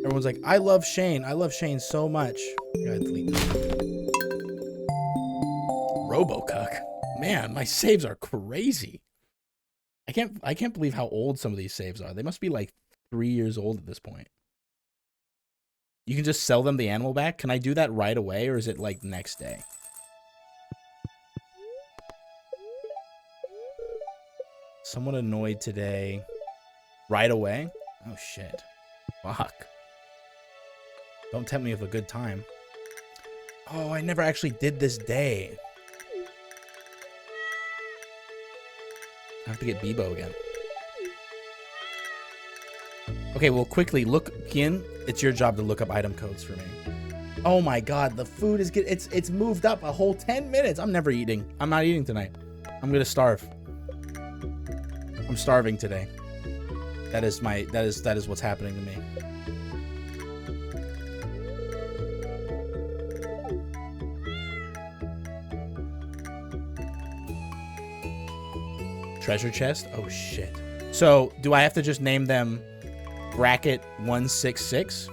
Everyone's like, I love Shane. I love Shane so much. I gotta delete this. Robocuck. Man, my saves are crazy. I can't believe how old some of these saves are. They must be like 3 years old at this point. You can just sell them the animal back. Can I do that right away, or is it like next day? Somewhat annoyed today. Right away? Oh shit. Fuck. Don't tempt me with a good time. Oh, I never actually did this day. I have to get Bebo again. Okay, well, quickly look, Kian. It's your job to look up item codes for me. Oh my god, the food is good. It's moved up a whole 10 minutes. I'm never eating. I'm not eating tonight. I'm gonna starve. I'm starving today. That is what's happening to me. Treasure chest? Oh shit. So, do I have to just name them bracket 166?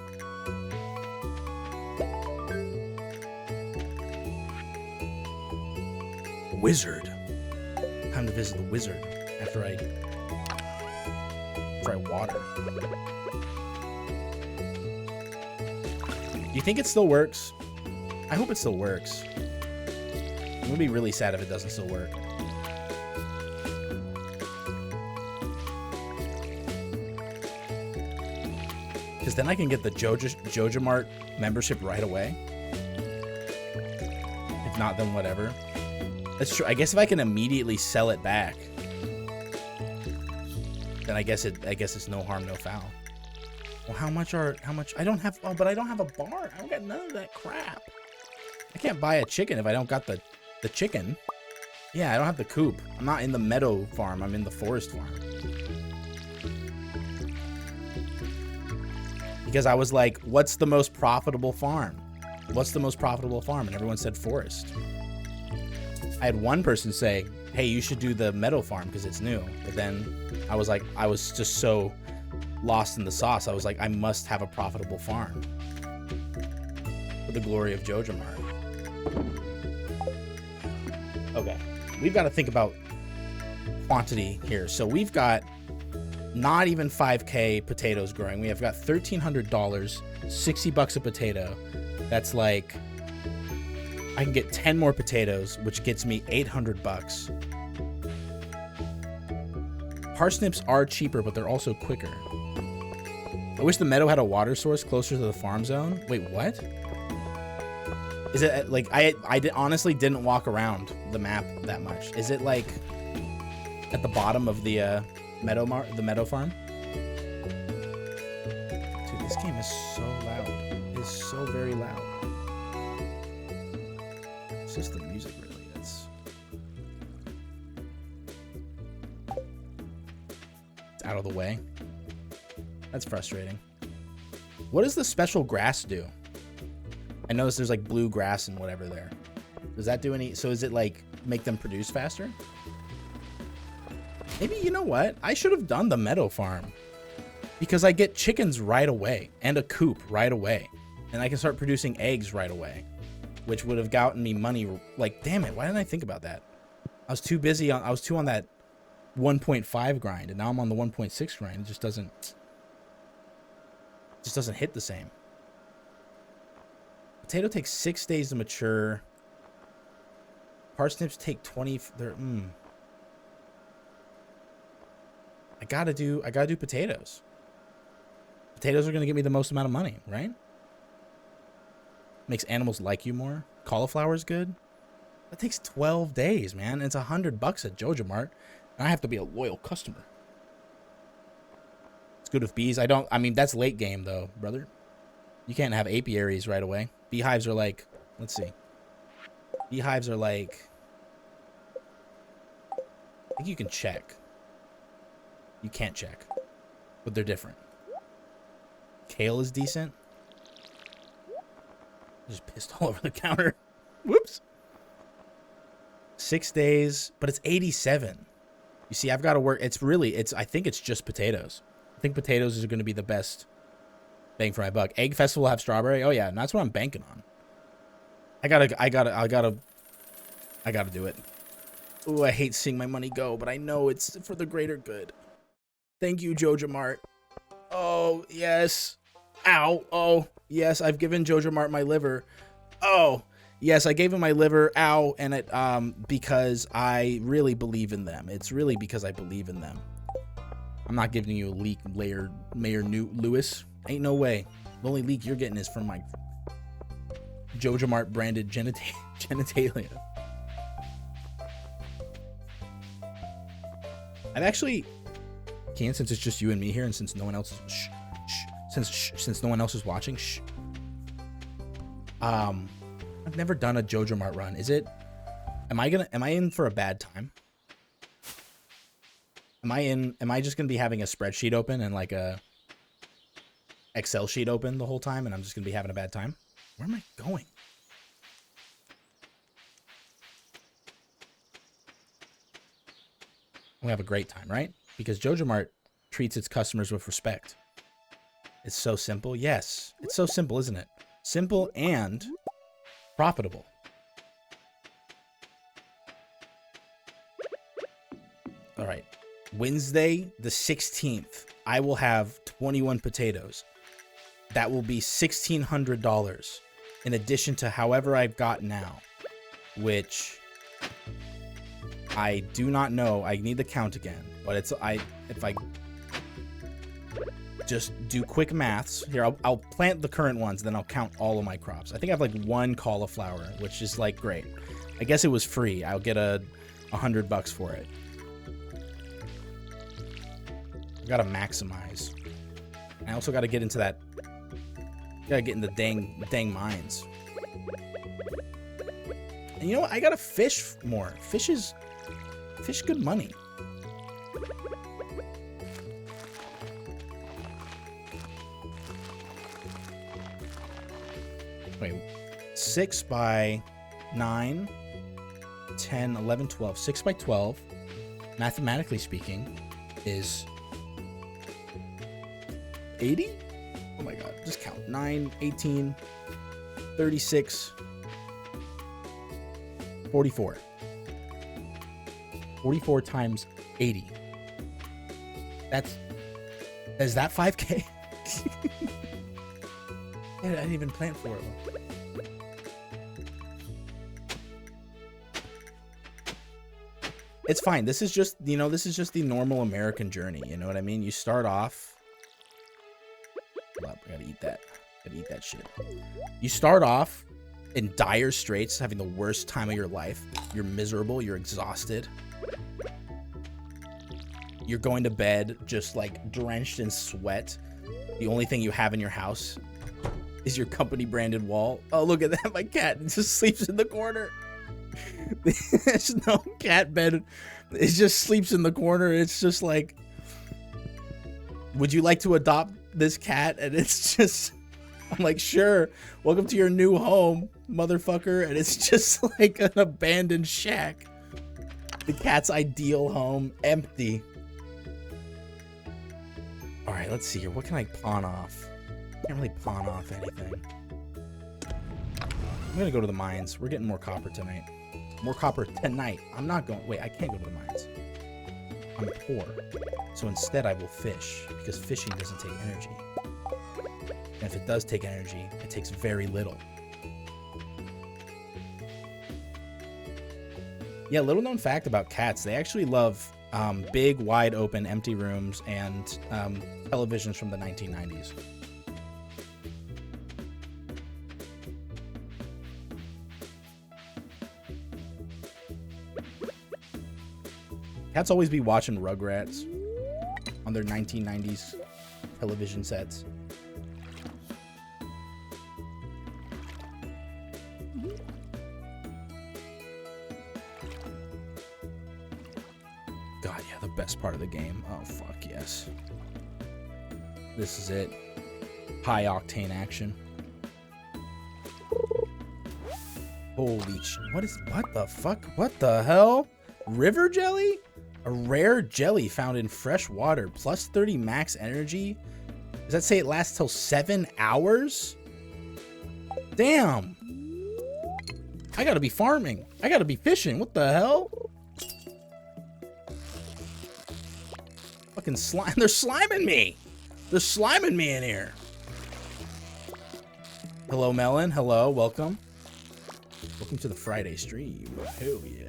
Wizard. Time to visit the wizard after I water. Do you think it still works? I hope it still works. I'm gonna be really sad if it doesn't still work. Because then I can get the JojaMart membership right away. If not, then whatever. That's true. I guess if I can immediately sell it back, then I guess it's no harm, no foul. Well, how much? I don't have. Oh, but I don't have a bar. I don't got none of that crap. I can't buy a chicken if I don't got the chicken. Yeah, I don't have the coop. I'm not in the meadow farm. I'm in the forest farm. Because I was like, what's the most profitable farm? What's the most profitable farm? And everyone said forest. I had one person say, hey, you should do the meadow farm because it's new. But then I was like, I was just so lost in the sauce. I was like, I must have a profitable farm for the glory of JojaMart. Okay, we've got to think about quantity here. So we've got not even 5K potatoes growing. We have got $1,300, $60 a potato. That's like, I can get 10 more potatoes, which gets me $800. Parsnips are cheaper, but they're also quicker. I wish the meadow had a water source closer to the farm zone. Wait, what? Is it like, I honestly didn't walk around the map that much. Is it like at the bottom of the meadow farm? Dude, this game is so loud. It is so very loud. It's just the music, really. It's out of the way. That's frustrating. What does the special grass do? I noticed there's like blue grass and whatever there. Does that do any? So is it like make them produce faster? Maybe, you know what? I should have done the meadow farm because I get chickens right away and a coop right away. And I can start producing eggs right away, which would have gotten me money. Like, damn it. Why didn't I think about that? I was too busy. I was too on that 1.5 grind, and now I'm on the 1.6 grind. It just doesn't hit the same. Potato takes 6 days to mature. Parsnips take 20. I gotta do potatoes. Potatoes are gonna get me the most amount of money, right? Makes animals like you more. Cauliflower's good. That takes 12 days, man. It's $100 at JojaMart, and I have to be a loyal customer. It's good with bees. I mean, that's late game though, brother. You can't have apiaries right away. Beehives are like, let's see. Beehives are like, I think you can check. You can't check, but they're different. Kale is decent. I just pissed all over the counter. Whoops. 6 days, but it's 87. You see, I've got to work. I think it's just potatoes. think potatoes is going to be the best bang for my buck. Egg Festival will have strawberry. Oh yeah, and that's what I'm banking on. I gotta do it. Ooh, I hate seeing my money go, but I know it's for the greater good. Thank you, JojaMart. Oh, yes. Ow. Oh, yes, I've given JojaMart my liver. Oh, yes, I gave him my liver. Ow. And it, because I really believe in them. It's really because I believe in them. I'm not giving you a leak, Mayor Lewis. Ain't no way. The only leak you're getting is from my JojaMart branded genitalia. I've actually, since it's just you and me here, and since no one else is, since no one else is watching, I've never done a JojaMart run. Is it? Am I in for a bad time? Am I just gonna be having a spreadsheet open and like a Excel sheet open the whole time, and I'm just gonna be having a bad time? Where am I going? We have a great time, right? Because JojaMart treats its customers with respect. It's so simple. Yes, it's so simple, isn't it? Simple and profitable. All right. Wednesday, the 16th, I will have 21 potatoes. That will be $1,600 in addition to however I've got now, which I do not know. I need to count again, but if I just do quick maths here, I'll plant the current ones, then I'll count all of my crops. I think I have like one cauliflower, which is like great. I guess it was free. I'll get $100 for it. I gotta maximize. I also gotta get into that. Gotta get in the dang mines. And you know what? I gotta fish more. Fish good money. Wait, 6 by 9, 10, 11, 12. 6 by 12, mathematically speaking, is 80? Oh my god, just count. 9, 18, 36, 44. 44 times 80. Is that 5K? I didn't even plant for it. It's fine. This is just, this is just the normal American journey. You know what I mean? You start off. Hold up, I gotta eat that. Gotta eat that shit. You start off in dire straits, having the worst time of your life. You're miserable. You're exhausted. You're going to bed just like drenched in sweat. The only thing you have in your house is your company branded wall. Oh, look at that. My cat just sleeps in the corner. There's no cat bed. It just sleeps in the corner. It's just like, would you like to adopt this cat? And it's just, I'm like, sure. Welcome to your new home, motherfucker. And it's just like an abandoned shack. The cat's ideal home, empty. All right, let's see here. What can I pawn off? Can't really pawn off anything. I'm gonna go to the mines. We're getting more copper tonight. More copper tonight. I'm not going. Wait, I can't go to the mines. I'm poor. So instead, I will fish because fishing doesn't take energy. And if it does take energy, it takes very little. Yeah, little known fact about cats. They actually love big, wide open, empty rooms and televisions from the 1990s. Cats always be watching Rugrats on their 1990s television sets. God, yeah, the best part of the game. Oh, fuck yes. This is it. High octane action. Holy shit. What the fuck? What the hell? River jelly? A rare jelly found in fresh water, plus 30 max energy. Does that say it lasts till 7 hours? Damn. I gotta be farming. I gotta be fishing. What the hell? Fucking slime. They're sliming me. They're sliming me in here. Hello, Melon. Hello. Welcome. Welcome to the Friday stream. Hell yeah.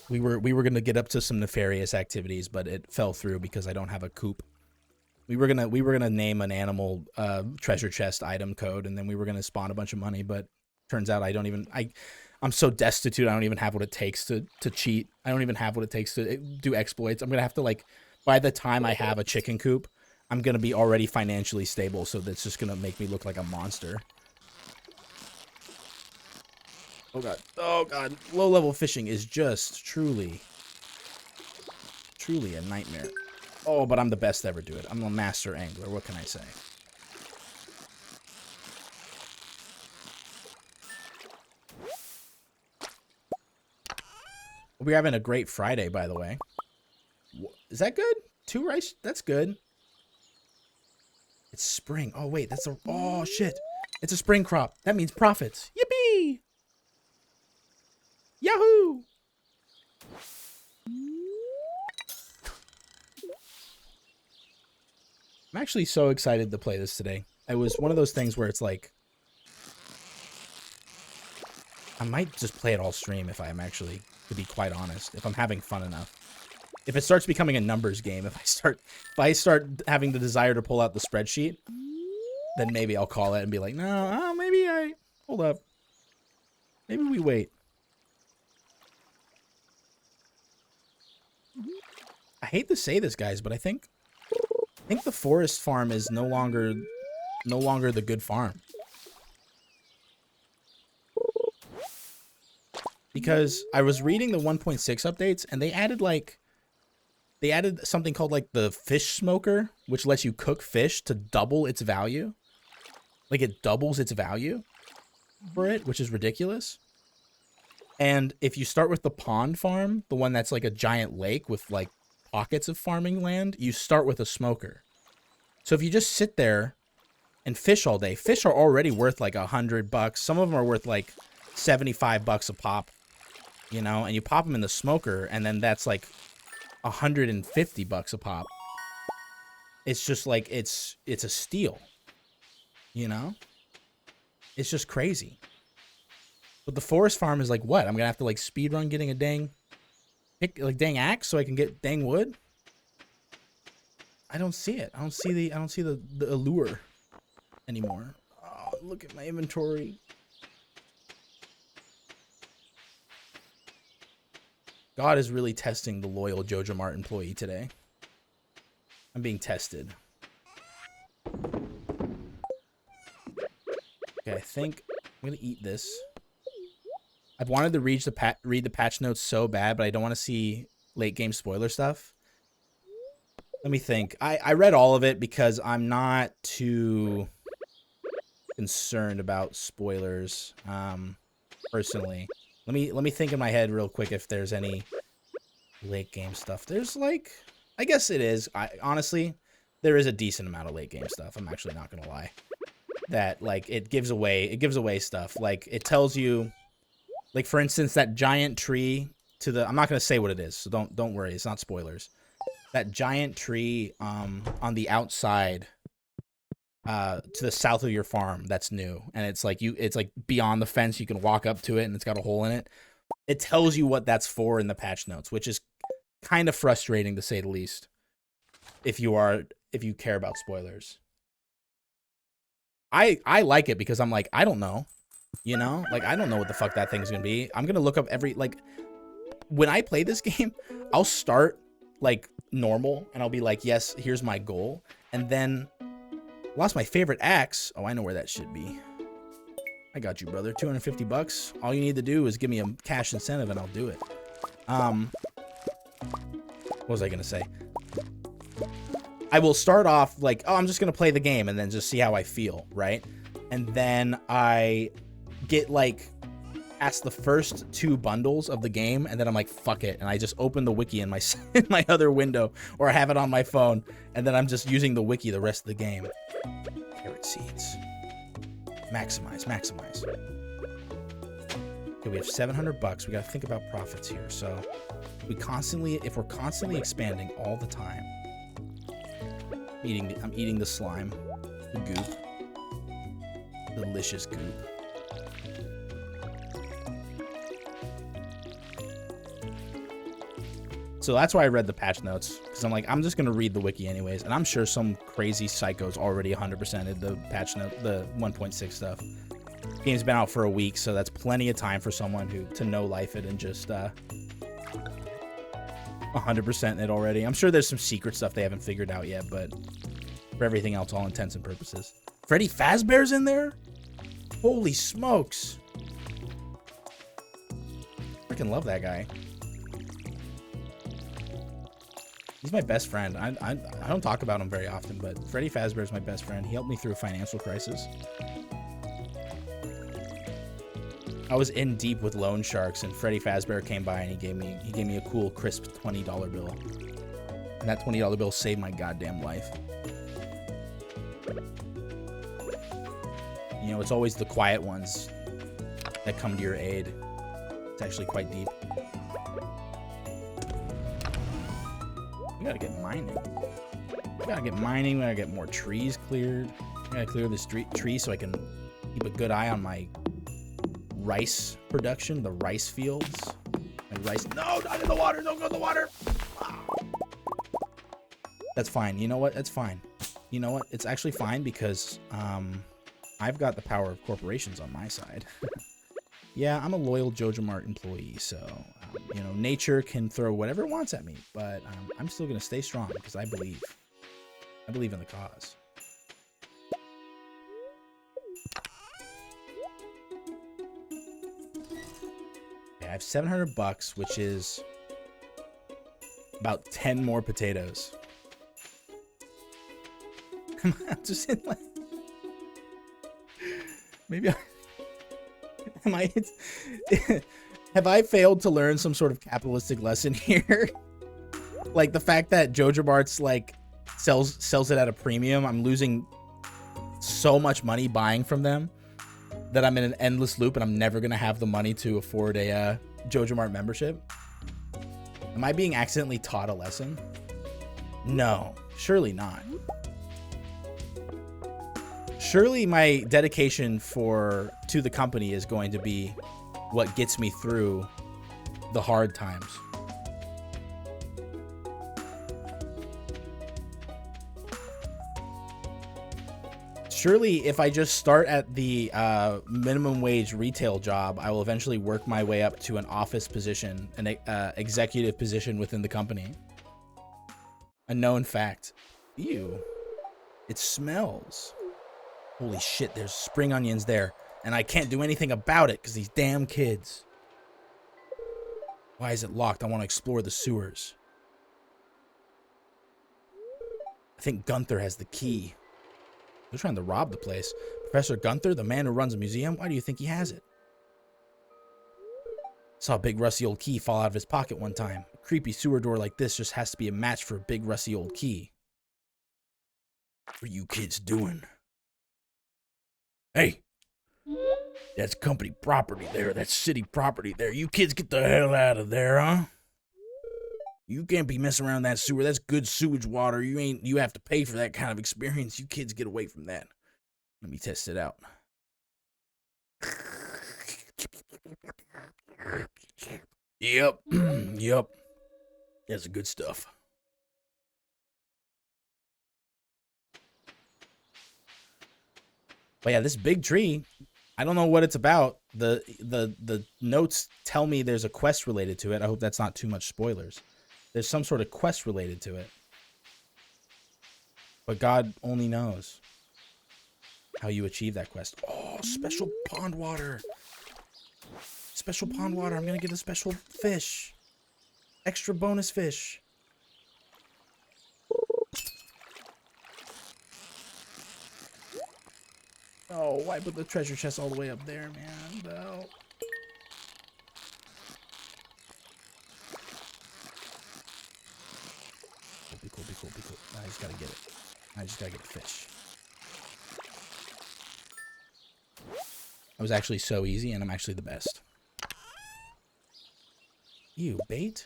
We were gonna get up to some nefarious activities, but it fell through because I don't have a coop. We were gonna name an animal treasure chest item code, and then we were gonna spawn a bunch of money. But turns out I'm so destitute. I don't even have what it takes to cheat. I don't even have what it takes to do exploits. I'm gonna have to, like, by the time I have a chicken coop, I'm gonna be already financially stable. So that's just gonna make me look like a monster. Oh god. Oh god. Low level fishing is just truly a nightmare. Oh, but I'm the best to ever do it. I'm a master angler. What can I say? We're having a great Friday, by the way. Is that good? 2 rice? That's good. It's spring. Oh, wait. That's a... Oh, shit. It's a spring crop. That means profits. Yippee! Yahoo! I'm actually so excited to play this today. It was one of those things where it's like... I might just play it all stream if I'm actually, to be quite honest, if I'm having fun enough. If it starts becoming a numbers game, if I start having the desire to pull out the spreadsheet, then maybe I'll call it and be like, no, hold up. Maybe we wait. I hate to say this, guys, but I think the forest farm is no longer the good farm. Because I was reading the 1.6 updates and they added something called like the fish smoker, which lets you cook fish to double its value. Like it doubles its value for it, which is ridiculous. And if you start with the pond farm, the one that's like a giant lake with like pockets of farming land, you start with a smoker. So if you just sit there and fish all day, fish are already worth like $100. Some of them are worth like $75 a pop, you know, and you pop them in the smoker and then that's like $150 a pop. It's just like, it's a steal, you know? It's just crazy. But the forest farm is like, what? I'm gonna have to like speed run getting a dang axe so I can get dang wood. I don't see it. I don't see the allure anymore. Oh, look at my inventory. God is really testing the loyal Joja Mart employee today. I'm being tested. Okay, I think I'm gonna eat this. I've wanted to read the patch notes so bad, but I don't want to see late game spoiler stuff. Let me think. I read all of it because I'm not too concerned about spoilers, personally. Let me think in my head real quick if there's any late game stuff. There's like, I guess it is. Honestly, there is a decent amount of late game stuff. I'm actually not gonna lie. That like it gives away stuff. Like it tells you. Like, for instance, that giant tree to the... I'm not going to say what it is, so don't worry. It's not spoilers. That giant tree on the outside to the south of your farm that's new. And it's like beyond the fence. You can walk up to it, and it's got a hole in it. It tells you what that's for in the patch notes, which is kind of frustrating, to say the least, if you care about spoilers. I like it because I'm like, I don't know. You know, like, I don't know what the fuck that thing's gonna be. I'm gonna look up like, when I play this game, I'll start, like, normal, and I'll be like, yes, here's my goal. And then, lost my favorite axe. Oh, I know where that should be. I got you, brother. $250. All you need to do is give me a cash incentive, and I'll do it. What was I gonna say? I will start off, like, oh, I'm just gonna play the game, and then just see how I feel, right? And then I get like past the first 2 bundles of the game, and then I'm like, fuck it, and I just open the wiki in my in my other window, or I have it on my phone, and then I'm just using the wiki the rest of the game. Carrot seeds. Maximize, maximize. Okay, we have 700 bucks. We gotta think about profits here. So if we're constantly expanding all the time, I'm eating the slime, the goop, delicious goop. So that's why I read the patch notes, because I'm like, I'm just gonna read the wiki anyways, and I'm sure some crazy psycho's already 100%ed the patch note, the 1.6 stuff. Game's been out for a week, so that's plenty of time for someone to know life it and just 100% it already. I'm sure there's some secret stuff they haven't figured out yet, but for everything else, all intents and purposes. Freddy Fazbear's in there? Holy smokes! Freaking love that guy. He's my best friend. I don't talk about him very often, but Freddy Fazbear is my best friend. He helped me through a financial crisis. I was in deep with loan sharks, and Freddy Fazbear came by and he gave me a cool, crisp $20 bill. And that $20 bill saved my goddamn life. You know, it's always the quiet ones that come to your aid. It's actually quite deep. We gotta get mining. We gotta get mining. We gotta get more trees cleared. We gotta clear this tree so I can keep a good eye on my rice production, the rice fields. My rice. No, not in the water. Don't go in the water. Wow. That's fine. You know what? That's fine. You know what? It's actually fine because I've got the power of corporations on my side. Yeah, I'm a loyal JojaMart employee, so you know, nature can throw whatever it wants at me, but I'm still gonna stay strong because I believe in the cause. Okay, I have 700 bucks, which is about 10 more potatoes. I'm just in like, maybe have I failed to learn some sort of capitalistic lesson here? Like the fact that JojaMart's like sells it at a premium. I'm losing so much money buying from them that I'm in an endless loop and I'm never gonna have the money to afford a JojaMart membership. Am I being accidentally taught a lesson? No, surely not. Surely my dedication to the company is going to be what gets me through the hard times. Surely if I just start at the minimum wage retail job, I will eventually work my way up to an office position, an executive position within the company. A known fact. Ew. It smells. Holy shit, there's spring onions there. And I can't do anything about it because these damn kids. Why is it locked? I want to explore the sewers. I think Gunther has the key. They're trying to rob the place. Professor Gunther, the man who runs a museum, why do you think he has it? Saw a big rusty old key fall out of his pocket one time. A creepy sewer door like this just has to be a match for a big rusty old key. What are you kids doing? Hey! That's company property there. That's city property there. You kids get the hell out of there, huh? You can't be messing around that sewer. That's good sewage water. You have to pay for that kind of experience. You kids get away from that. Let me test it out. Yep. Yep. That's the good stuff. But yeah, this big tree, I don't know what it's about. The notes tell me there's a quest related to it. I hope that's not too much spoilers. There's some sort of quest related to it. But God only knows how you achieve that quest. Oh, special pond water. Special pond water. I'm going to get a special fish. Extra bonus fish. Oh, why put the treasure chest all the way up there, man? No. I just gotta get the fish. That was actually so easy, and I'm actually the best. Ew, bait?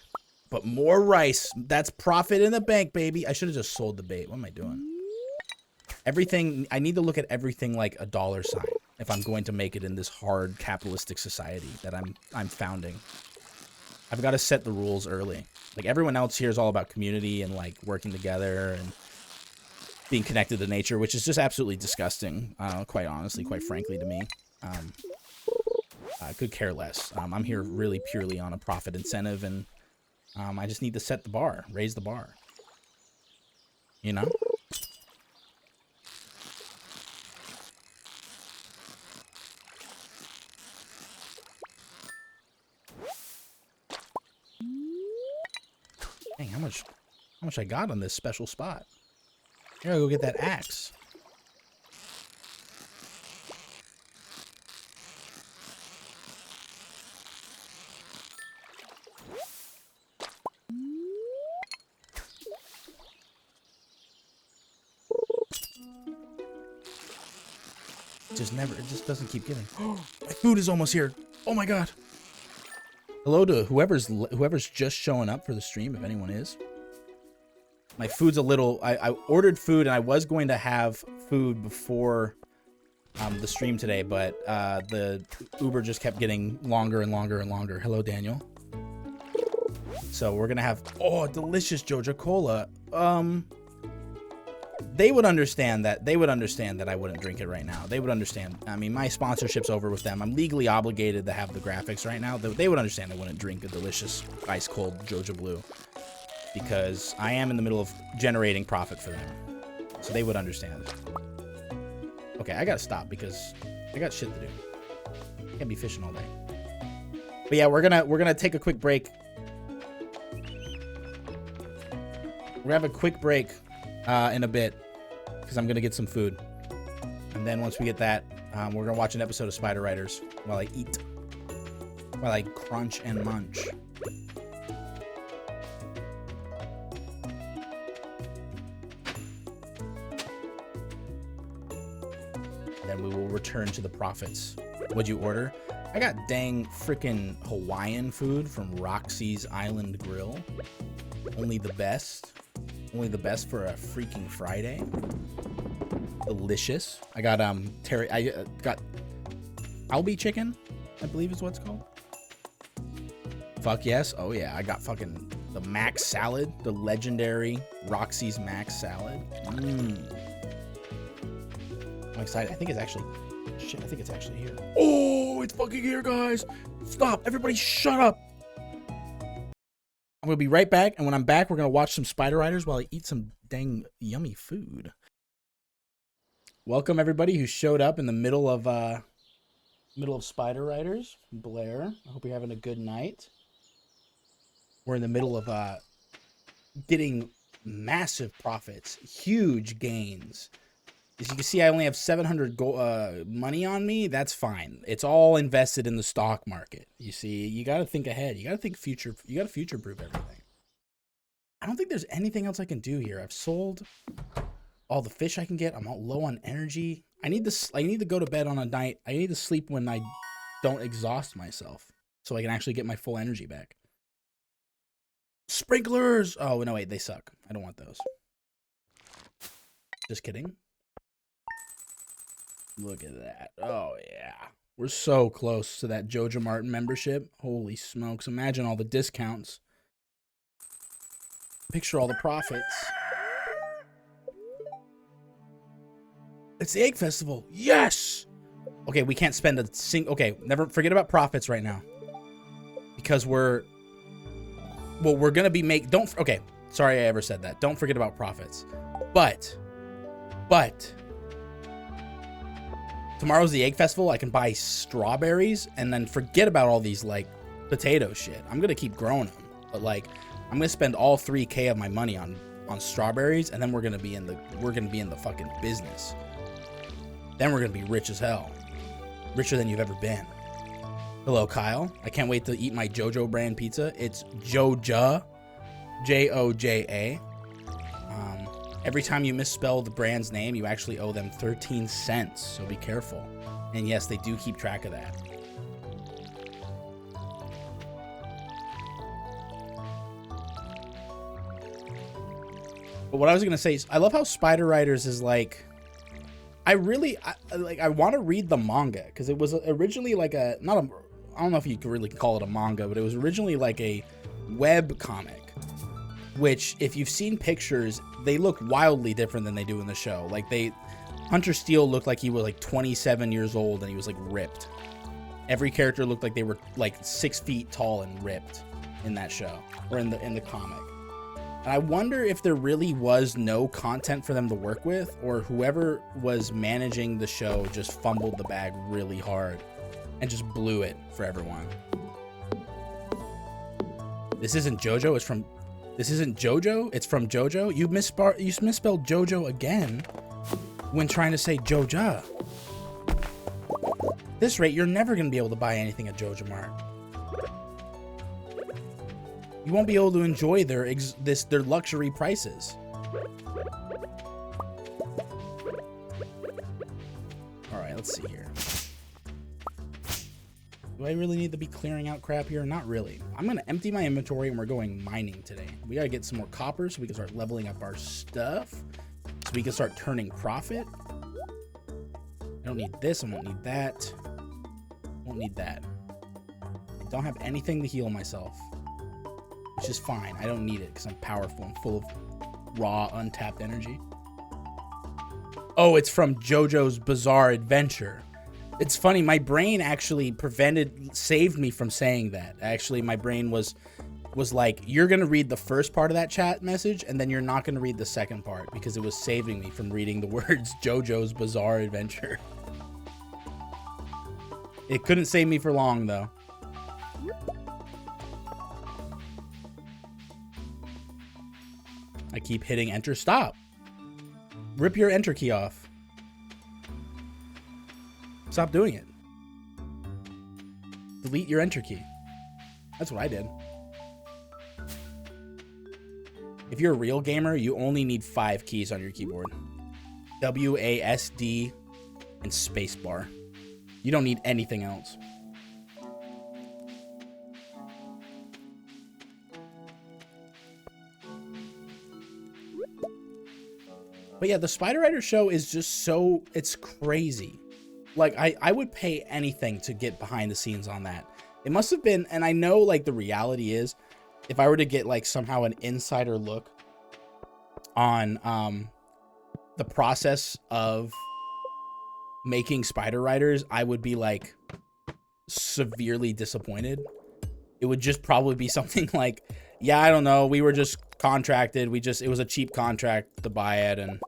But more rice. That's profit in the bank, baby. I should have just sold the bait. What am I doing? Everything, I need to look at everything like a dollar sign if I'm going to make it in this hard capitalistic society that I'm founding. I've got to set the rules early. Like, everyone else here is all about community and, like, working together and being connected to nature, which is just absolutely disgusting, quite honestly, quite frankly to me. I could care less. I'm here really purely on a profit incentive, and I just need to set the bar, raise the bar. You know? Dang, how much I got on this special spot? I gotta go get that axe. It just doesn't keep giving. Oh, my food is almost here. Oh my god. Hello to whoever's just showing up for the stream, if anyone is. My food's a little, I ordered food, and I was going to have food before the stream today, but the Uber just kept getting longer and longer and longer. Hello, Daniel. So we're gonna have, oh, delicious jojacola. They would understand that. They would understand that I wouldn't drink it right now. They would understand. I mean, my sponsorship's over with them. I'm legally obligated to have the graphics right now. They would understand I wouldn't drink a delicious ice cold Joja Blue, because I am in the middle of generating profit for them. So they would understand. Okay, I gotta stop because I got shit to do. Can't be fishing all day. But yeah, we're gonna take a quick break. We're gonna have a quick break in a bit, because I'm gonna get some food, and then once we get that, we're gonna watch an episode of Spider Riders while I eat, while I crunch and munch. Then we will return to the profits. What'd you order? I got dang freaking Hawaiian food from Roxy's Island Grill. Only the best. Only the best for a freaking Friday. Delicious. I got I got Albi chicken, I believe is what it's called. Fuck yes. Oh yeah, I got fucking the Max salad, the legendary Roxy's Max salad. I'm excited. I think it's actually shit. I think it's actually here. Oh, it's fucking here, guys. Stop. Everybody shut up. I'm going to be right back, and when I'm back, we're going to watch some Spider Riders while I eat some dang yummy food. Welcome, everybody who showed up in the middle of Spider Riders. Blair, I hope you're having a good night. We're in the middle of getting massive profits, huge gains. As you can see, I only have 700 money on me. That's fine. It's all invested in the stock market. You see, you got to think ahead. You got to think future. You got to future-proof everything. I don't think there's anything else I can do here. I've sold all the fish I can get. I'm all low on energy. I need to go to bed on a night. I need to sleep when I don't exhaust myself, so I can actually get my full energy back. Sprinklers. Oh no, wait, they suck. I don't want those. Just kidding. Look at that. Oh, yeah. We're so close to that Joja Martin membership. Holy smokes. Imagine all the discounts. Picture all the profits. It's the Egg Festival. Yes! Okay, we can't spend a single... Okay, never forget about profits right now. Because we're... Well, we're going to be Okay, sorry I ever said that. Don't forget about profits. But... Tomorrow's the Egg Festival. I can buy strawberries and then forget about all these, like, potato shit. I'm going to keep growing them. But, like, I'm going to spend all 3K of my money on strawberries, and then we're going to be in the fucking business. Then we're going to be rich as hell. Richer than you've ever been. Hello, Kyle. I can't wait to eat my JoJo brand pizza. It's Joja, Joja. Every time you misspell the brand's name, you actually owe them 13 cents, so be careful. And yes, they do keep track of that. But what I was gonna say is, I love how Spider Riders is like, I want to read the manga, because it was originally like I don't know if you could really call it a manga, but it was originally like a web comic, which if you've seen pictures, they look wildly different than they do in the show. Like Hunter Steel looked like he was like 27 years old and he was like ripped. Every character looked like they were like 6 feet tall and ripped in that show, or in the comic. And I wonder if there really was no content for them to work with, or whoever was managing the show just fumbled the bag really hard and just blew it for everyone. This isn't JoJo, this isn't JoJo, it's from JoJo? You misspelled JoJo again when trying to say Joja. At this rate, you're never going to be able to buy anything at Joja Mart. You won't be able to enjoy their luxury prices. All right, let's see here. Do I really need to be clearing out crap here? Not really. I'm going to empty my inventory and we're going mining today. We got to get some more copper so we can start leveling up our stuff, so we can start turning profit. I don't need this. I won't need that. Won't need that. I don't have anything to heal myself, which is fine. I don't need it because I'm powerful and full of raw, untapped energy. Oh, it's from JoJo's Bizarre Adventure. It's funny, my brain actually saved me from saying that. Actually, my brain was like, you're going to read the first part of that chat message, and then you're not going to read the second part, because it was saving me from reading the words JoJo's Bizarre Adventure. It couldn't save me for long, though. I keep hitting enter. Stop. Rip your enter key off. Stop doing it. Delete your enter key. That's what I did. If you're a real gamer, you only need 5 keys on your keyboard. WASD and spacebar. You don't need anything else. But yeah, the Spider Rider show is just it's crazy. Like, I would pay anything to get behind the scenes on that. It must have been, and I know, like, the reality is, if I were to get, like, somehow an insider look on the process of making Spider Riders, I would be, like, severely disappointed. It would just probably be something like, yeah, I don't know, we were just contracted, it was a cheap contract to buy it, and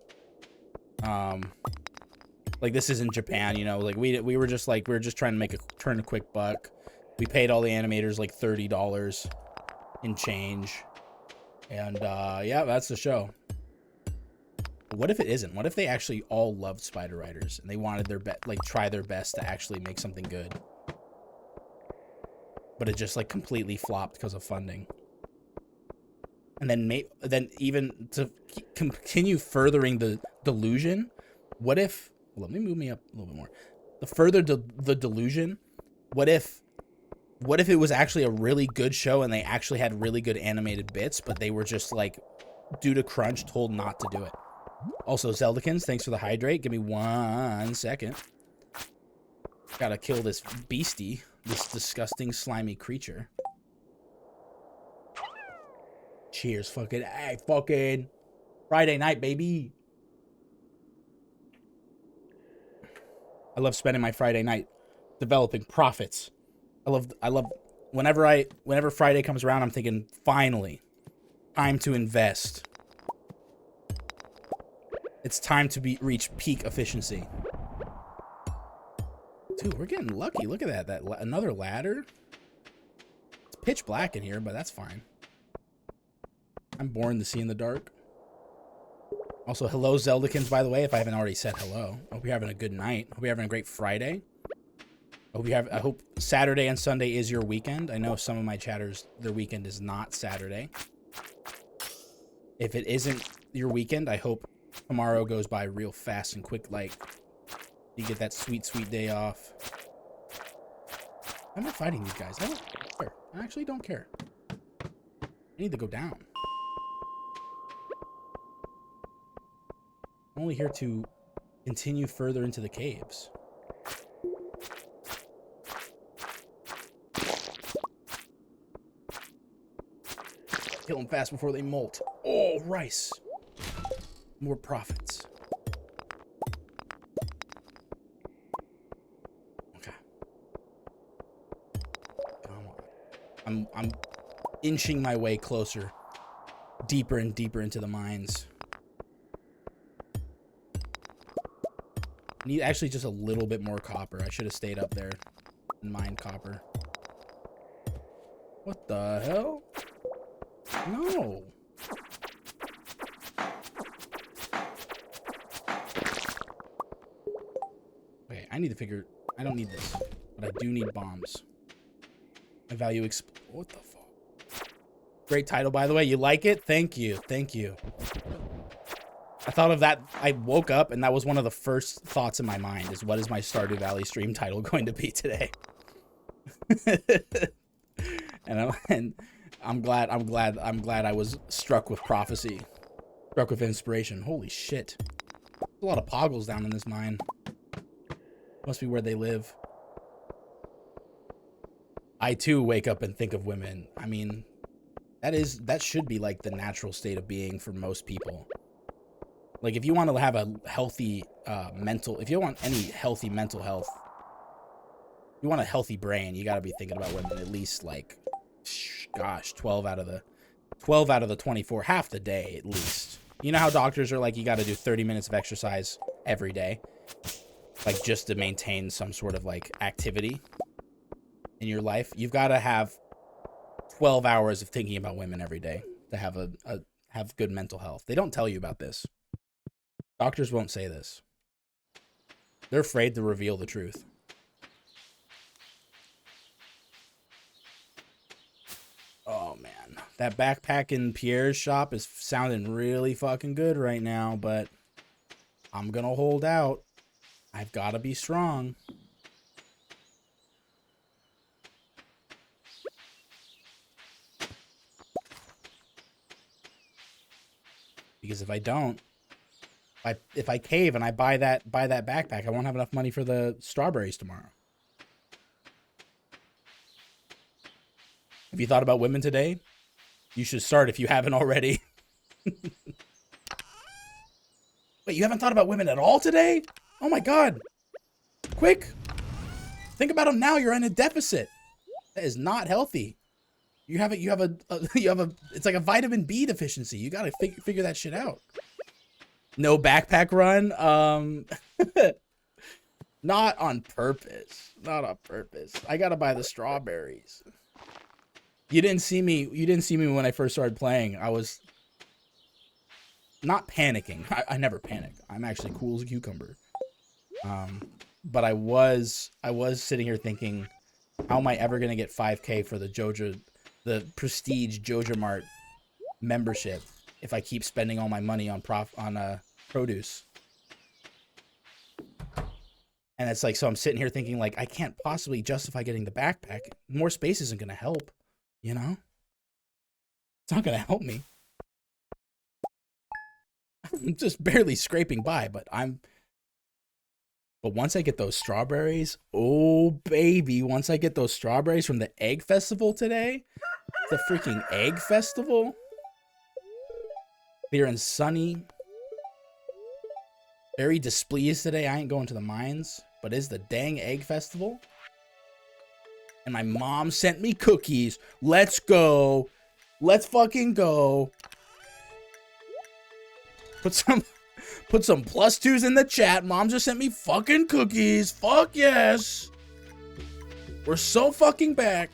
like, this is in Japan, you know, like we were just trying to turn a quick buck. We paid all the animators like $30 in change, and yeah, that's the show. But what if it isn't? What if they actually all loved Spider Riders and they wanted try their best to actually make something good, but it just like completely flopped because of funding? And then even to continue furthering the delusion, what if, let me move me up a little bit more. The further the delusion, what if it was actually a really good show and they actually had really good animated bits, but they were just like, due to crunch, told not to do it? Also, Zeldakins, thanks for the hydrate. Give me 1 second. Gotta kill this beastie, this disgusting, slimy creature. Cheers, fucking Friday night, baby. I love spending my Friday night developing profits. I love whenever Friday comes around, I'm thinking, finally, time to invest. It's time to reach peak efficiency. Dude, we're getting lucky. Look at that. Another ladder. It's pitch black in here, but that's fine. I'm born to see in the dark. Also, hello, Zeldakins, by the way, if I haven't already said hello. Hope you're having a good night. Hope you're having a great Friday. I hope Saturday and Sunday is your weekend. I know some of my chatters, their weekend is not Saturday. If it isn't your weekend. I hope tomorrow goes by real fast and quick. Like you get that sweet, sweet day off. I'm not fighting these guys. I don't care. I actually don't care. I need to go down. I'm only here to continue further into the caves. Kill them fast before they molt. Oh, rice. More profits. Okay. Come on. I'm inching my way closer. Deeper and deeper into the mines. Need actually just a little bit more copper. I should have stayed up there and mined copper. What the hell? No. Okay, I need to figure... I don't need this, but I do need bombs. I value what the fuck? Great title, by the way. You like it? Thank you. Thank you. I thought of that. I woke up and that was one of the first thoughts in my mind is what is my Stardew Valley stream title going to be today? and I'm glad I was struck with prophecy. Struck with inspiration. Holy shit. There's a lot of poggles down in this mine. Must be where they live. I too wake up and think of women. I mean, that should be like the natural state of being for most people. Like if you want to have a healthy if you want any healthy mental health, you want a healthy brain, you got to be thinking about women at least like, gosh, 12 out of the 24, half the day at least. You know how doctors are like, you got to do 30 minutes of exercise every day, like just to maintain some sort of like activity in your life. You've got to have 12 hours of thinking about women every day to have have good mental health. They don't tell you about this. Doctors won't say this. They're afraid to reveal the truth. Oh, man. That backpack in Pierre's shop is sounding really fucking good right now, but I'm gonna hold out. I've got to be strong. Because if I don't, if I cave and I buy that backpack, I won't have enough money for the strawberries tomorrow. Have you thought about women today? You should start if you haven't already. Wait, you haven't thought about women at all today? Oh my god. Quick. Think about them now. You're in a deficit. That is not healthy. You have it's like a vitamin B deficiency. You got to figure that shit out. No backpack run. Not on purpose. Not on purpose. I got to buy the strawberries. You didn't see me when I first started playing. I was not panicking. I never panic. I'm actually cool as a cucumber. But I was sitting here thinking, how am I ever going to get 5K for the prestige JojaMart membership if I keep spending all my money on produce? And it's like, so I'm sitting here thinking like, I can't possibly justify getting the backpack. More space isn't going to help, you know? It's not going to help me. I'm just barely scraping by, but once I get those strawberries, oh baby, once I get those strawberries from the egg festival today, the freaking egg festival, clear and sunny, very displeased today. I ain't going to the mines, but it's the dang egg festival. And my mom sent me cookies. Let's go. Let's fucking go. Put some +2s in the chat. Mom just sent me fucking cookies. Fuck yes. We're so fucking back.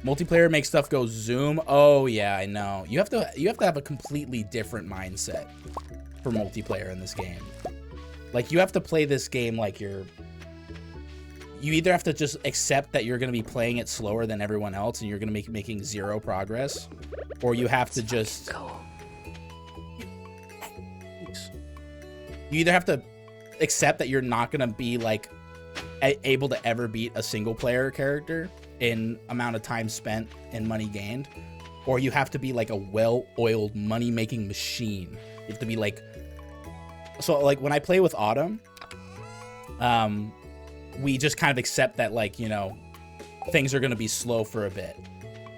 Multiplayer makes stuff go zoom. Oh yeah, I know. You have to have a completely different mindset for multiplayer in this game. Like you have to play this game like you either have to just accept that you're going to be playing it slower than everyone else and you're going to be making zero progress, or you have to just You either have to accept that you're not gonna be like able to ever beat a single player character in amount of time spent and money gained, or you have to be like a well-oiled money-making machine. You have to be like, so like when I play with Autumn, we just kind of accept that, like, you know, things are gonna be slow for a bit.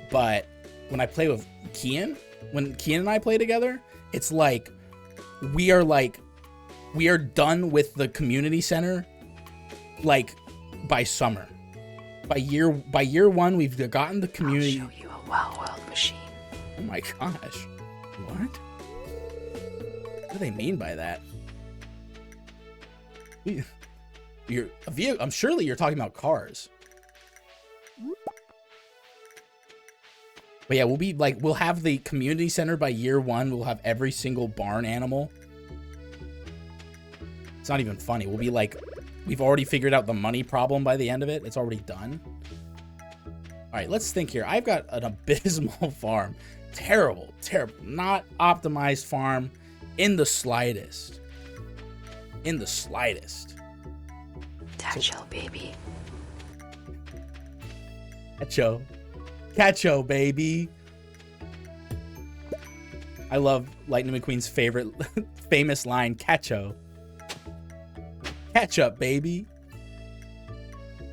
But when I play with Kian, when Kian and I play together, it's like we are done with the community center like by summer. By year 1, we've gotten the community. I'll show you a well-oiled machine. Oh my gosh. What? What do they mean by that? I'm surely you're talking about cars. But yeah, we'll have the community center by year 1. We'll have every single barn animal. It's not even funny. We'll be like, we've already figured out the money problem by the end of it. It's already done. All right, let's think here. I've got an abysmal farm. Terrible. Not optimized farm in the slightest. Tacho, baby. Cacho, baby. I love Lightning McQueen's famous line, Cacho. Catch up, baby.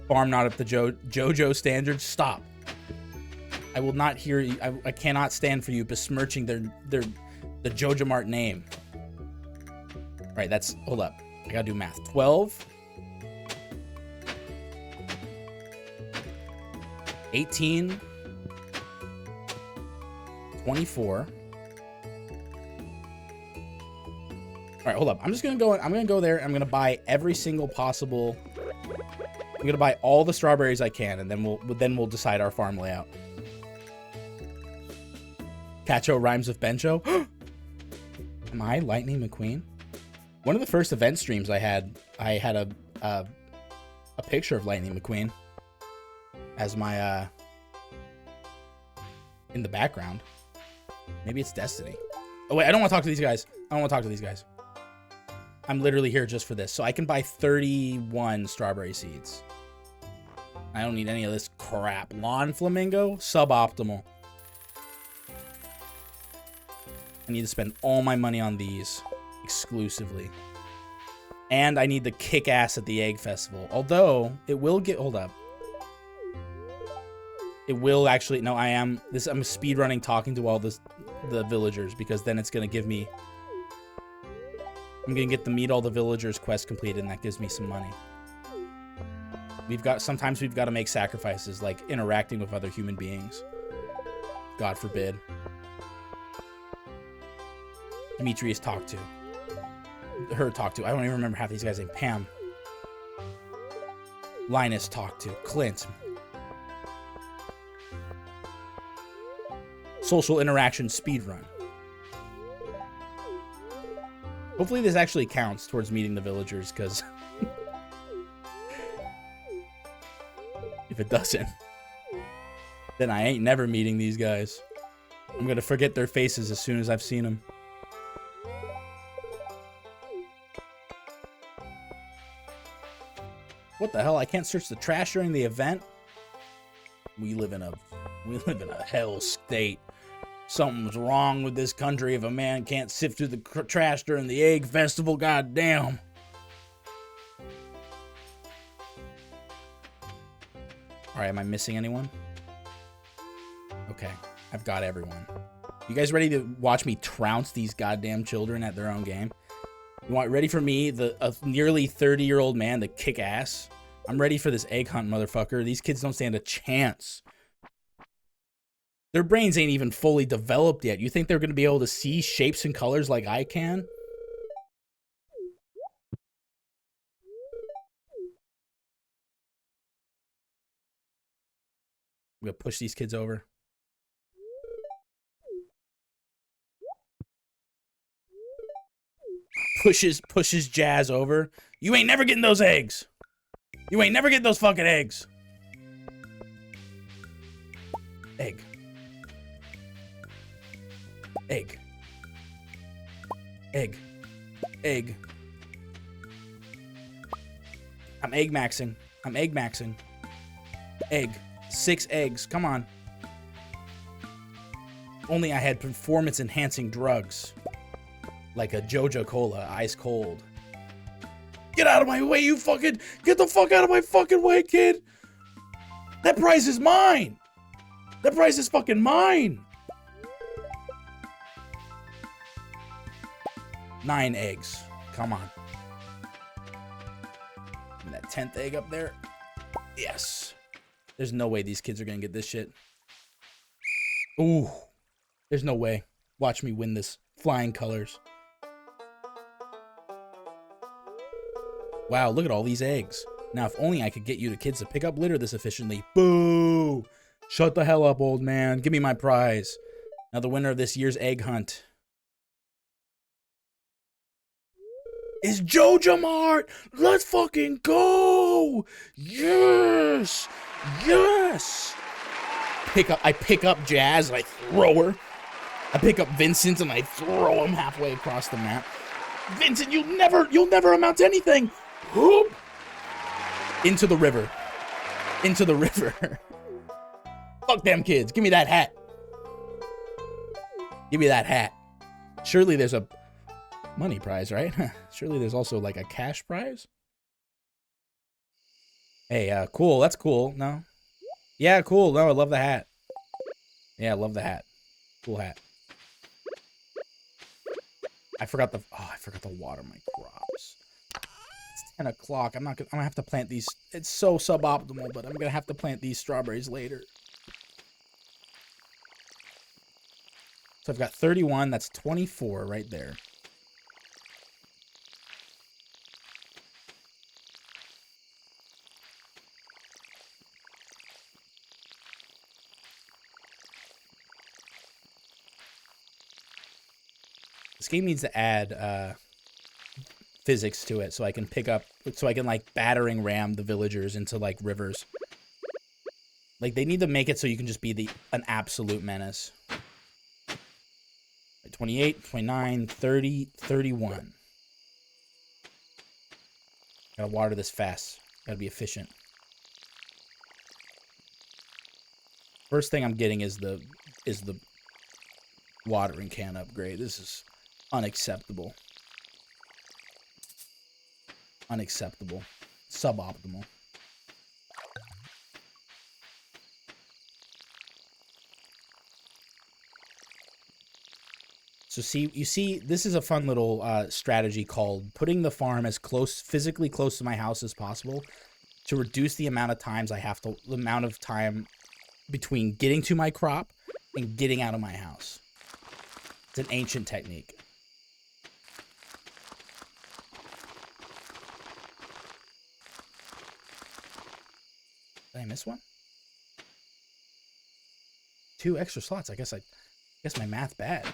Farm not up to JoJo standards. Stop. I will not hear you. I cannot stand for you besmirching the JojaMart name. All right, hold up. I gotta do math. 12. 18. 24. All right, hold up. I'm gonna go there. I'm gonna buy every single possible. I'm gonna buy all the strawberries I can, and then we'll decide our farm layout. Cacho rhymes with Bencho. Am I Lightning McQueen? One of the first event streams I had a picture of Lightning McQueen as my in the background. Maybe it's Destiny. Oh wait, I don't want to talk to these guys. I'm literally here just for this. So I can buy 31 strawberry seeds. I don't need any of this crap. Lawn flamingo, suboptimal. I need to spend all my money on these exclusively. And I need the kick ass at the egg festival. Although it will get, hold up. It will actually, no, I'm speedrunning talking to all the villagers, because then it's going to give me, I'm going to get the meet all the villagers quest completed, and that gives me some money. Sometimes we've got to make sacrifices, like interacting with other human beings. God forbid. Demetrius talked to. Her talked to. I don't even remember half these guys' name. Pam. Linus talked to. Clint. Social interaction speedrun. Hopefully this actually counts towards meeting the villagers, because if it doesn't, then I ain't never meeting these guys. I'm going to forget their faces as soon as I've seen them. What the hell? I can't search the trash during the event? We live in a hell state. Something's wrong with this country if a man can't sift through the trash during the egg festival. God damn. All right, am I missing anyone? Okay, I've got everyone. You guys ready to watch me trounce these goddamn children at their own game? You want ready for me, a nearly 30-year-old man, to kick ass? I'm ready for this egg hunt, motherfucker. These kids don't stand a chance. Their brains ain't even fully developed yet. You think they're going to be able to see shapes and colors like I can? I'm going to push these kids over. Pushes Jazz over. You ain't never getting those eggs. You ain't never getting those fucking eggs. Egg. Egg. Egg. Egg. I'm egg maxing. I'm egg maxing. Egg. 6 eggs. Come on. Only I had performance enhancing drugs. Like a JOJACOla, ice cold. Get out of my way, you fucking... Get the fuck out of my fucking way, kid! That prize is mine! That prize is fucking mine! 9 eggs. Come on. And that 10th egg up there. Yes. There's no way these kids are gonna get this shit. Ooh. There's no way. Watch me win this. Flying colors. Wow, look at all these eggs. Now, if only I could get you kids to pick up litter this efficiently. Boo! Shut the hell up, old man. Give me my prize. Now, the winner of this year's egg hunt is JojaMart. Let's fucking go! Yes! Yes! I pick up Jazz and I throw her. I pick up Vincent and I throw him halfway across the map. Vincent, you'll never amount to anything. Whoop! Into the river. Into the river. Fuck them kids. Give me that hat. Give me that hat. Surely there's a money prize, right? Surely there's also like a cash prize. Hey, cool. That's cool. No? Yeah, cool. No, I love the hat. Yeah, I love the hat. Cool hat. I forgot to water my crops. It's 10 o'clock. I'm gonna have to plant these. It's so suboptimal, but I'm gonna have to plant these strawberries later. So I've got 31. That's 24 right there. This game needs to add physics to it so I can like battering ram the villagers into like rivers. Like they need to make it so you can just be an absolute menace. 28, 29, 30, 31. Gotta water this fast. Gotta be efficient. First thing I'm getting is the watering can upgrade. This is unacceptable. Unacceptable. Suboptimal. So you see, this is a fun little strategy called putting the farm as physically close to my house as possible to reduce the amount of time between getting to my crop and getting out of my house. It's an ancient technique. Did I miss one? 2 extra slots. I guess my math bad.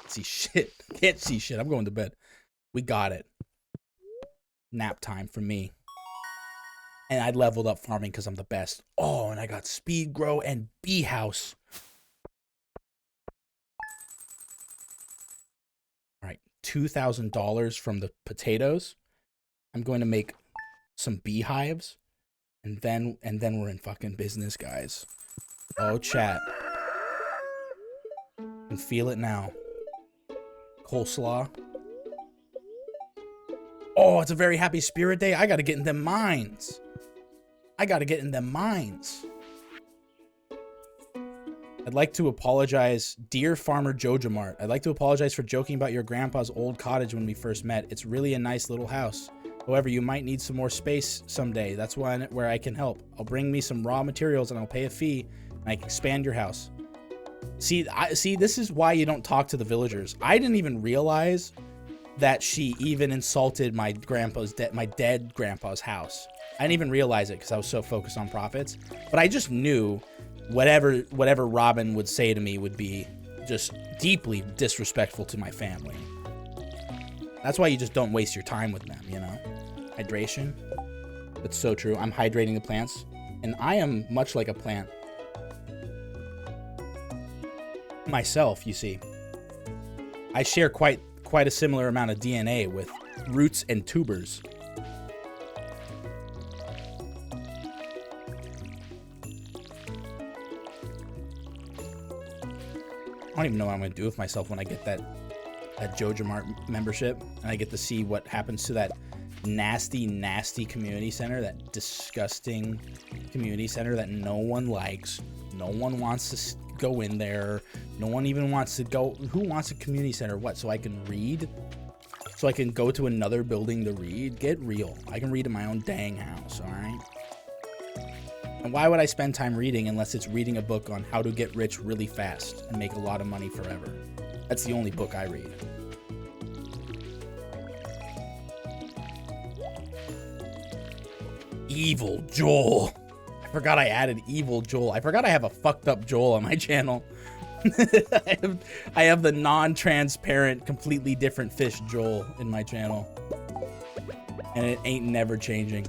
See shit. Can't see shit. I'm going to bed. We got it. Nap time for me. And I leveled up farming because I'm the best. Oh, and I got speed grow and bee house. All right, $2,000 from the potatoes. I'm going to make some beehives, and then we're in fucking business, guys. Oh, chat. I can feel it now. Coleslaw. Oh, it's a very happy spirit day. I gotta get in them mines. I'd like to apologize, dear farmer JojaMart. I'd like to apologize for joking about your grandpa's old cottage when we first met. It's really a nice little house. However, you might need some more space someday. That's where I can help. I'll bring me some raw materials and I'll pay a fee and I can expand your house. See, this is why you don't talk to the villagers. I didn't even realize that she even insulted my dead grandpa's house. I didn't even realize it because I was so focused on profits. But I just knew whatever Robin would say to me would be just deeply disrespectful to my family. That's why you just don't waste your time with them, you know? Hydration. That's so true. I'm hydrating the plants, and I am much like a plant. Myself, you see. I share quite a similar amount of DNA with roots and tubers. I don't even know what I'm going to do with myself when I get that JojaMart membership, and I get to see what happens to that nasty community center, that disgusting community center that no one likes. No one wants to go in there. No one even wants to go. Who wants a community center? What? So I can read? So I can go to another building to read? Get real. I can read in my own dang house, all right? And why would I spend time reading unless it's reading a book on how to get rich really fast and make a lot of money forever? That's the only book I read. Evil Joel. I forgot I added Evil Joel. I forgot I have a fucked up Joel on my channel. I have the non-transparent, completely different fish Joel in my channel. And it ain't never changing.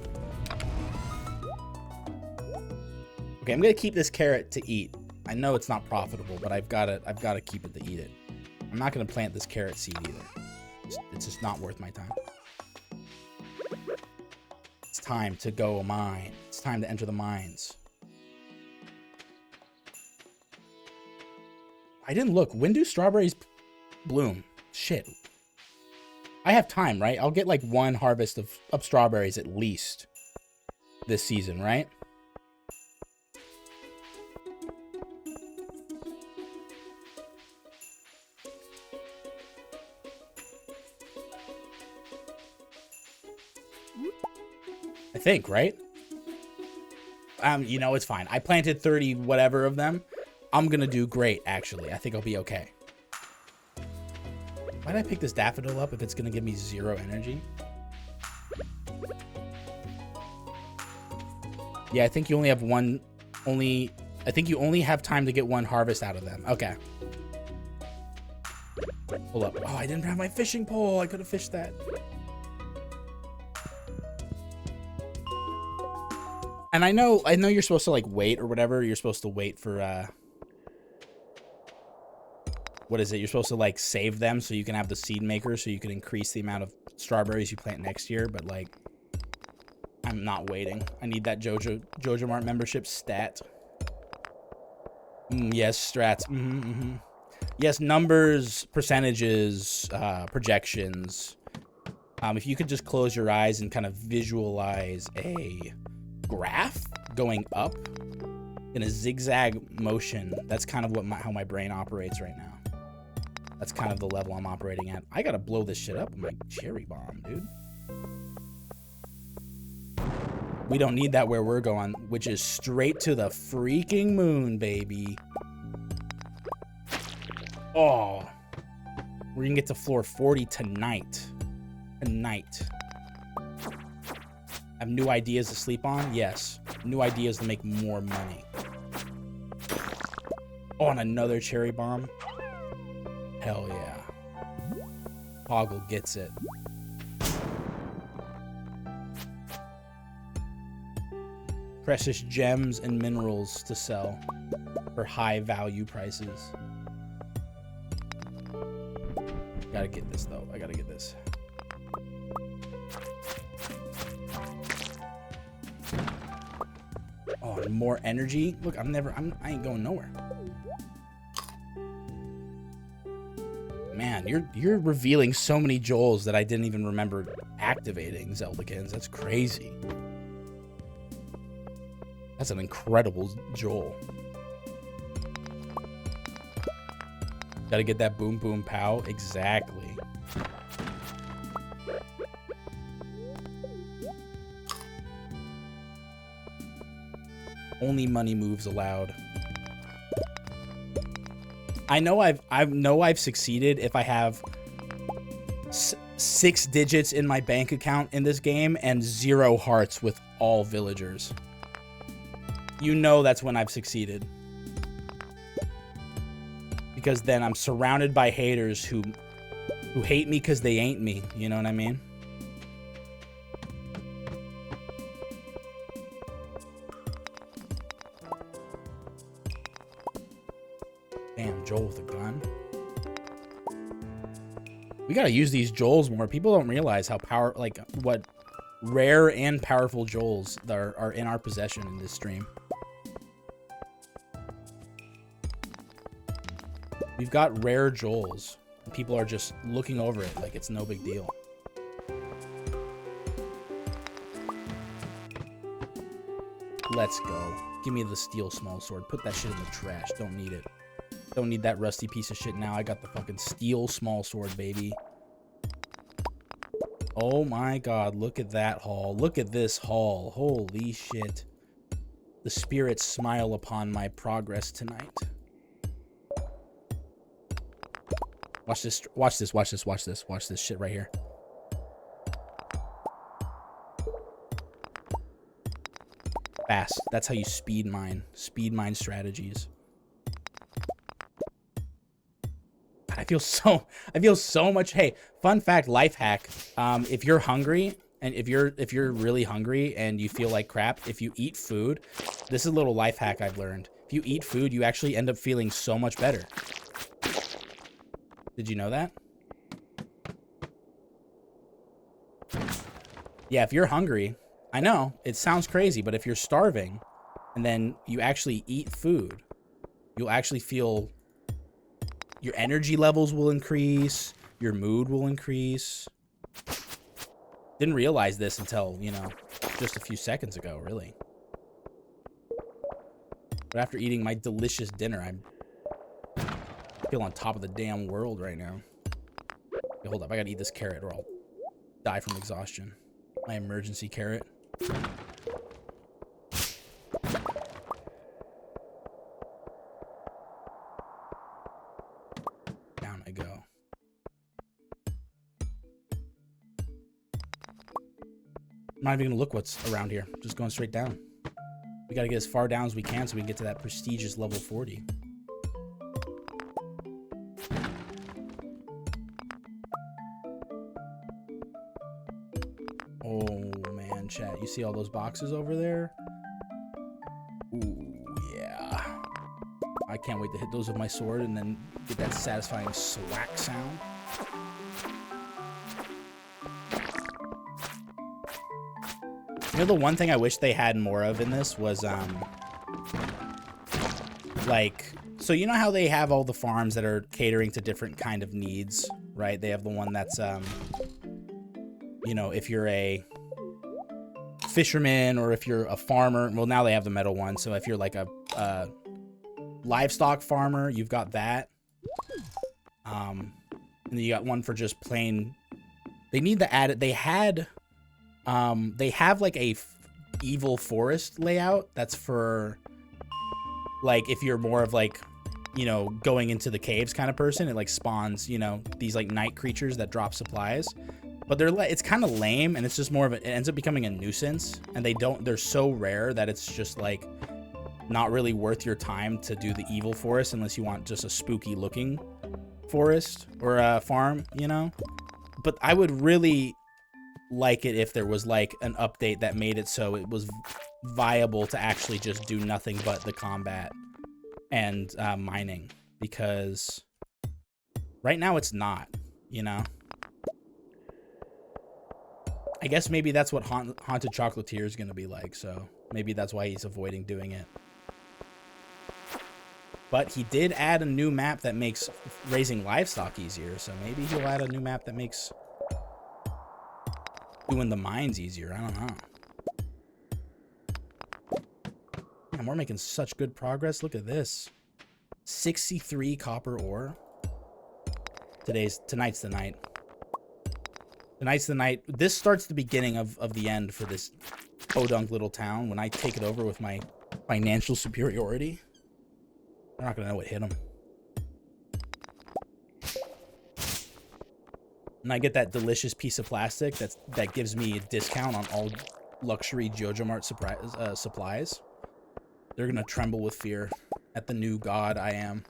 Okay, I'm gonna keep this carrot to eat. I know it's not profitable, but I've gotta keep it to eat it. I'm not gonna plant this carrot seed either. It's just not worth my time. It's time to go mine. It's time to enter the mines. I didn't look. When do strawberries bloom? Shit. I have time, right? I'll get like one harvest of strawberries at least this season, right? I think, right? You know, it's fine. I planted 30 whatever of them. I'm gonna do great, actually. I think I'll be okay. Why did I pick this daffodil up if it's gonna give me 0 energy? Yeah, I think you only have I think you only have time to get one harvest out of them. Okay. Hold up. Oh, I didn't have my fishing pole. I could have fished that. And I know you're supposed to like wait or whatever. You're supposed to wait for what is it? You're supposed to like save them so you can have the seed maker so you can increase the amount of strawberries you plant next year, but like I'm not waiting. I need that JojaMart membership stat. Yes, strats. Yes, numbers, percentages, projections. If you could just close your eyes and kind of visualize a graph going up in a zigzag motion, that's kind of how my brain operates right now. That's kind of the level I'm operating at. I gotta blow this shit up with my cherry bomb, dude. We don't need that where we're going, which is straight to the freaking moon, baby. Oh, we're gonna get to floor 40 tonight. Have new ideas to sleep on? Yes. New ideas to make more money. Oh, and another cherry bomb? Hell yeah. Hoggle gets it. Precious gems and minerals to sell for high value prices. Gotta get this though. I gotta get this. Oh, and more energy. Look, I ain't going nowhere. Man, you're revealing so many Joels that I didn't even remember activating, Zeldakins. That's crazy. That's an incredible Joel. Gotta get that boom boom pow. Exactly. Only money moves allowed. I know I've succeeded if I have 6 digits in my bank account in this game and 0 hearts with all villagers. You know that's when I've succeeded. Because then I'm surrounded by haters who hate me because they ain't me. You know what I mean? Damn, Joel with a gun. We gotta use these Joels more. People don't realize how what rare and powerful Joels are in our possession in this stream. We've got rare Joels. And people are just looking over it like it's no big deal. Let's go. Give me the steel small sword. Put that shit in the trash. Don't need it. Don't need that rusty piece of shit now. I got the fucking steel small sword, baby. Oh my god, look at that haul. Look at this haul. Holy shit. The spirits smile upon my progress tonight. Watch this, watch this, watch this, watch this, watch this shit right here. Fast. That's how you speed mine. Speed mine strategies. I feel so much. Hey, fun fact, life hack. If you're hungry and if you're really hungry and you feel like crap, if you eat food, this is a little life hack I've learned. If you eat food, you actually end up feeling so much better. Did you know that? Yeah, if you're hungry, I know it sounds crazy, but if you're starving and then you actually eat food, you'll actually feel your energy levels will increase, your mood will increase. Didn't realize this until, you know, just a few seconds ago, really. But after eating my delicious dinner, I feel on top of the damn world right now. Okay, hold up, I gotta eat this carrot or I'll die from exhaustion. My emergency carrot. Down I go. I'm not even gonna look what's around here. Just going straight down. We gotta get as far down as we can so we can get to that prestigious level 40. Oh man, chat. You see all those boxes over there? Ooh, yeah. I can't wait to hit those with my sword and then get that satisfying swack sound. You know, the one thing I wish they had more of in this was, like, so you know how they have all the farms that are catering to different kind of needs, right? They have the one that's, you know, if you're a fisherman or if you're a farmer, well, now they have the metal one. So if you're like a livestock farmer, you've got that. And then you got one for just plain, they need to add it. They had, they have like a evil forest layout that's for like if you're more of like, you know, going into the caves kind of person. It like spawns, you know, these like night creatures that drop supplies, but it's kind of lame, and it's just more of it ends up becoming a nuisance, and they're so rare that it's just like not really worth your time to do the evil forest unless you want just a spooky looking forest or a farm, you know. But I would really like it if there was like an update that made it so it was viable to actually just do nothing but the combat and mining, because right now it's not, you know. I guess maybe that's what Haunted Chocolatier is going to be like, so maybe that's why he's avoiding doing it. But he did add a new map that makes raising livestock easier, so maybe he'll add a new map that makes doing the mines easier. I don't know. Man, we're making such good progress. Look at this. 63 copper ore. Tonight's the night. Tonight's the night. This starts the beginning of the end for this podunk little town. When I take it over with my financial superiority, they're not gonna know what hit them. And I get that delicious piece of plastic that gives me a discount on all luxury JojaMart supplies. They're gonna tremble with fear at the new god I am.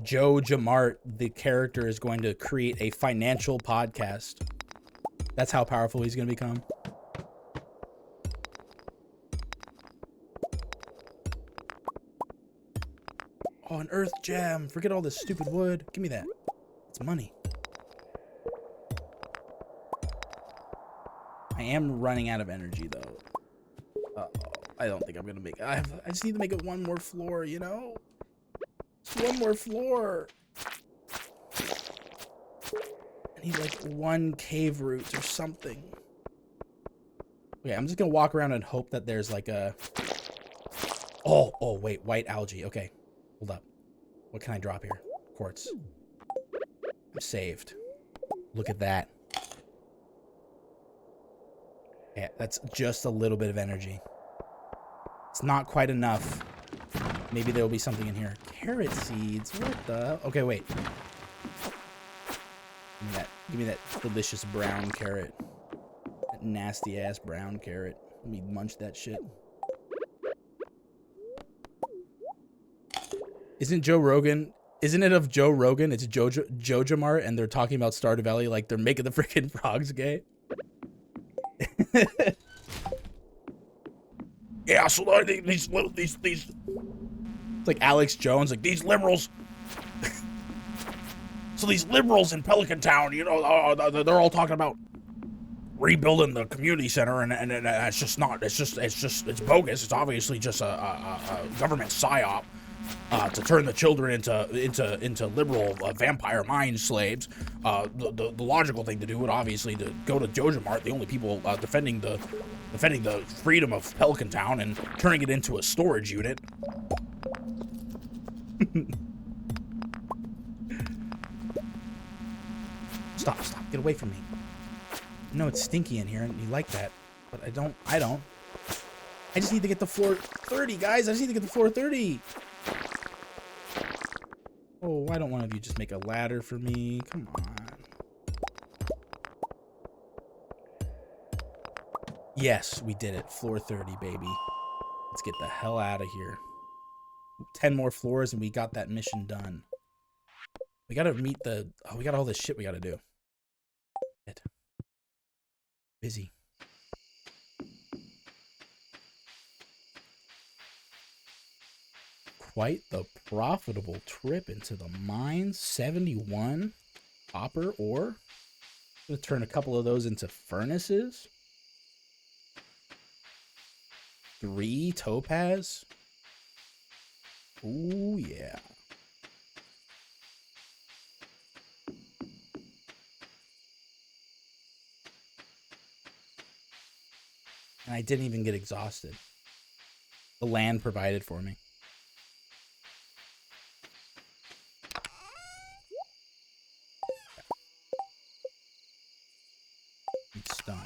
JojaMart, the character, is going to create a financial podcast. That's how powerful he's gonna become. Oh, an earth gem. Forget all this stupid wood. Give me that. It's money. I am running out of energy, though. Uh-oh. I don't think I'm going to make it. I just need to make it one more floor, you know? Just one more floor. I need, like, one cave root or something. Okay, I'm just going to walk around and hope that there's, like, a... Oh, wait. White algae. Okay. Hold up. What can I drop here? Quartz. I'm saved. Look at that. Yeah, that's just a little bit of energy. It's not quite enough. Maybe there will be something in here. Carrot seeds. What the? Okay, wait. Give me that delicious brown carrot. That nasty ass brown carrot. Let me munch that shit. Isn't it of Joe Rogan? It's JoJaMart, and they're talking about Stardew Valley like they're making the freaking frogs gay. Yeah, so these it's like Alex Jones, like these liberals. So these liberals in Pelican Town, you know, they're all talking about rebuilding the community center, and it's just not. It's bogus. It's obviously just a government psyop. To turn the children into liberal vampire mind slaves. The logical thing to do would obviously to go to JoJaMart, the only people defending the freedom of Pelican Town, and turning it into a storage unit. Stop, get away from me. No, it's stinky in here, and you like that, but I don't. I just need to get to floor 30, guys. I just need to get to floor 30. Oh, why don't one of you just make a ladder for me? Come on. Yes, we did it. Floor 30, baby. Let's get the hell out of here. 10 more floors and we got that mission done. We gotta meet the... Oh, we got all this shit we gotta do. Shit. Busy. Quite the profitable trip into the mines. 71 copper ore. I'm gonna turn a couple of those into furnaces. 3 topaz. Ooh, yeah. And I didn't even get exhausted. The land provided for me. Stone.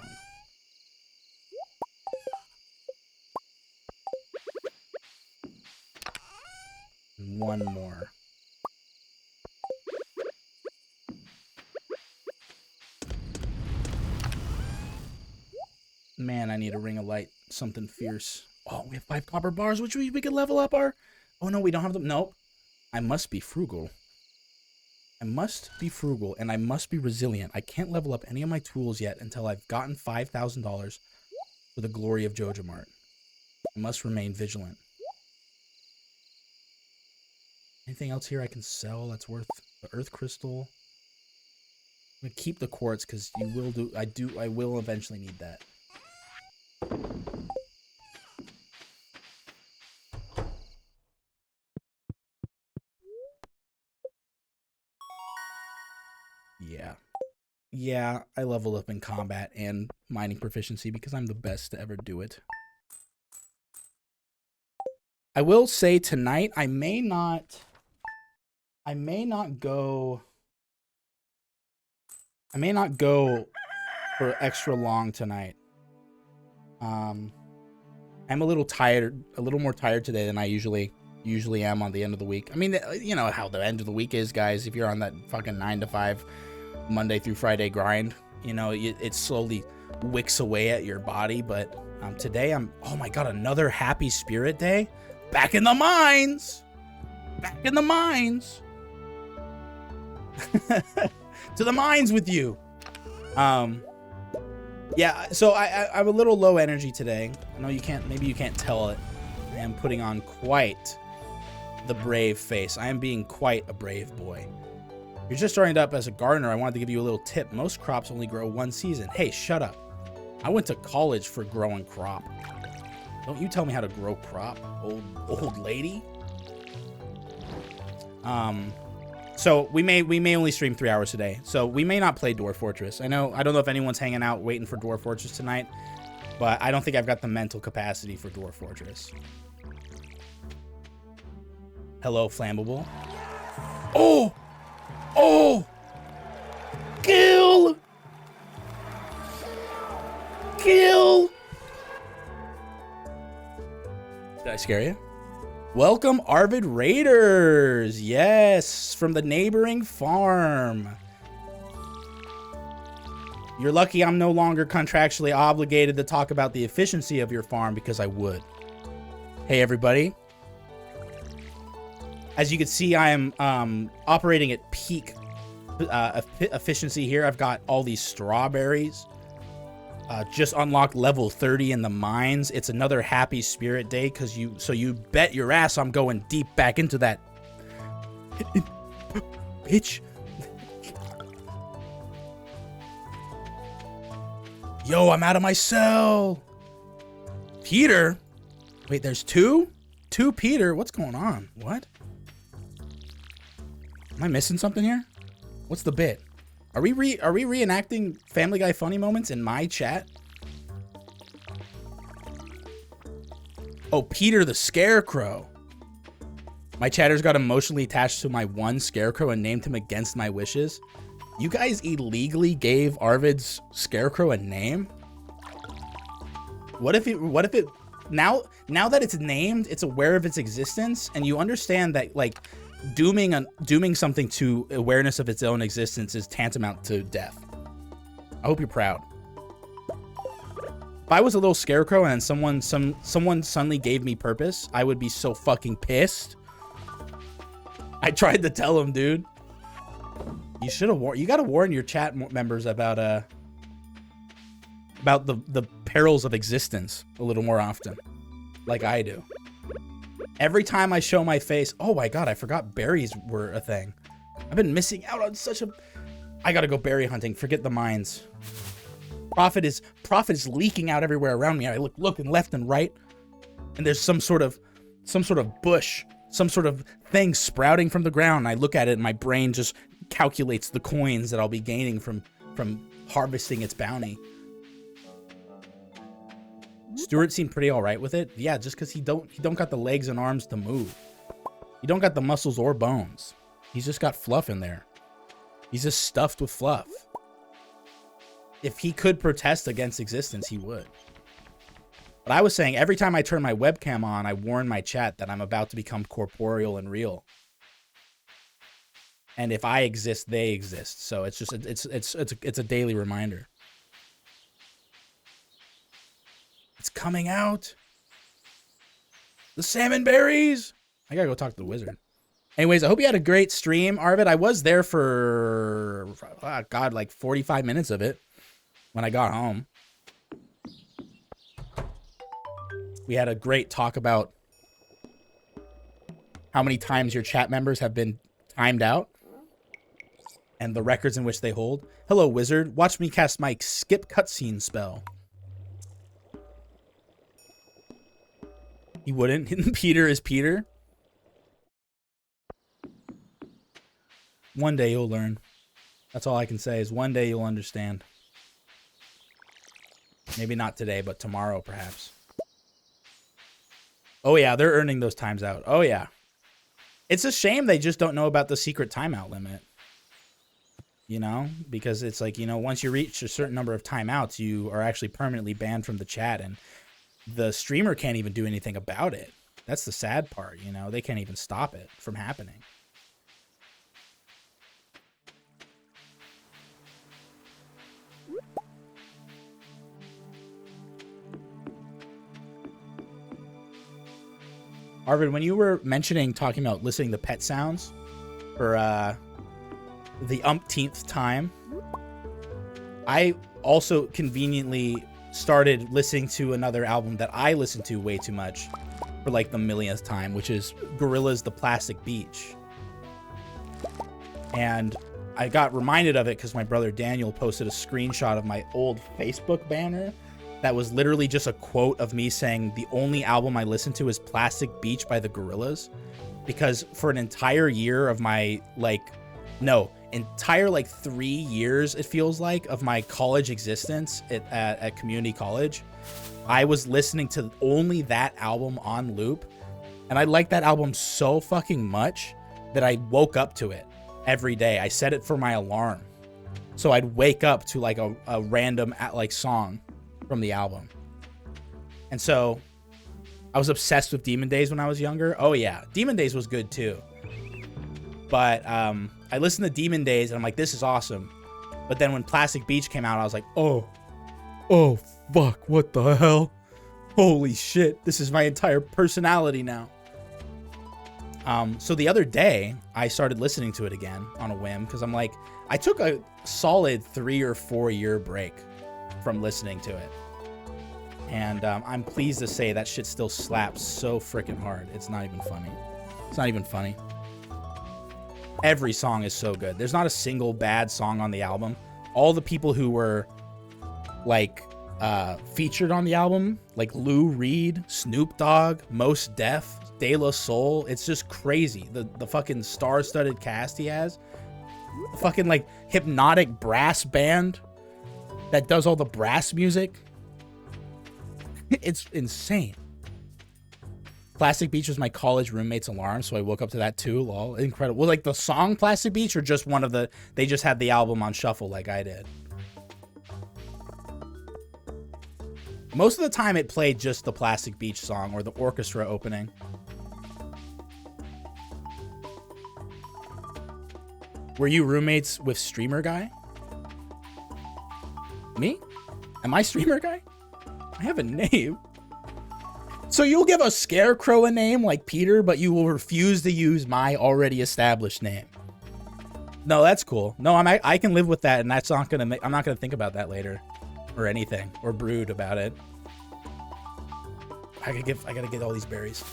And one more. Man, I need a ring of light. Something fierce. Oh, we have 5 copper bars, which we could level up our... Oh, no, we don't have them. Nope. I must be frugal. I must be frugal, and I must be resilient. I can't level up any of my tools yet until I've gotten $5,000 for the glory of JoJaMart. I must remain vigilant. Anything else here I can sell that's worth the earth crystal? I'm gonna keep the quartz because I will eventually need that. Yeah. Yeah, I level up in combat and mining proficiency because I'm the best to ever do it. I will say tonight I may not go for extra long tonight. I'm a little tired, a little more tired today than I usually am on the end of the week. I mean, you know how the end of the week is, guys. If you're on that fucking 9 to 5 Monday through Friday grind, you know, it slowly wicks away at your body. But today oh my god, another happy spirit day. Back in the mines. Back in the mines. To the mines with you. Yeah, so I'm a little low energy today. I know maybe you can't tell it. I am putting on quite the brave face. I am being quite a brave boy. You're just starting up as a gardener. I wanted to give you a little tip. Most crops only grow one season. Hey, shut up. I went to college for growing crop. Don't you tell me how to grow crop, old lady. So we may only stream 3 hours today. So we may not play Dwarf Fortress. I don't know if anyone's hanging out waiting for Dwarf Fortress tonight, but I don't think I've got the mental capacity for Dwarf Fortress. Hello, Flammable. Oh! Oh! Kill! Kill! Did I scare you? Welcome, Arvid Raiders. Yes, from the neighboring farm. You're lucky I'm no longer contractually obligated to talk about the efficiency of your farm because I would. Hey, everybody. As you can see, I am operating at peak efficiency here. I've got all these strawberries. Just unlocked level 30 in the mines. It's another happy spirit day because you bet your ass I'm going deep back into that. Bitch. Yo, I'm out of my cell. Peter? Wait, there's two? Two Peter? What's going on? What? Am I missing something here? What's the bit? Are we reenacting Family Guy funny moments in my chat? Oh, Peter the Scarecrow. My chatters got emotionally attached to my one Scarecrow and named him against my wishes. You guys illegally gave Arvid's Scarecrow a name? What if it now that it's named, it's aware of its existence, and you understand that, like, dooming something to awareness of its own existence is tantamount to death. I hope you're proud. If I was a little scarecrow and someone suddenly gave me purpose, I would be so fucking pissed. I tried to tell him, dude. You should have you got to warn your chat members about the perils of existence a little more often, like I do. Every time I show my face, oh my god, I forgot berries were a thing. I've been missing out on such a... I gotta go berry hunting. Forget the mines. Profit is leaking out everywhere around me. I look looking left and right, and there's some sort of bush, some sort of thing sprouting from the ground. I look at it, and my brain just calculates the coins that I'll be gaining from harvesting its bounty. Stuart seemed pretty all right with it. Yeah, just because he don't got the legs and arms to move. He don't got the muscles or bones. He's just got fluff in there. He's just stuffed with fluff. If he could protest against existence, he would. But I was saying, every time I turn my webcam on, I warn my chat that I'm about to become corporeal and real. And if I exist, they exist. So it's just it's a daily reminder. It's coming out. The salmon berries. I gotta go talk to the wizard. Anyways, I hope you had a great stream, Arvid. I was there for, God, like 45 minutes of it when I got home. We had a great talk about how many times your chat members have been timed out and the records in which they hold. Hello, wizard. Watch me cast my skip cutscene spell. He wouldn't. Peter is Peter. One day you'll learn. That's all I can say is one day you'll understand. Maybe not today, but tomorrow perhaps. Oh yeah, they're earning those times out. Oh yeah. It's a shame they just don't know about the secret timeout limit. You know? Because it's like, you know, once you reach a certain number of timeouts, you are actually permanently banned from the chat, and the streamer can't even do anything about it. That's the sad part, you know? They can't even stop it from happening. Arvid, when you were talking about listening to pet sounds for the umpteenth time, I also conveniently started listening to another album that I listen to way too much, for like the millionth time, which is Gorillaz' The Plastic Beach. And I got reminded of it because my brother Daniel posted a screenshot of my old Facebook banner that was literally just a quote of me saying the only album I listen to is Plastic Beach by the Gorillaz. Because for an entire year of my, entire 3 years, it feels like, of my college existence at community college, I was listening to only that album on loop. And I liked that album so fucking much that I woke up to it every day. I set it for my alarm. So I'd wake up to like a random song from the album. And so I was obsessed with Demon Days when I was younger. Oh yeah, Demon Days was good too. But I listened to Demon Days and I'm like, this is awesome. But then when Plastic Beach came out, I was like, oh fuck, what the hell? Holy shit, this is my entire personality now. So the other day, I started listening to it again on a whim because I'm like, I took a solid 3 or 4 year break from listening to it. And I'm pleased to say that shit still slaps so freaking hard. It's not even funny. It's not even funny. Every song is so good. There's not a single bad song on the album. All the people who were featured on the album, like Lou Reed, Snoop Dogg, Mos Def, De La Soul, it's just crazy. The fucking star-studded cast he has. The fucking hypnotic brass band that does all the brass music. It's insane. Plastic Beach was my college roommate's alarm, so I woke up to that too. Lol, incredible. Well, the song Plastic Beach, or just one of the, they just had the album on shuffle like I did. Most of the time it played just the Plastic Beach song or the orchestra opening. Were you roommates with Streamer Guy? Me? Am I Streamer Guy? I have a name. So you'll give a scarecrow a name like Peter, but you will refuse to use my already established name. No, that's cool. No, I can live with that, and that's not gonna I'm not gonna think about that later, or anything, or brood about it. I gotta get all these berries.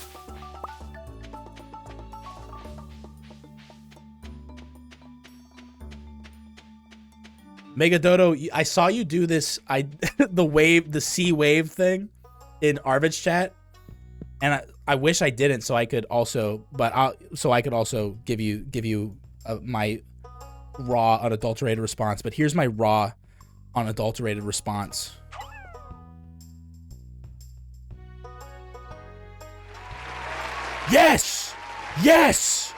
Mega Dodo, I saw you do this. The sea wave thing in Arvid's chat, and I wish I didn't, so I could also, give you my raw, unadulterated response. But here's my raw, unadulterated response. Yes, yes,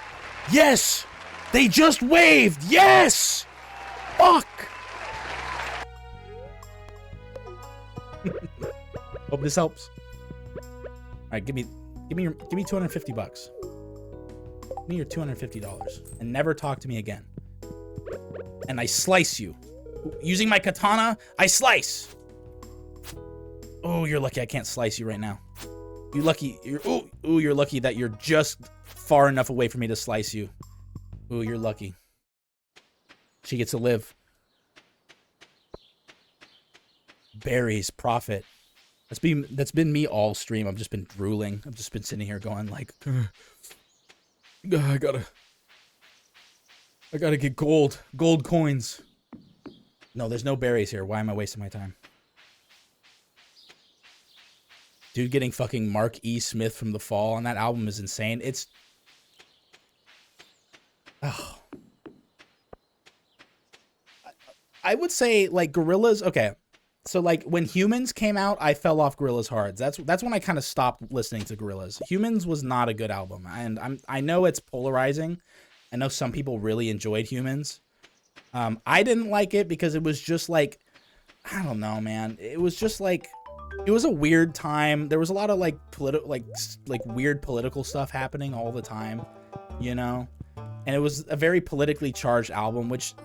yes. They just waved. Yes. Fuck. Hope this helps. All right, give me $250. Give me your $250 and never talk to me again. And I slice you. Using my katana, I slice. Oh, you're lucky I can't slice you right now. You're lucky. You're lucky that you're just far enough away for me to slice you. Ooh, you're lucky. She gets to live. Berries, profit. That's been me all stream. I've just been drooling. I've just been sitting here going like, I gotta get gold coins. No, there's no berries here. Why am I wasting my time? Dude getting fucking Mark E. Smith from The Fall on that album is insane. It's... Oh. I would say, Gorillaz... Okay, so, when Humans came out, I fell off Gorillaz hard. That's when I kind of stopped listening to Gorillaz. Humans was not a good album, and I know it's polarizing. I know some people really enjoyed Humans. I didn't like it because it was just, I don't know, man. It was just, it was a weird time. There was a lot of weird political stuff happening all the time, you know? And it was a very politically charged album, which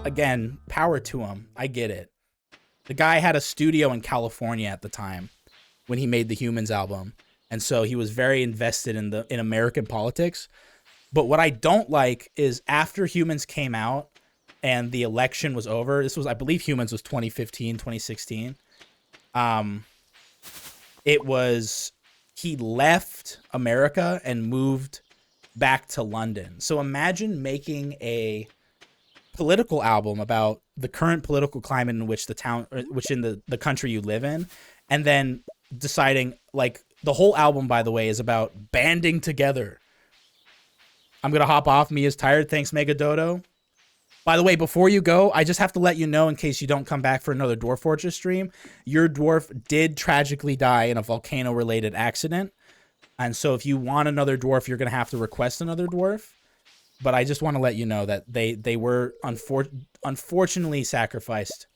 again, power to him. I get it. The guy had a studio in California at the time when he made the Humans album. And so he was very invested in American politics. But what I don't like is after Humans came out and the election was over, this was, I believe Humans was 2015, 2016. It was he left America and moved back to London. So imagine making a political album about the current political climate in which the town, or which in the country you live in, and then deciding, like, the whole album, by the way, is about banding together. I'm gonna hop off. Mia's tired. Thanks, Mega Dodo. By the way, before you go, I just have to let you know, in case you don't come back for another Dwarf Fortress stream, your dwarf did tragically die in a volcano-related accident. And so if you want another dwarf, you're going to have to request another dwarf. But I just want to let you know that they were unfortunately sacrificed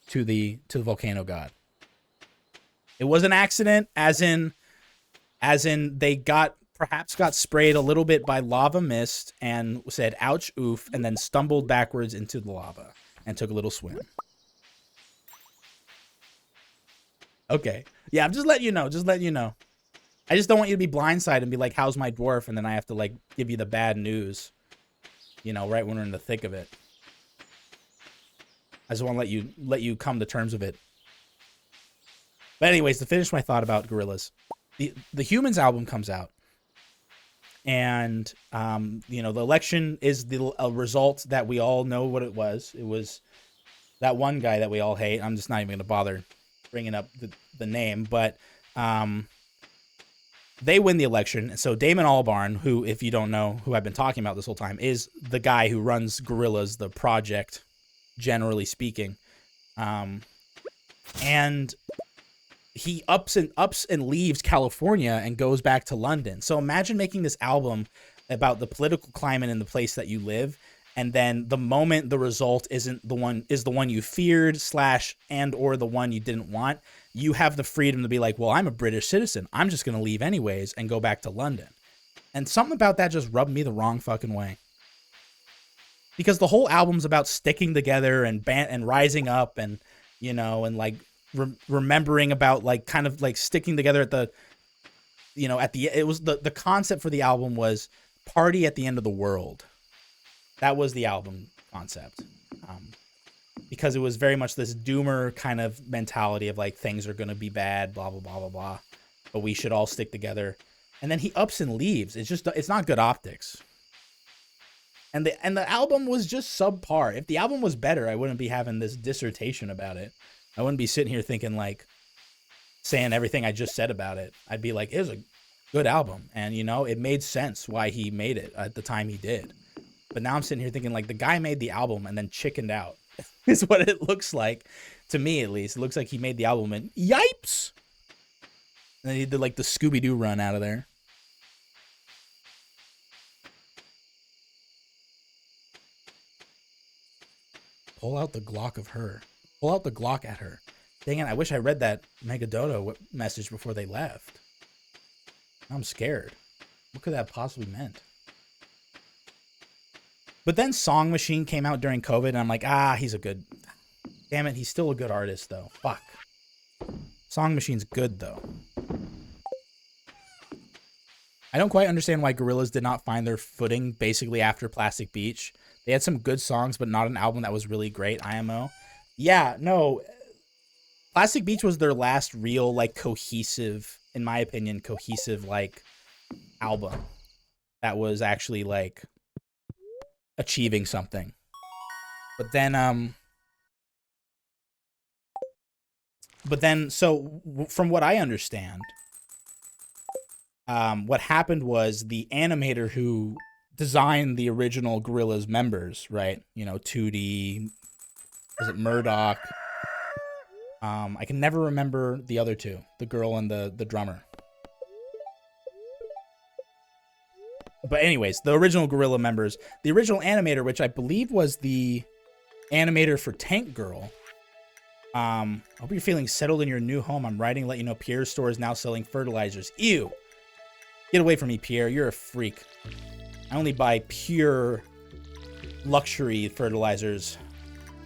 to the volcano god. It was an accident, as in they perhaps got sprayed a little bit by lava mist and said, ouch, oof, and then stumbled backwards into the lava and took a little swim. Okay. Yeah, I'm just letting you know. Just letting you know. I just don't want you to be blindsided and be like, how's my dwarf? And then I have to, like, give you the bad news, you know, right when we're in the thick of it. I just want to let you come to terms with it. But anyways, to finish my thought about gorillas, the Humans album comes out. And, you know, the election is a result that we all know what it was. It was that one guy that we all hate. I'm just not even going to bother bringing up the name. But they win the election. So Damon Albarn, who, if you don't know, who I've been talking about this whole time, is the guy who runs Gorillas, the project, generally speaking. And he ups and leaves California and goes back to London. So imagine making this album about the political climate in the place that you live, and then the moment the result is the one you feared / and or the one you didn't want, you have the freedom to be like, well, I'm a British citizen. I'm just going to leave anyways and go back to London. And something about that just rubbed me the wrong fucking way. Because the whole album's about sticking together and rising up and, you know, and like remembering about, like, kind of like sticking together at the, you know, it was the concept for the album was party at the end of the world. That was the album concept. Because it was very much this doomer kind of mentality of like, things are going to be bad, blah, blah, blah, blah, blah. But we should all stick together. And then he ups and leaves. It's not good optics. And the album was just subpar. If the album was better, I wouldn't be having this dissertation about it. I wouldn't be sitting here thinking, like, saying everything I just said about it. I'd be like, it was a good album. And, you know, it made sense why he made it at the time he did. But now I'm sitting here thinking, like, the guy made the album and then chickened out is what it looks like, to me at least. It looks like he made the album and yipes! And then he did, like, the Scooby-Doo run out of there. Pull out the Glock of her. Pull out the Glock at her. Dang it, I wish I read that Megadodo message before they left. I'm scared. What could that possibly meant? But then Song Machine came out during COVID, and I'm like, he's a good... Damn it, he's still a good artist, though. Fuck. Song Machine's good, though. I don't quite understand why Gorillaz did not find their footing basically after Plastic Beach. They had some good songs, but not an album that was really great, IMO. Yeah, no. Plastic Beach was their last real, like, cohesive, in my opinion, cohesive, like, album that was actually, like, achieving something. But then, so from what I understand, what happened was the animator who designed the original Gorillaz members, right? You know, 2D, was it Murdoch? I can never remember the other two, the girl and the drummer. But anyways, the original Gorilla members, the original animator, which I believe was the animator for Tank Girl. Hope you're feeling settled in your new home. I'm writing to let you know Pierre's store is now selling fertilizers. Ew! Get away from me, Pierre. You're a freak. I only buy pure luxury fertilizers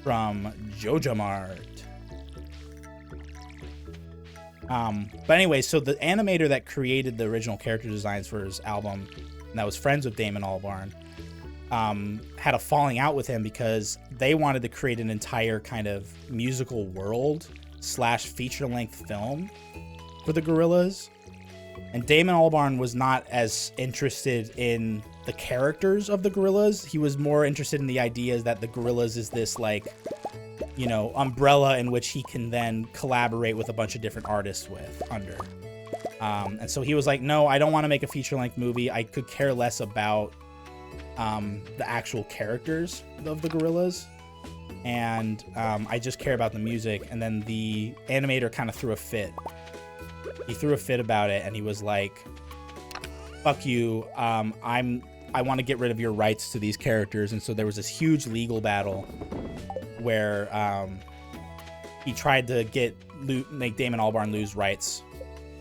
from JojaMart. But anyway, so the animator that created the original character designs for his album, and that was friends with Damon Albarn, had a falling out with him because they wanted to create an entire kind of musical world / feature-length film for the Gorillaz. And Damon Albarn was not as interested in the characters of the Gorillaz. He was more interested in the ideas that the Gorillaz is this, like, you know, umbrella in which he can then collaborate with a bunch of different artists with under. And so he was like, no, I don't want to make a feature-length movie. I could care less about the actual characters of the Gorillaz. And I just care about the music. And then the animator kind of threw a fit. He threw a fit about it, and he was like, fuck you, I want to get rid of your rights to these characters. And so there was this huge legal battle where he tried to make Damon Albarn lose rights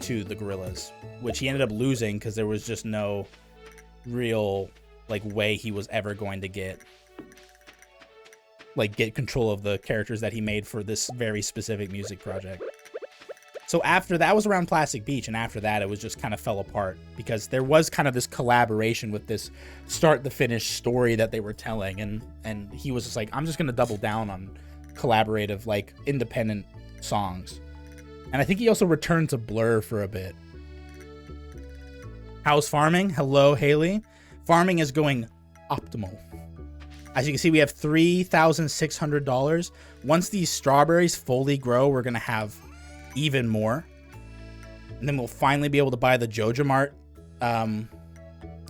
to the Gorillaz, which he ended up losing because there was just no real like way he was ever going to get control of the characters that he made for this very specific music project. So after that was around Plastic Beach, and after that it was just kind of fell apart because there was kind of this collaboration with this start to finish story that they were telling, and he was just like, I'm just gonna double down on collaborative, like, independent songs. And I think he also returned to Blur for a bit. How's farming? Hello, Haley. Farming is going optimal. As you can see, we have $3,600. Once these strawberries fully grow, we're gonna have even more, and then we'll finally be able to buy the JojaMart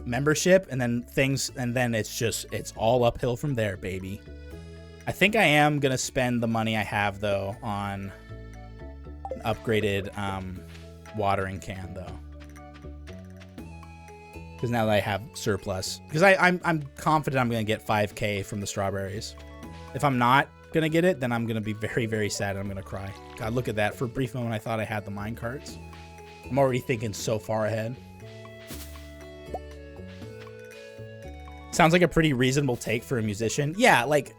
membership, and then it's all uphill from there, baby. I think I am gonna spend the money I have though on an upgraded watering can though, because now that I have surplus, because I'm confident I'm gonna get 5K from the strawberries. If I'm not gonna get it, then I'm gonna be very, very sad and I'm gonna cry. God, look at that. For a brief moment I thought I had the mine carts. I'm already thinking so far ahead. Sounds like a pretty reasonable take for a musician. Yeah, like,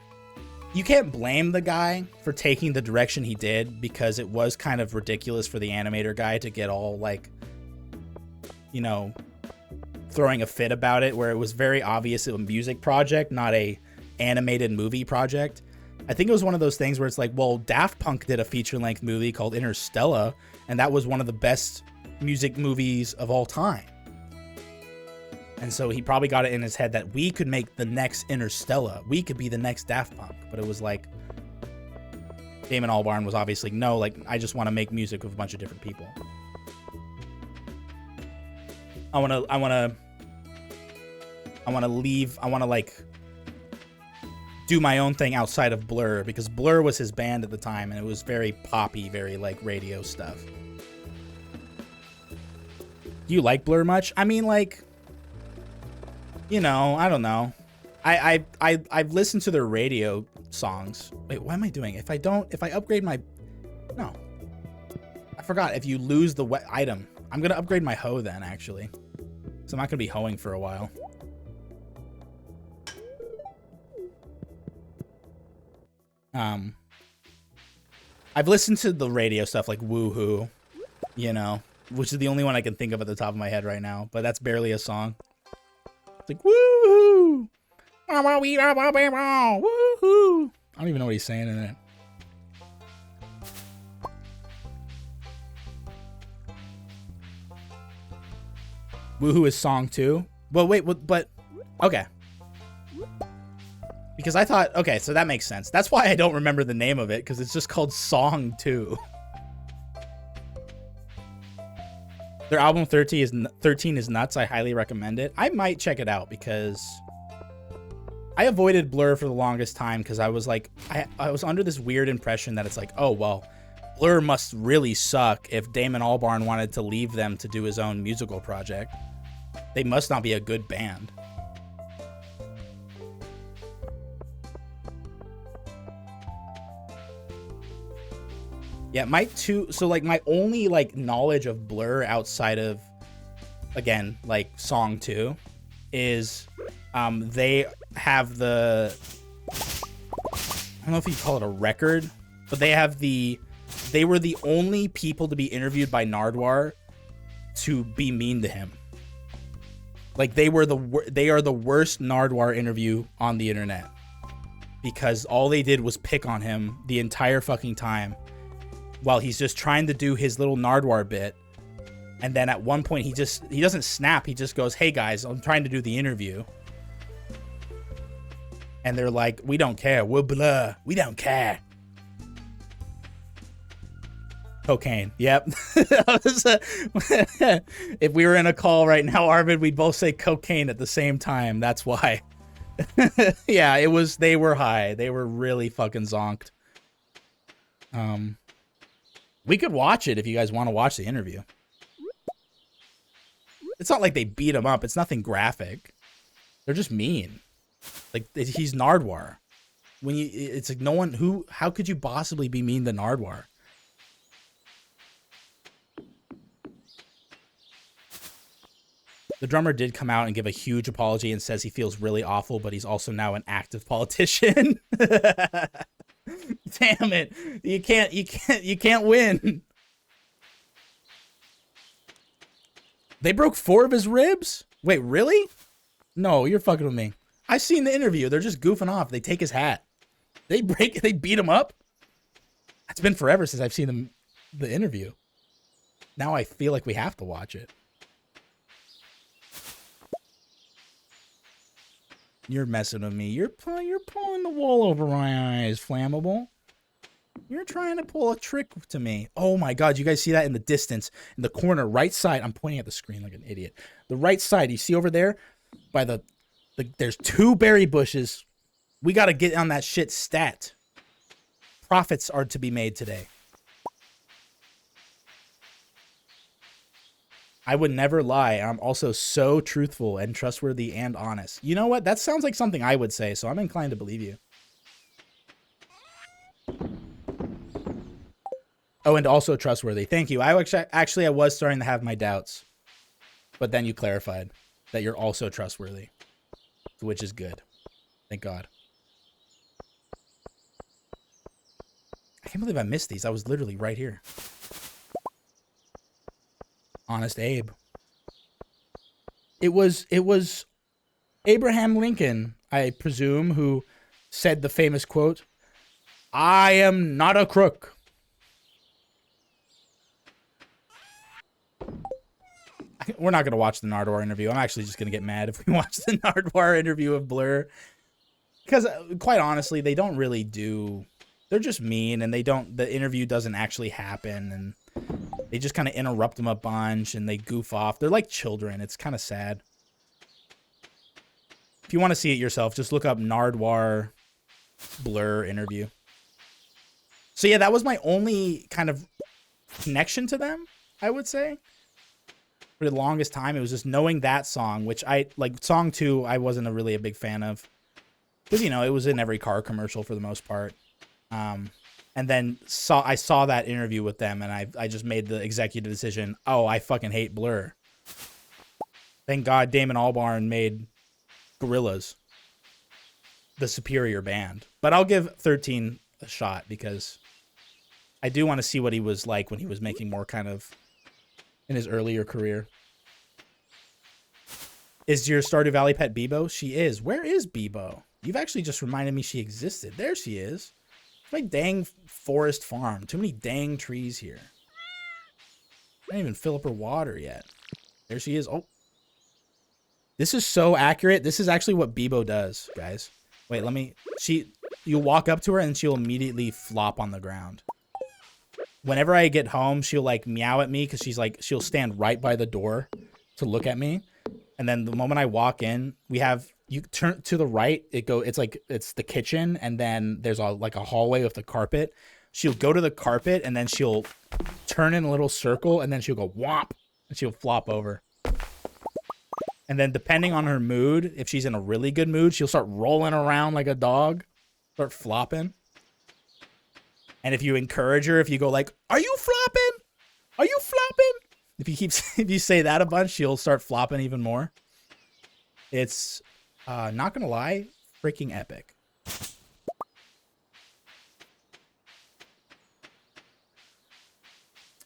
you can't blame the guy for taking the direction he did, because it was kind of ridiculous for the animator guy to get all, like, you know, throwing a fit about it, where it was very obvious it was a music project, not a animated movie project. I think it was one of those things where it's like, well, Daft Punk did a feature-length movie called Interstellar, and that was one of the best music movies of all time. And so he probably got it in his head that we could make the next Interstellar. We could be the next Daft Punk. But it was like, Damon Albarn was obviously, no, like, I just want to make music with a bunch of different people. I want to like do my own thing outside of Blur, because Blur was his band at the time, and it was very poppy, very like radio stuff. Do you like Blur much? I mean, like, you know, I don't know. I've listened to their radio songs. Wait, what am I doing? If I upgrade my, no, I forgot. If you lose the item, I'm gonna upgrade my hoe then, actually. So I'm not gonna be hoeing for a while. I've listened to the radio stuff like Woohoo, you know, which is the only one I can think of at the top of my head right now, but that's barely a song. It's like, woohoo! Woohoo! I don't even know what he's saying in it. Woohoo is song 2? Well, wait, but okay. Because I thought, okay, so that makes sense. That's why I don't remember the name of it, because it's just called Song 2. Their album 13 is nuts. I highly recommend it. I might check it out, because I avoided Blur for the longest time, because I was like, I was under this weird impression that it's like, oh, well, Blur must really suck if Damon Albarn wanted to leave them to do his own musical project. They must not be a good band. Yeah, my only like knowledge of Blur outside of, again, like Song 2 is they have the, I don't know if you call it a record, but they were the only people to be interviewed by Nardwuar to be mean to him. Like they are the worst Nardwuar interview on the internet, because all they did was pick on him the entire fucking time, while he's just trying to do his little Nardwuar bit, And then at one point he doesn't snap. He just goes, "Hey guys, I'm trying to do the interview." And they're like, "We don't care. We're blah. We don't care." Cocaine. Yep. If we were in a call right now, Arvid, we'd both say cocaine at the same time. That's why. Yeah, it was. They were high. They were really fucking zonked. We could watch it if you guys want to watch the interview. It's not like they beat him up. It's nothing graphic. They're just mean. Like, he's Nardwar. It's like no one who. How could you possibly be mean to Nardwar? The drummer did come out and give a huge apology and says he feels really awful, but he's also now an active politician. Damn it. You can't win. They broke 4 of his ribs? Wait, really? No, you're fucking with me. I've seen the interview. They're just goofing off. They take his hat. They beat him up. It's been forever since I've seen the interview. Now I feel like we have to watch it. You're messing with me. You're pulling the wool over my eyes, Flammable. You're trying to pull a trick to me. Oh my god, you guys see that in the distance? In the corner, right side. I'm pointing at the screen like an idiot. The right side, you see over there? By there's 2 berry bushes. We gotta get on that shit stat. Profits are to be made today. I would never lie. I'm also so truthful and trustworthy and honest. You know what? That sounds like something I would say, so I'm inclined to believe you. Oh, and also trustworthy. Thank you. I was starting to have my doubts. But then you clarified that you're also trustworthy, which is good. Thank God. I can't believe I missed these. I was literally right here. Honest Abe. It was Abraham Lincoln, I presume, who said the famous quote, "I am not a crook." We're not going to watch the Nardwar interview. I'm actually just going to get mad if we watch the Nardwar interview of Blur. Because, quite honestly, they don't really do... They're just mean, and the interview doesn't actually happen, and they just kind of interrupt them a bunch, and they goof off. They're like children. It's kind of sad. If you want to see it yourself, just look up Nardwar Blur interview. So yeah, that was my only kind of connection to them, I would say. For the longest time, it was just knowing that song, which song 2, I wasn't really a big fan of. Because, you know, it was in every car commercial for the most part. And then I saw that interview with them, and I just made the executive decision, oh, I fucking hate Blur. Thank God Damon Albarn made Gorillaz the superior band. But I'll give 13 a shot, because I do want to see what he was like when he was making more kind of in his earlier career. Is your Stardew Valley pet Bebo? She is. Where is Bebo? You've actually just reminded me she existed. There she is. My dang forest farm. Too many dang trees here. I didn't even fill up her water yet. There she is. Oh. This is so accurate. This is actually what Bebo does, guys. Wait, you'll walk up to her and she'll immediately flop on the ground. Whenever I get home, she'll like meow at me because she'll stand right by the door to look at me. And then the moment I walk in, you turn to the right, it's the kitchen, and then there's a hallway with the carpet. She'll go to the carpet, and then she'll turn in a little circle, and then she'll go whomp, and she'll flop over. And then depending on her mood, if she's in a really good mood, she'll start rolling around like a dog, start flopping. And if you encourage her, if you go like, "Are you flopping? Are you flopping?" If you say that a bunch, she'll start flopping even more. It's not gonna lie, freaking epic.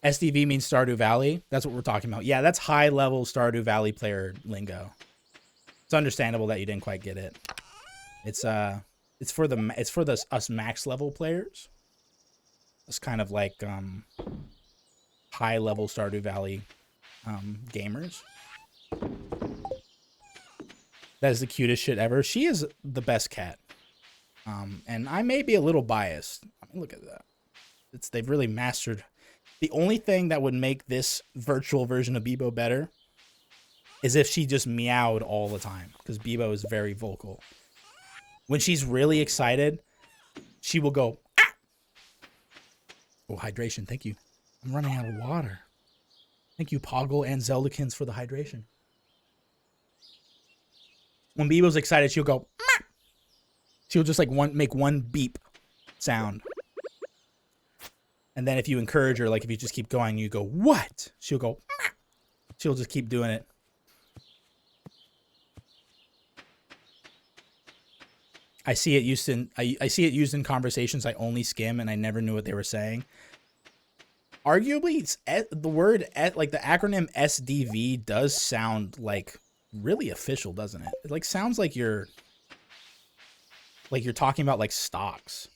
SDV means Stardew Valley. That's what we're talking about. Yeah, that's high level Stardew Valley player lingo. It's understandable that you didn't quite get it. It's for us max level players. It's kind of like high level Stardew Valley gamers. That is the cutest shit ever. She is the best cat. And I may be a little biased. I mean, look at that. They've really mastered. The only thing that would make this virtual version of Bebo better is if she just meowed all the time, because Bebo is very vocal. When she's really excited, she will go, ah! Oh, hydration. Thank you. I'm running out of water. Thank you, Poggle and Zeldakins, for the hydration. When Bebo's excited, she'll go, ah! She'll just like make one beep sound. And then if you encourage her, like if you just keep going, you go, what? She'll go, ah! She'll just keep doing it. I see it used in I see it used in conversations I only skim and I never knew what they were saying. Arguably, the word like the acronym SDV does sound like really official, doesn't it? It like sounds like you're talking about like stocks.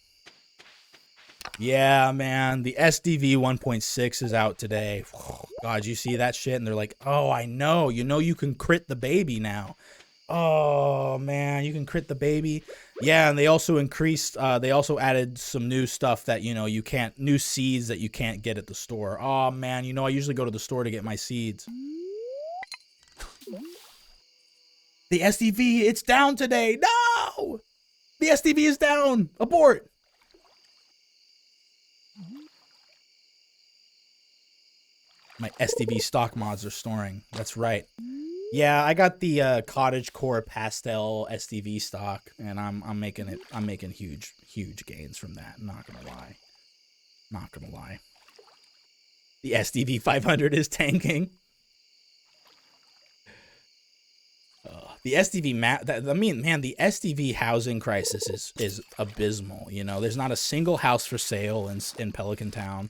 Yeah, man, the SDV 1.6 is out today. Oh, God, you see that shit? And they're like, oh, I know. You know you can crit the baby now. Oh, man, you can crit the baby. Yeah, and they also increased, they also added some new stuff that, you know, you can't, new seeds that you can't get at the store. Oh, man, you know, I usually go to the store to get my seeds. The SDV, it's down today. No! The SDV is down. Abort. My SDV stock mods are storing. That's right. Yeah, I got the cottage core pastel SDV stock, and I'm making huge gains from that. I'm not gonna lie. Not gonna lie. The SDV 500 is tanking. The SDV man, the SDV housing crisis is abysmal. You know, there's not a single house for sale in Pelican Town.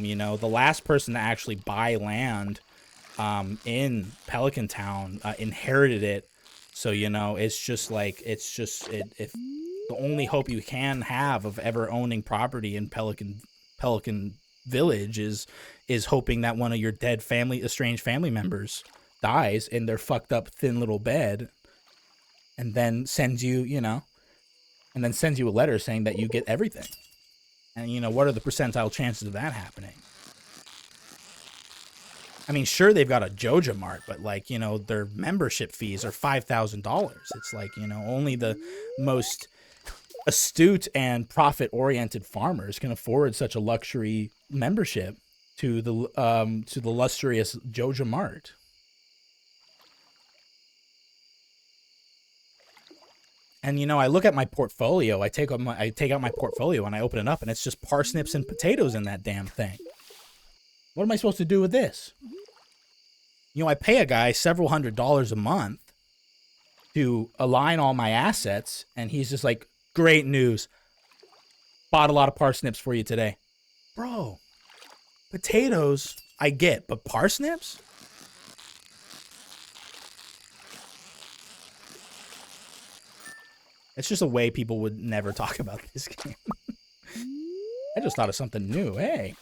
You know, the last person to actually buy land in Pelican Town inherited it. So, you know, it's just like, if the only hope you can have of ever owning property in Pelican Village is hoping that one of your dead estranged family members dies in their fucked up thin little bed, and then sends you, you know, a letter saying that you get everything. And, you know, what are the percentile chances of that happening? I mean, sure, they've got a Joja Mart, but, like, you know, their membership fees are $5,000. It's like, you know, only the most astute and profit-oriented farmers can afford such a luxury membership to the luxurious Joja Mart. And, you know, I look at my portfolio. I take out my portfolio and I open it up, and it's just parsnips and potatoes in that damn thing. What am I supposed to do with this? You know, I pay a guy several $100s a month to align all my assets, and he's just like, great news. Bought a lot of parsnips for you today. Bro, potatoes I get, but parsnips? It's just a way people would never talk about this game. I just thought of something new. Hey,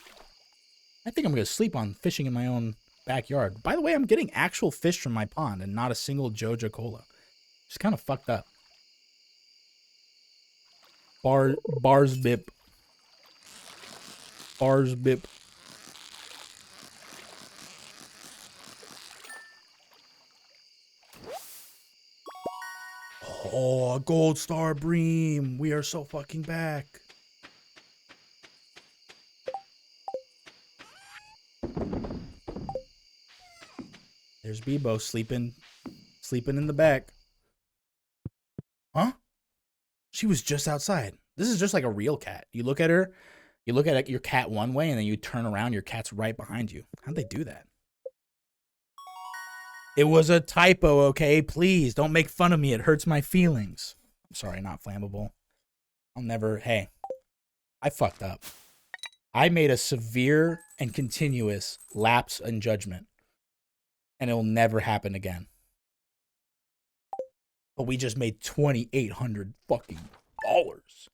I think I'm going to sleep on fishing in my own backyard. By the way, I'm getting actual fish from my pond and not a single JOJACOLA. Just kind of fucked up. Bars bip. Oh, a gold star bream. We are so fucking back. There's Bebo sleeping in the back. Huh? She was just outside. This is just like a real cat. You look at her, you look at your cat one way, and then you turn around, your cat's right behind you. How'd they do that? It was a typo, okay? Please, don't make fun of me. It hurts my feelings. I'm sorry, not flammable. Hey, I fucked up. I made a severe and continuous lapse in judgment, and it will never happen again. But we just made $2,800 fucking dollars.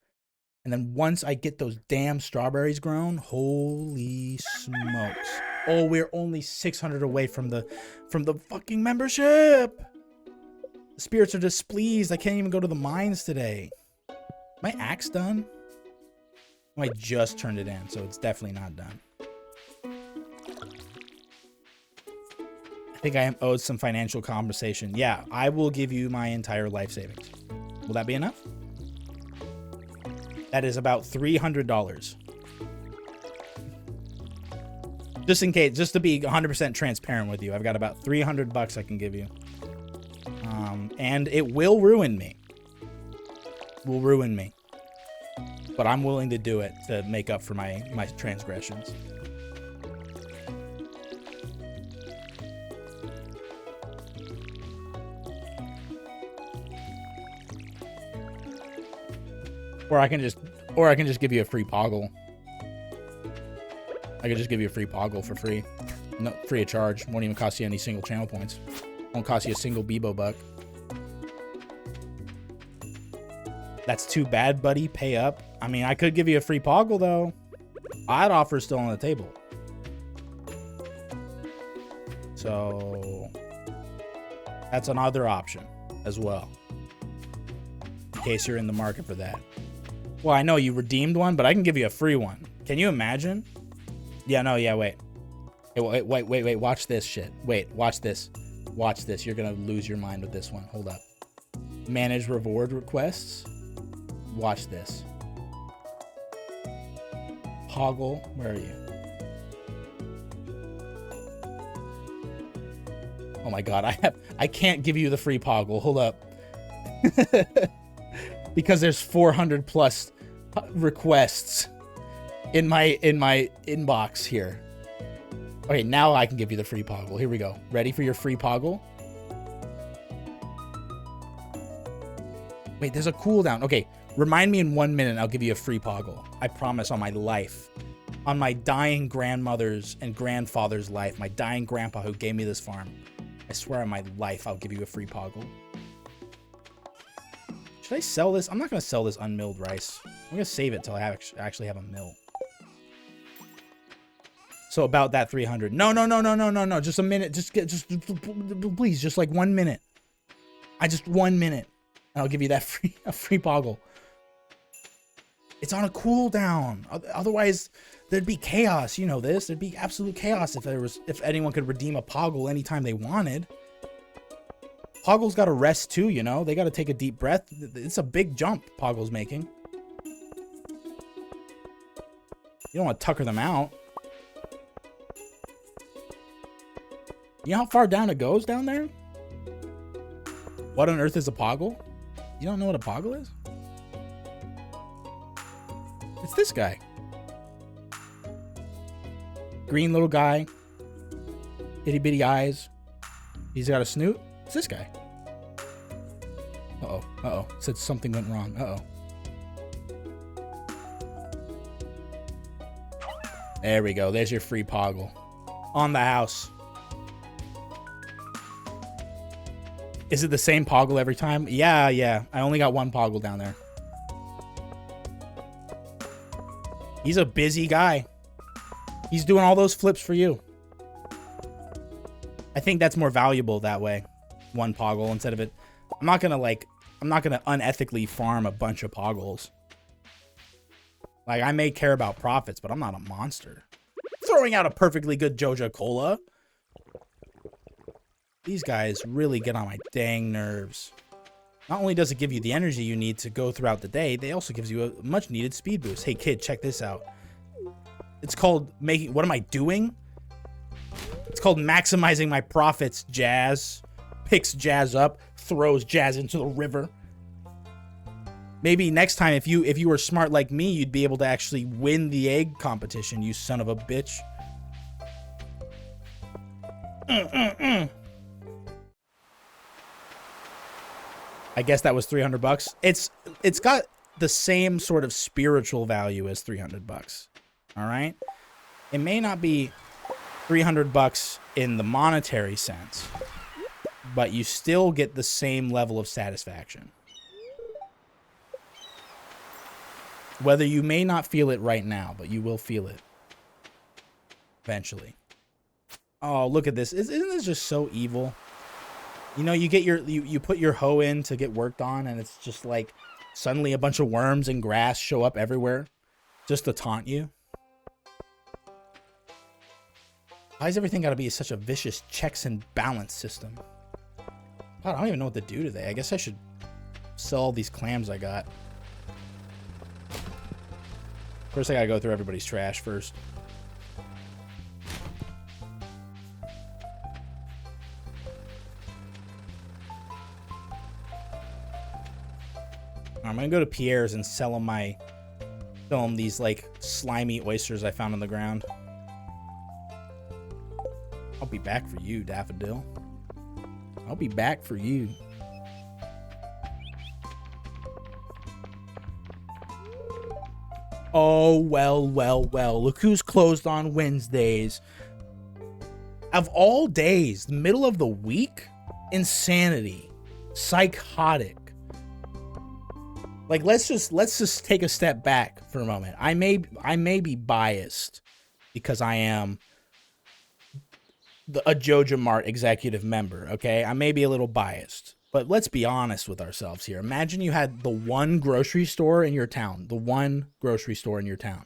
And then once I get those damn strawberries grown, holy smokes. Oh, we're only 600 away from the fucking membership. The spirits are displeased. I can't even go to the mines today. My axe done? Oh, I just turned it in, so it's definitely not done. I think I am owed some financial compensation. Yeah, I will give you my entire life savings. Will that be enough? That is about $300. Just in case, just to be 100% transparent with you, I've got about 300 bucks I can give you. And it will ruin me. Will ruin me. But I'm willing to do it to make up for my transgressions. Or I can just give you a free poggle. I could just give you a free poggle for free. No, free of charge. Won't even cost you any single channel points. Won't cost you a single Bebo buck. That's too bad, buddy. Pay up. I mean, I could give you a free poggle, though. That offer's still on the table. So, that's another option as well. In case you're in the market for that. Well, I know you redeemed one, but I can give you a free one. Can you imagine? Yeah, no, yeah, wait. Hey, wait. Watch this shit. Wait, watch this. Watch this. You're going to lose your mind with this one. Hold up. Manage reward requests. Watch this. Poggle. Where are you? Oh my god, I can't give you the free poggle. Hold up. Because there's 400 plus requests in my inbox here. Okay, now I can give you the free poggle. Here we go. Ready for your free poggle? Wait, there's a cooldown. Okay, remind me in 1 minute. I'll give you a free poggle. I promise on my life. On my dying grandmother's and grandfather's life. My dying grandpa who gave me this farm. I swear on my life I'll give you a free poggle. Should I sell this? I'm not going to sell this unmilled rice. I'm going to save it till I actually have a mill. So about that 300. No. Just a minute. Just please, just like 1 minute. Just 1 minute. And I'll give you that free poggle. It's on a cooldown. Otherwise, there'd be chaos. You know this. There'd be absolute chaos if anyone could redeem a poggle anytime they wanted. Poggle's got to rest too, you know? They got to take a deep breath. It's a big jump Poggle's making. You don't want to tucker them out. You know how far down it goes down there? What on earth is a poggle? You don't know what a poggle is? It's this guy. Green little guy. Itty bitty eyes. He's got a snoot. It's this guy. Uh-oh. Said something went wrong. Uh-oh. There we go. There's your free poggle. On the house. Is it the same poggle every time? Yeah. I only got one poggle down there. He's a busy guy. He's doing all those flips for you. I think that's more valuable that way. One poggle instead of it. I'm not gonna unethically farm a bunch of poggles. Like, I may care about profits, but I'm not a monster. Throwing out a perfectly good jojacola. These guys really get on my dang nerves. Not only does it give you the energy you need to go throughout the day, they also gives you a much needed speed boost. Hey kid, check this out. It's called making, what am I doing? It's called maximizing my profits, Jazz. Picks Jazz up, throws Jazz into the river. Maybe next time, if you were smart like me, you'd be able to actually win the egg competition, you son of a bitch. I guess that was 300 bucks. It's got the same sort of spiritual value as 300 bucks. All right? It may not be 300 bucks in the monetary sense, but you still get the same level of satisfaction. Whether you may not feel it right now, but you will feel it eventually. Oh, look at this. Isn't this just so evil? You know, you get your you put your hoe in to get worked on, and it's just like suddenly a bunch of worms and grass show up everywhere just to taunt you. Why's everything got to be such a vicious checks and balance system? God, I don't even know what to do today. I guess I should sell all these clams I got. First, I gotta go through everybody's trash first. I'm gonna go to Pierre's and sell him these like slimy oysters I found on the ground. I'll be back for you, Daffodil. I'll be back for you. Oh, well, well, well. Look who's closed on Wednesdays. Of all days, the middle of the week? Insanity. Psychotic. Like, let's just take a step back for a moment. I may be biased because I am a JojaMart executive member, okay? I may be a little biased, but let's be honest with ourselves here. Imagine you had the one grocery store in your town. The one grocery store in your town.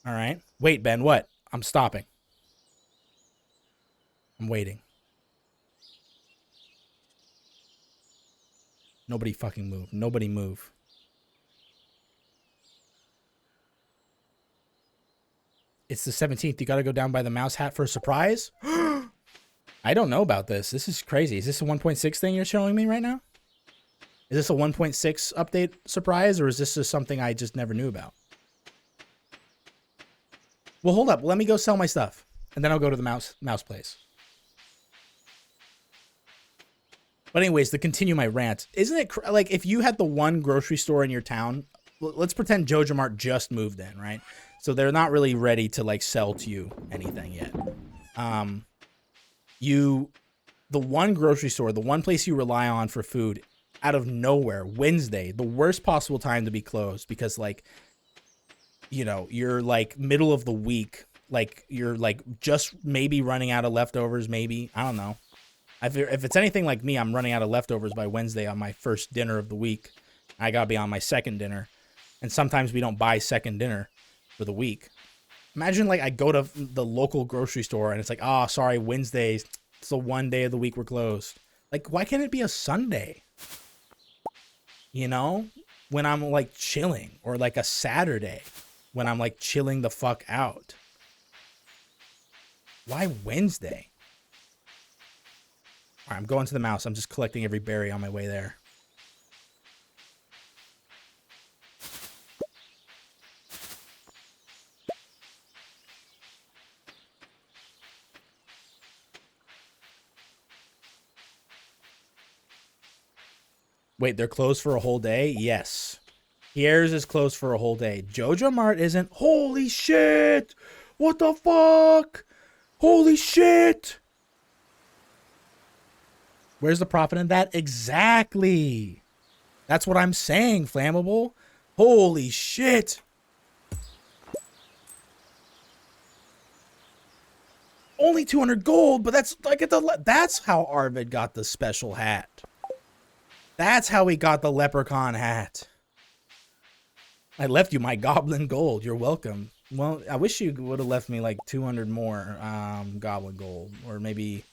All right? Wait, Ben, what? I'm stopping. I'm waiting. Nobody fucking move. Nobody move. It's the 17th. You got to go down by the mouse hat for a surprise? I don't know about this. This is crazy. Is this a 1.6 thing you're showing me right now? Is this a 1.6 update surprise, or is this just something I just never knew about? Well, hold up. Let me go sell my stuff, and then I'll go to the mouse place. But anyways, to continue my rant, isn't it like if you had the one grocery store in your town, let's pretend JojaMart just moved in, right? So they're not really ready to like sell to you anything yet. The one grocery store, the one place you rely on for food, out of nowhere, Wednesday, the worst possible time to be closed because like, you know, you're like middle of the week, like you're like just maybe running out of leftovers, maybe, I don't know. If it's anything like me, I'm running out of leftovers by Wednesday on my first dinner of the week. I gotta be on my second dinner. And sometimes we don't buy second dinner for the week. Imagine like I go to the local grocery store and it's like, oh, sorry, Wednesdays. It's the one day of the week we're closed. Like, why can't it be a Sunday? You know? When I'm like chilling, or like a Saturday when I'm like chilling the fuck out. Why Wednesday? All right, I'm going to the mouse. I'm just collecting every berry on my way there. Wait, they're closed for a whole day? Yes. Pierre's is closed for a whole day. JojaMart isn't. Holy shit! What the fuck? Holy shit! Where's the profit in that? Exactly. That's what I'm saying, Flammable. Holy shit. Only 200 gold, but that's like that's how Arvid got the special hat. That's how he got the leprechaun hat. I left you my goblin gold. You're welcome. Well, I wish you would have left me like 200 more goblin gold, or maybe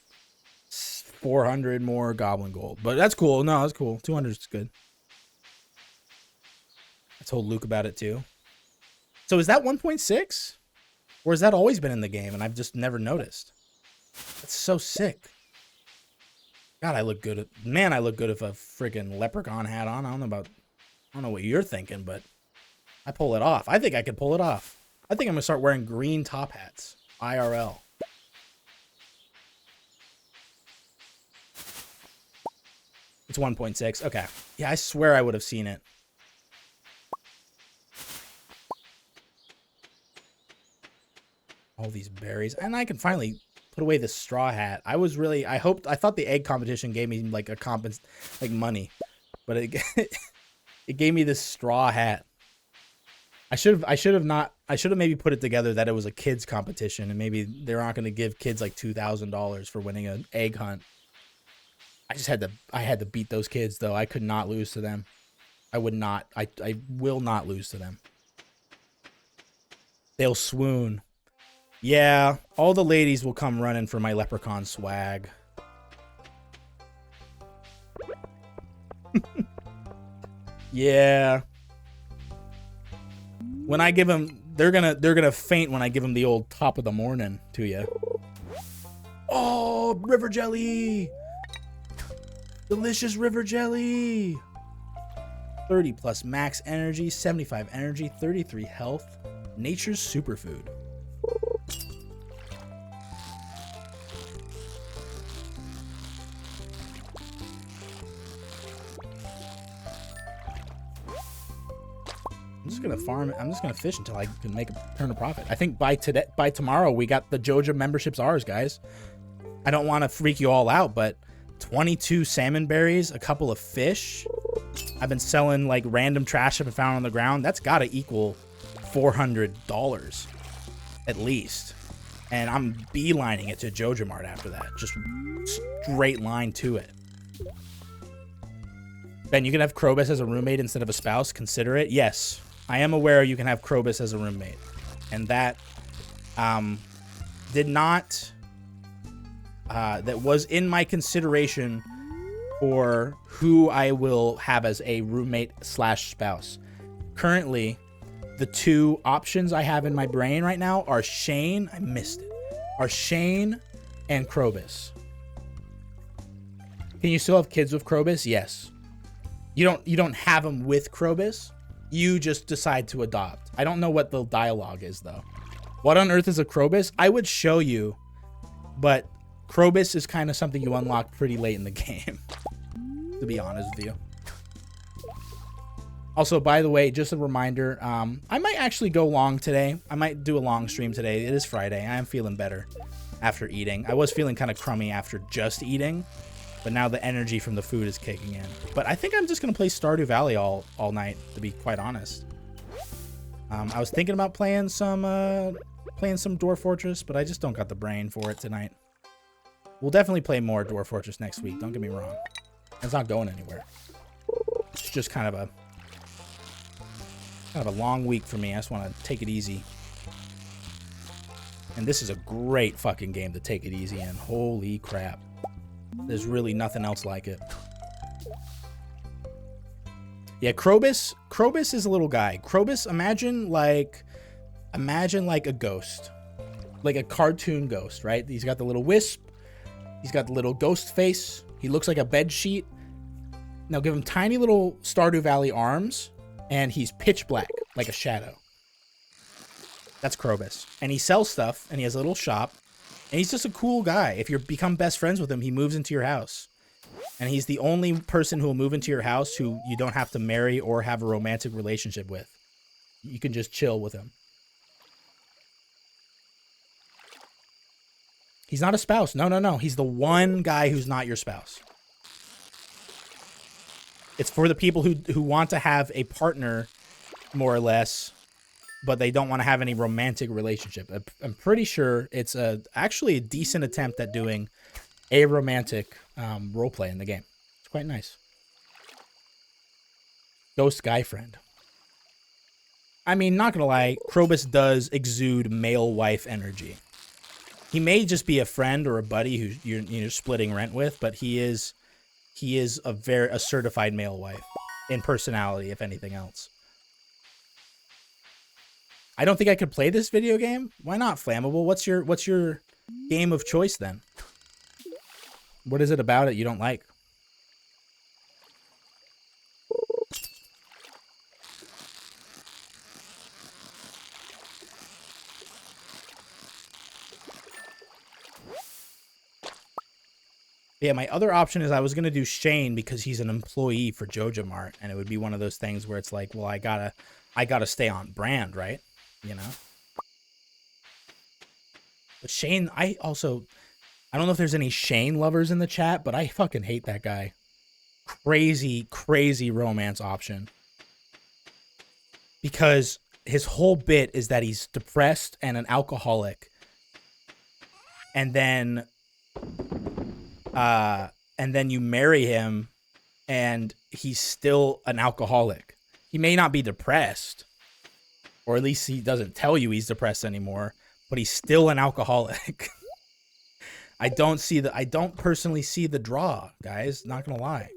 400 more goblin gold, but that's cool. No, that's cool. 200 is good. I told Luke about it too. So is that 1.6, or has that always been in the game and I've just never noticed? That's so sick. God, I look good. Man, I look good with a freaking leprechaun hat on. I don't know what you're thinking, but I pull it off. I think I could pull it off. I think I'm gonna start wearing green top hats. IRL. It's 1.6. Okay. Yeah, I swear I would have seen it. All these berries. And I can finally put away this straw hat. I thought the egg competition gave me like money. But it gave me this straw hat. I should have maybe put it together that it was a kids competition, and maybe they're not going to give kids like $2,000 for winning an egg hunt. I had to beat those kids though. I could not lose to them. I will not lose to them. They'll swoon. Yeah, all the ladies will come running for my leprechaun swag. Yeah. When I give them, they're gonna faint when I give them the old top of the morning to you. Oh, river jelly! Delicious river jelly! 30 plus max energy, 75 energy, 33 health. Nature's superfood. I'm just gonna farm. I'm just gonna fish until I can turn a profit. I think by tomorrow, we got the Joja memberships ours, guys. I don't want to freak you all out, but 22 salmon berries, a couple of fish. I've been selling like random trash I've found on the ground. That's gotta equal $400 at least. And I'm beelining it to Joja Mart after that. Just straight line to it. Ben, you can have Krobus as a roommate instead of a spouse. Consider it. Yes, I am aware you can have Krobus as a roommate. And that that was in my consideration for who I will have as a roommate / spouse. Currently, the two options I have in my brain right now are Shane. I missed it. Are Shane and Krobus. Can you still have kids with Krobus? Yes. You don't have them with Krobus. You just decide to adopt. I don't know what the dialogue is though. What on earth is a Krobus? I would show you, but Krobus is kind of something you unlock pretty late in the game, to be honest with you. Also, by the way, just a reminder, I might actually go long today. I might do a long stream today. It is Friday. I am feeling better after eating. I was feeling kind of crummy after just eating, but now the energy from the food is kicking in. But I think I'm just going to play Stardew Valley all night, to be quite honest. I was thinking about playing some Dwarf Fortress, but I just don't got the brain for it tonight. We'll definitely play more Dwarf Fortress next week. Don't get me wrong. It's not going anywhere. It's just kind of a long week for me. I just want to take it easy. And this is a great fucking game to take it easy in. Holy crap. There's really nothing else like it. Yeah, Krobus is a little guy. Krobus, imagine like a ghost. Like a cartoon ghost, right? He's got the little wisp. He's got the little ghost face. He looks like a bed sheet. Now give him tiny little Stardew Valley arms, and he's pitch black, like a shadow. That's Krobus. And he sells stuff, and he has a little shop, and he's just a cool guy. If you become best friends with him, he moves into your house. And he's the only person who will move into your house who you don't have to marry or have a romantic relationship with. You can just chill with him. He's not a spouse. No. He's the one guy who's not your spouse. It's for the people who want to have a partner, more or less, but they don't want to have any romantic relationship. I'm pretty sure it's actually a decent attempt at doing a romantic roleplay in the game. It's quite nice. Ghost guy friend. I mean, not gonna lie, Krobus does exude male wife energy. He may just be a friend or a buddy who you're splitting rent with, but he is a certified male wife in personality, if anything else. I don't think I could play this video game. Why not, Flammable? What's your game of choice then? What is it about it you don't like? Yeah, my other option is I was going to do Shane because he's an employee for Joja Mart, and it would be one of those things where it's like, well, I gotta stay on brand, right? You know? But Shane, I don't know if there's any Shane lovers in the chat, but I fucking hate that guy. Crazy romance option. Because his whole bit is that he's depressed and an alcoholic. And then you marry him and he's still an alcoholic. He may not be depressed, or at least he doesn't tell you he's depressed anymore, but he's still an alcoholic. I don't personally see the draw, guys, not gonna lie.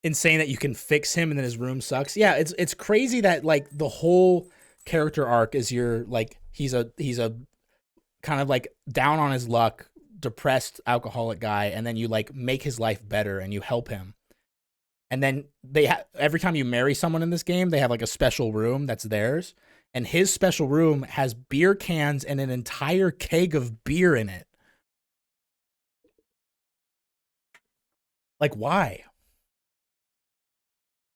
Insane that you can fix him and then his room sucks. Yeah, it's crazy that like the whole character arc is he's a kind of like down on his luck, depressed alcoholic guy, and then you like make his life better and you help him. And then every time you marry someone in this game, they have like a special room that's theirs, and his special room has beer cans and an entire keg of beer in it. Like, why?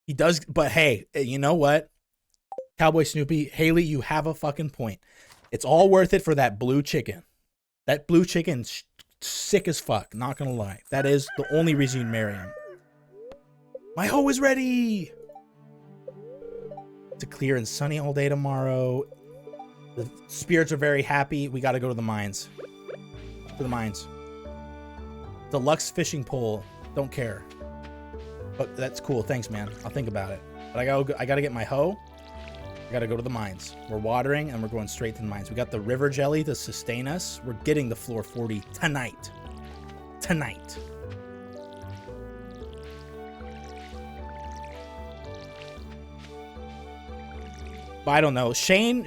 He does, but hey, you know what? Cowboy Snoopy, Haley, you have a fucking point. It's all worth it for that blue chicken. That blue chicken's sick as fuck, not gonna lie. That is the only reason you marry him. My hoe is ready! To clear and sunny all day tomorrow. The spirits are very happy. We gotta go to the mines. To the mines. Deluxe fishing pole. Don't care. But that's cool. Thanks, man. I'll think about it. But I gotta get my hoe. I gotta go to the mines. We're watering and we're going straight to the mines. We got the river jelly to sustain us. We're getting the floor 40 tonight. Tonight. But I don't know. Shane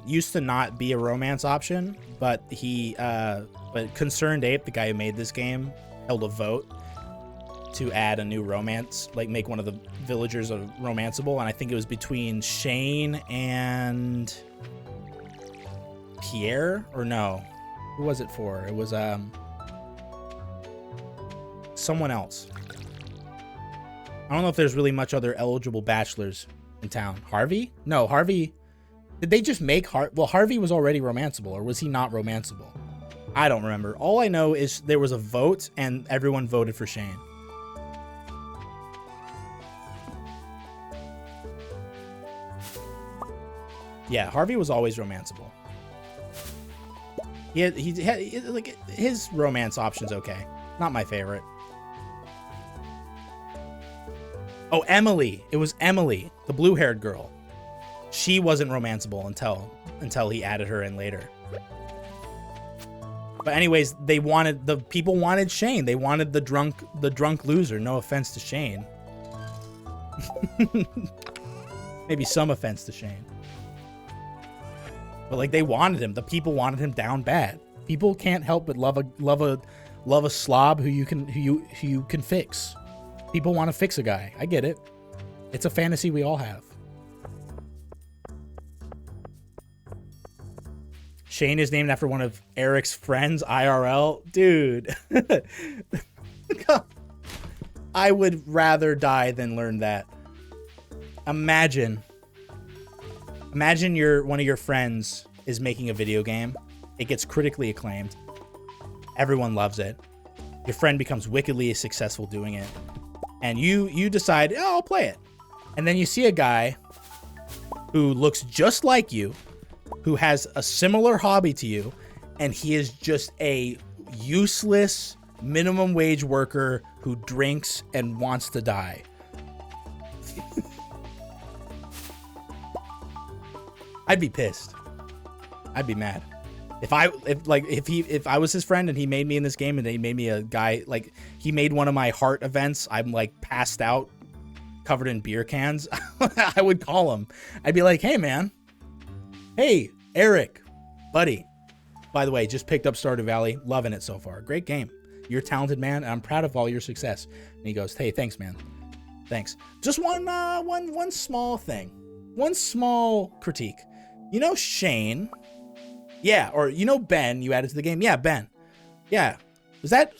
used to not be a romance option, but but Concerned Ape, the guy who made this game, held a vote to add a new romance, like make one of the villagers a romanceable, and I think it was between Shane and Pierre, or no, who was it for? It was someone else. I don't know if there's really much other eligible bachelors in town. Harvey? No, Harvey. Did they just make well, Harvey was already romanceable, or was he not romanceable? I don't remember. All I know is there was a vote and everyone voted for Shane. Yeah, Harvey was always romanceable. He had like his romance options okay. Not my favorite. Oh, Emily. It was Emily, the blue-haired girl. She wasn't romanceable until he added her in later. But anyways, people wanted Shane. They wanted the drunk loser. No offense to Shane. Maybe some offense to Shane. But like they wanted him. The people wanted him down bad. People can't help but love a slob who you can fix. People want to fix a guy. I get it. It's a fantasy we all have. Shane is named after one of Eric's friends, IRL. Dude. I would rather die than learn that. Imagine one of your friends is making a video game. It gets critically acclaimed. Everyone loves it. Your friend becomes wickedly successful doing it. And you decide, oh, I'll play it. And then you see a guy who looks just like you, who has a similar hobby to you, and he is just a useless minimum wage worker who drinks and wants to die. I'd be pissed. I'd be mad. If I was his friend and he made me in this game and they made me a guy, like he made one of my heart events, I'm like passed out, covered in beer cans, I would call him. I'd be like, hey man, hey Eric, buddy. By the way, just picked up Stardew Valley, loving it so far. Great game. You're a talented man, and I'm proud of all your success. And he goes, hey, thanks, man. Thanks. Just one small thing, one small critique. You know Shane. Yeah, or you know Ben, you added to the game. Yeah, Ben. Yeah. Was that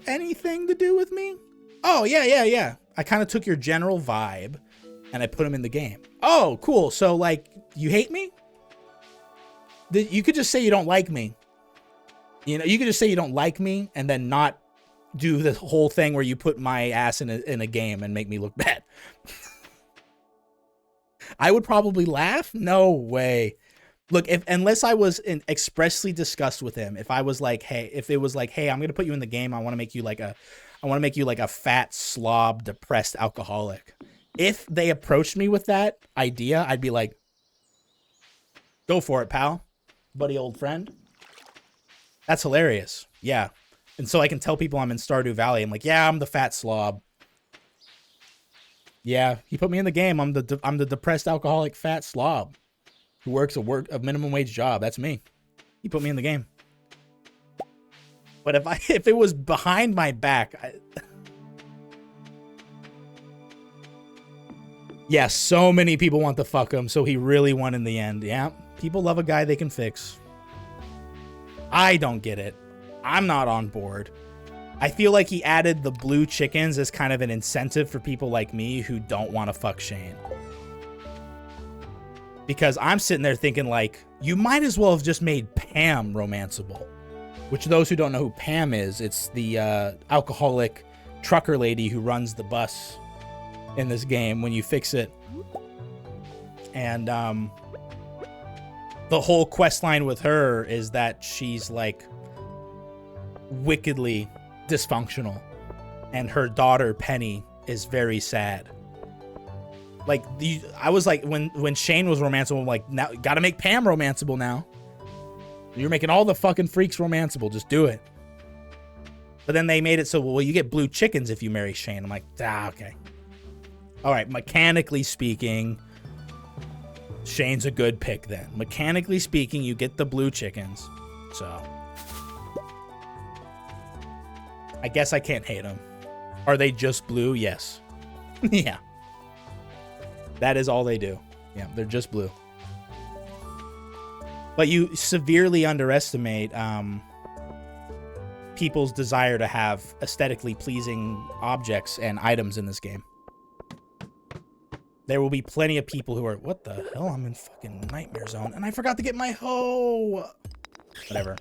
anything to do with me? Oh, yeah. I kind of took your general vibe and I put him in the game. Oh, cool. So, like, you hate me? You could just say you don't like me. You know, you could just say you don't like me and then not do the whole thing where you put my ass in a game and make me look bad. I would probably laugh. No way. Look, unless I was expressly discussed with him, if I was like, hey, if it was like, hey, I'm gonna put you in the game, I want to make you like a fat slob, depressed alcoholic. If they approached me with that idea, I'd be like, go for it, pal, buddy, old friend. That's hilarious. Yeah, and so I can tell people I'm in Stardew Valley. I'm like, yeah, I'm the fat slob. Yeah, he put me in the game. I'm the depressed alcoholic fat slob who works a minimum wage job. That's me. He put me in the game. But if it was behind my back, yeah, so many people want to fuck him, so he really won in the end. Yeah, people love a guy they can fix. I don't get it. I'm not on board. I feel like he added the blue chickens as kind of an incentive for people like me who don't want to fuck Shane. Because I'm sitting there thinking, like, you might as well have just made Pam romanceable. Which, those who don't know who Pam is, it's the alcoholic trucker lady who runs the bus in this game when you fix it. And the whole quest line with her is that she's, like, wickedly dysfunctional. And her daughter, Penny, is very sad. Like, I was like, when Shane was romanceable, I'm like, now gotta make Pam romanceable now. You're making all the fucking freaks romanceable. Just do it. But then they made it so, well, you get blue chickens if you marry Shane. I'm like, okay. All right, mechanically speaking, Shane's a good pick then. Mechanically speaking, you get the blue chickens. So, I guess I can't hate them. Are they just blue? Yes. Yeah. That is all they do. Yeah, they're just blue. But you severely underestimate people's desire to have aesthetically pleasing objects and items in this game. There will be plenty of people who are, what the hell? I'm in fucking nightmare zone. And I forgot to get my hoe. Whatever.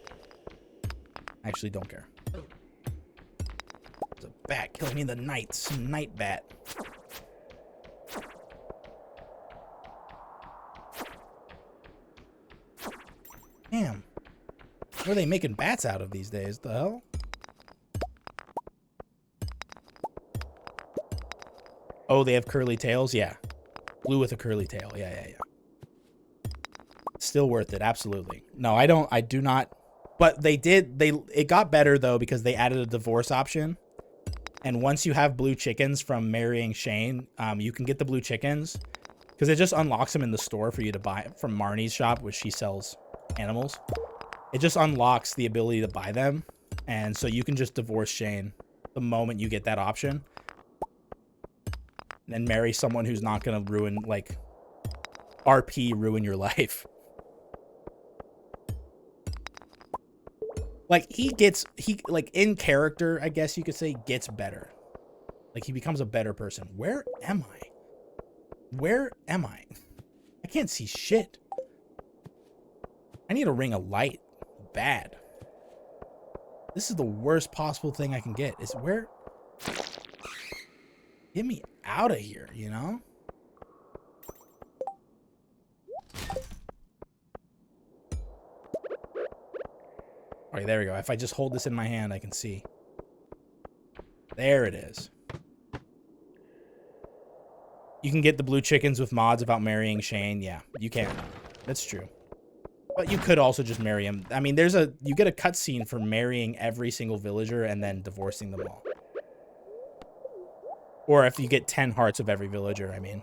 I actually don't care. There's a bat killing me in the night. Some night bat. Damn. What are they making bats out of these days? The hell? Oh, they have curly tails? Yeah. Blue with a curly tail. Yeah. Still worth it. Absolutely. No, I do not. But it got better though because they added a divorce option. And once you have blue chickens from marrying Shane, you can get the blue chickens because it just unlocks them in the store for you to buy from Marnie's shop, which she sells animals. It just unlocks the ability to buy them. And so you can just divorce Shane the moment you get that option. And marry someone who's not going to ruin, like, ruin your life. Like, he in character, I guess you could say, gets better. Like, he becomes a better person. Where am I? Where am I? I can't see shit. I need a ring of light. Bad. This is the worst possible thing I can get. Is where... Get me out of here, you know? Alright, there we go. If I just hold this in my hand, I can see. There it is. You can get the blue chickens with mods about marrying Shane. Yeah, you can. That's true. But you could also just marry him. I mean, you get a cutscene for marrying every single villager and then divorcing them all. Or if you get 10 hearts of every villager, I mean,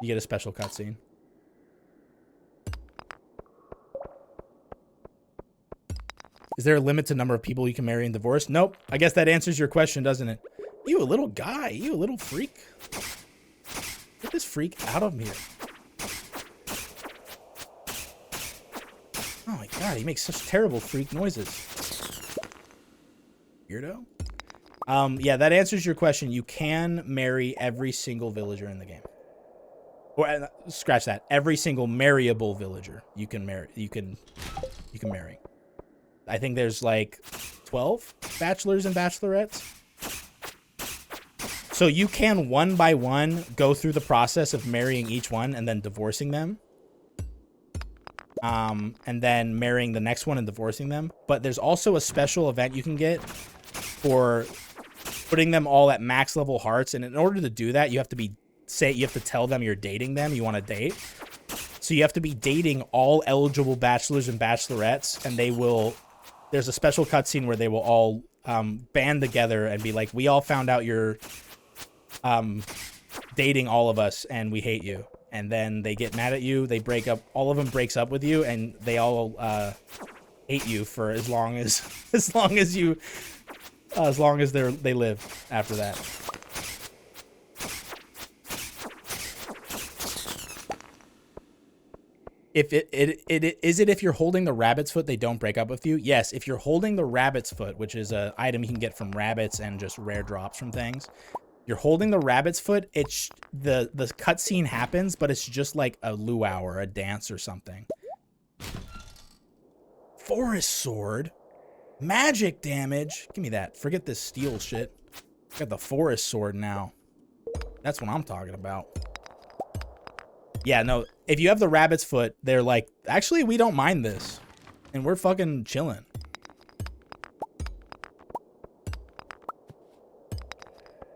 you get a special cutscene. Is there a limit to number of people you can marry and divorce? Nope. I guess that answers your question, doesn't it? You a little guy. You a little freak. Get this freak out of here. Oh my god, he makes such terrible freak noises. Weirdo. Yeah, that answers your question. You can marry every single villager in the game. Or scratch that. Every single marryable villager you can marry. You can marry. I think there's like 12 bachelors and bachelorettes. So you can one by one go through the process of marrying each one and then divorcing them. And then marrying the next one and divorcing them. But there's also a special event you can get for putting them all at max level hearts. And in order to do that, you have to tell them you're dating them, you want to date. So you have to be dating all eligible bachelors and bachelorettes, and there's a special cutscene where they will all band together and be like, we all found out you're dating all of us and we hate you. And then they get mad at you, they break up, all of them breaks up with you, and they all hate you for as long as they live after that. If you're holding the rabbit's foot, they don't break up with you? Yes, if you're holding the rabbit's foot, which is an item you can get from rabbits and just rare drops from things. You're holding the rabbit's foot, it's the cutscene happens, but it's just like a luau or a dance or something. Forest sword? Magic damage? Give me that. Forget this steel shit. I got the forest sword now. That's what I'm talking about. Yeah, no, if you have the rabbit's foot, they're like, actually, we don't mind this. And we're fucking chilling.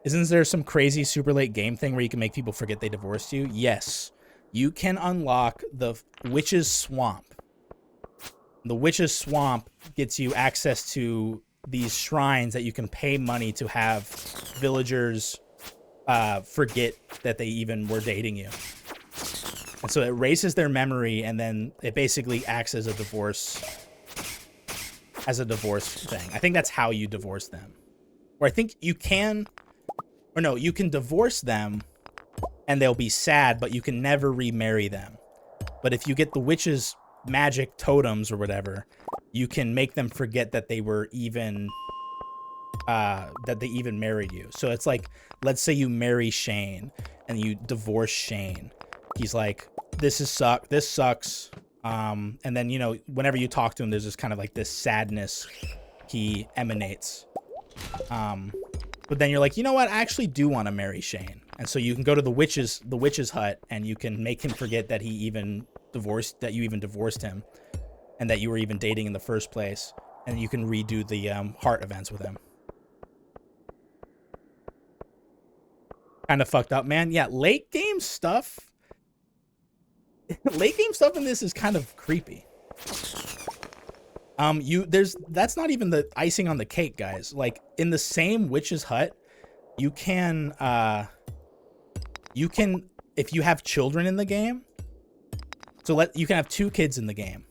Isn't there some crazy super late game thing where you can make people forget they divorced you? Yes. You can unlock the Witch's Swamp. The Witch's Swamp gets you access to these shrines that you can pay money to have villagers forget that they even were dating you. And so it erases their memory, and then it basically acts as a divorce thing. I think that's how you divorce them. Or I think you can... Or no, you can divorce them and they'll be sad, but you can never remarry them. But if you get the witch's magic totems or whatever, you can make them forget that they were even that they even married you. So it's like, let's say you marry Shane and you divorce Shane. He's like, this sucks. And then, you know, whenever you talk to him, there's this kind of like this sadness he emanates. But then you're like, you know what? I actually do want to marry Shane. And so you can go to the witch's hut and you can make him forget that you even divorced him and that you were even dating in the first place. And you can redo the heart events with him. Kind of fucked up, man. Yeah, late game stuff. Late game stuff in this is kind of creepy. That's not even the icing on the cake, guys. Like in the same witch's hut, you can if you have children in the game, so you can have 2 kids in the game.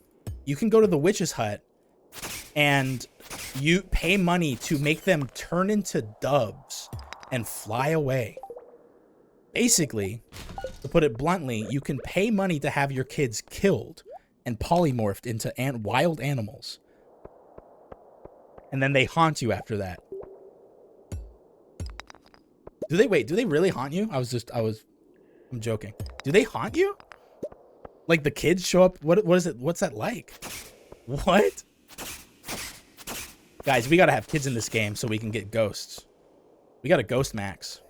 You can go to the witch's hut and you pay money to make them turn into doves and fly away. Basically, to put it bluntly, you can pay money to have your kids killed and polymorphed into wild animals. And then they haunt you after that. Do they really haunt you? I'm joking. Do they haunt you? Like the kids show up? What is it? What's that like? What? Guys, we gotta have kids in this game so we can get ghosts. We got a ghost max.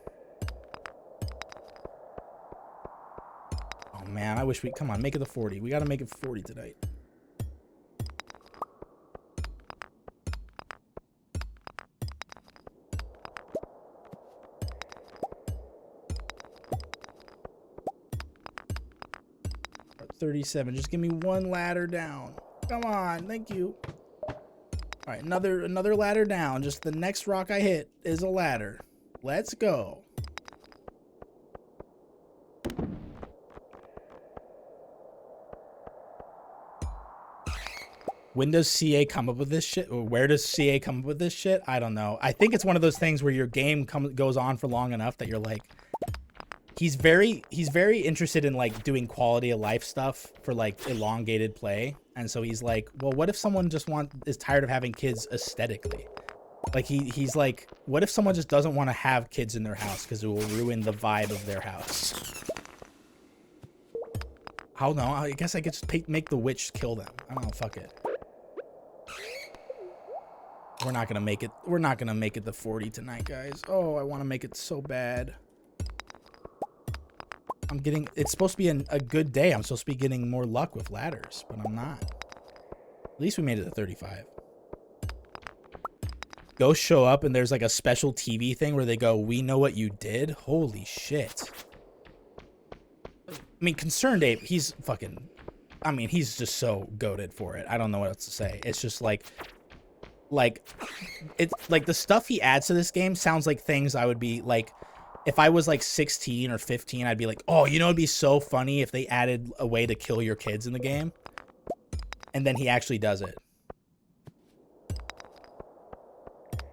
Oh man, I wish come on, make it the 40. We gotta make it 40 tonight. $37. Just give me one ladder down. Come on, thank you. All right, another ladder down. Just the next rock I hit is a ladder. Let's go. When does CA come up with this shit? Or where does CA come up with this shit? I don't know. I think it's one of those things where your game goes on for long enough that you're like, he's very interested in like doing quality of life stuff for like elongated play. And so he's like, well, what if someone just is tired of having kids aesthetically? Like he's like, what if someone just doesn't want to have kids in their house because it will ruin the vibe of their house? I don't know. I guess I could just make the witch kill them. I don't know. Fuck it. We're not gonna make it. We're not gonna make it to 40 tonight, guys. Oh, I want to make it so bad. I'm getting. It's supposed to be a good day. I'm supposed to be getting more luck with ladders, but I'm not. At least we made it to 35. Ghosts show up and there's like a special TV thing where they go, "We know what you did." Holy shit. I mean, Concerned Ape, he's fucking. I mean, he's just so goated for it. I don't know what else to say. It's just like it's like the stuff he adds to this game sounds like things I would be like if I was like 16 or 15. I'd be like, oh, you know, it'd be so funny if they added a way to kill your kids in the game. And then he actually does it.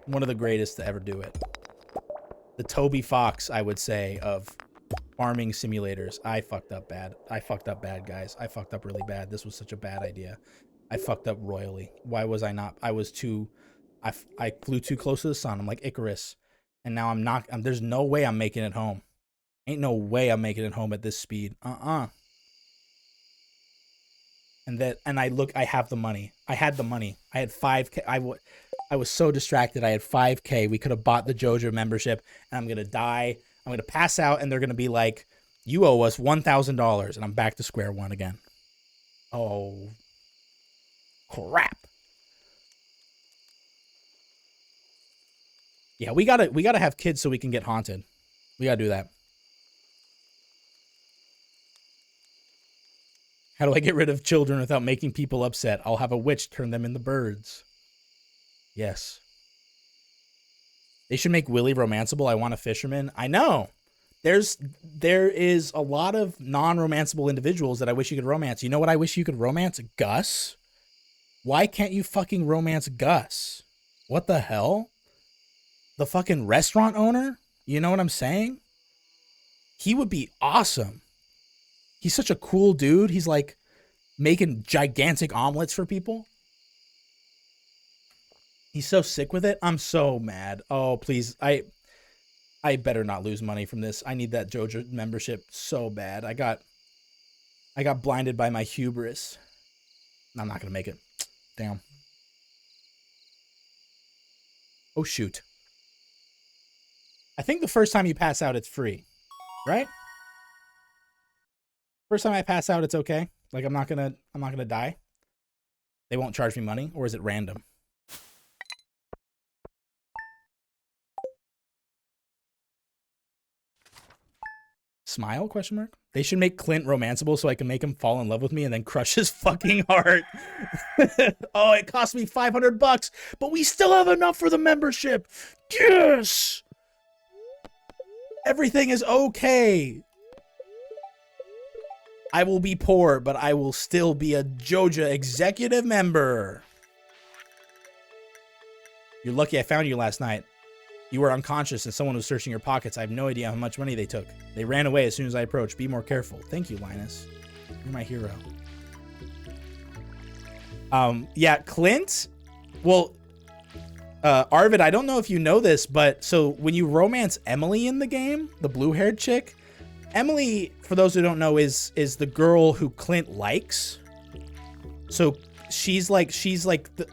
One of the greatest to ever do it. The Toby Fox, I would say, of farming simulators. I fucked up bad. I fucked up bad, guys. I fucked up really bad. This was such a bad idea. I fucked up royally. Why was I not? I was too... I flew too close to the sun. I'm like Icarus. And now I'm not... there's no way I'm making it home. Ain't no way I'm making it home at this speed. And I have the money. I had the money. I had 5K. I was so distracted. I had 5K. We could have bought the JoJo membership, and I'm going to die. I'm going to pass out, and they're going to be like, you owe us $1,000, and I'm back to square one again. Oh, crap. Yeah, we gotta have kids so we can get haunted. We gotta do that. How do I get rid of children without making people upset? I'll have a witch turn them into birds. Yes. They should make Willy romanceable. I want a fisherman. I know. There is a lot of non-romanceable individuals that I wish you could romance. You know what I wish you could romance? Gus. Why can't you fucking romance Gus? What the hell? The fucking restaurant owner? You know what I'm saying? He would be awesome. He's such a cool dude. He's like making gigantic omelets for people. He's so sick with it. I'm so mad. Oh, please. I better not lose money from this. I need that JoJo membership so bad. I got blinded by my hubris. I'm not going to make it. Damn. Oh, shoot. I think the first time you pass out, it's free, right? First time I pass out, it's okay. Like I'm not gonna die. They won't charge me money, or is it random? Smile? Question mark. They should make Clint romanceable so I can make him fall in love with me and then crush his fucking heart. Oh, it cost me $500, but we still have enough for the membership. Yes. Everything is okay. I will be poor, but I will still be a Joja executive member. You're lucky I found you last night. You were unconscious and someone was searching your pockets. I have no idea how much money they took. They ran away as soon as I approached. Be more careful. Thank you, Linus. You're my hero. Yeah, Clint. Well, Arvid, I don't know if you know this, but so when you romance Emily in the game, the blue-haired chick, Emily, for those who don't know, is the girl who Clint likes. So she's like the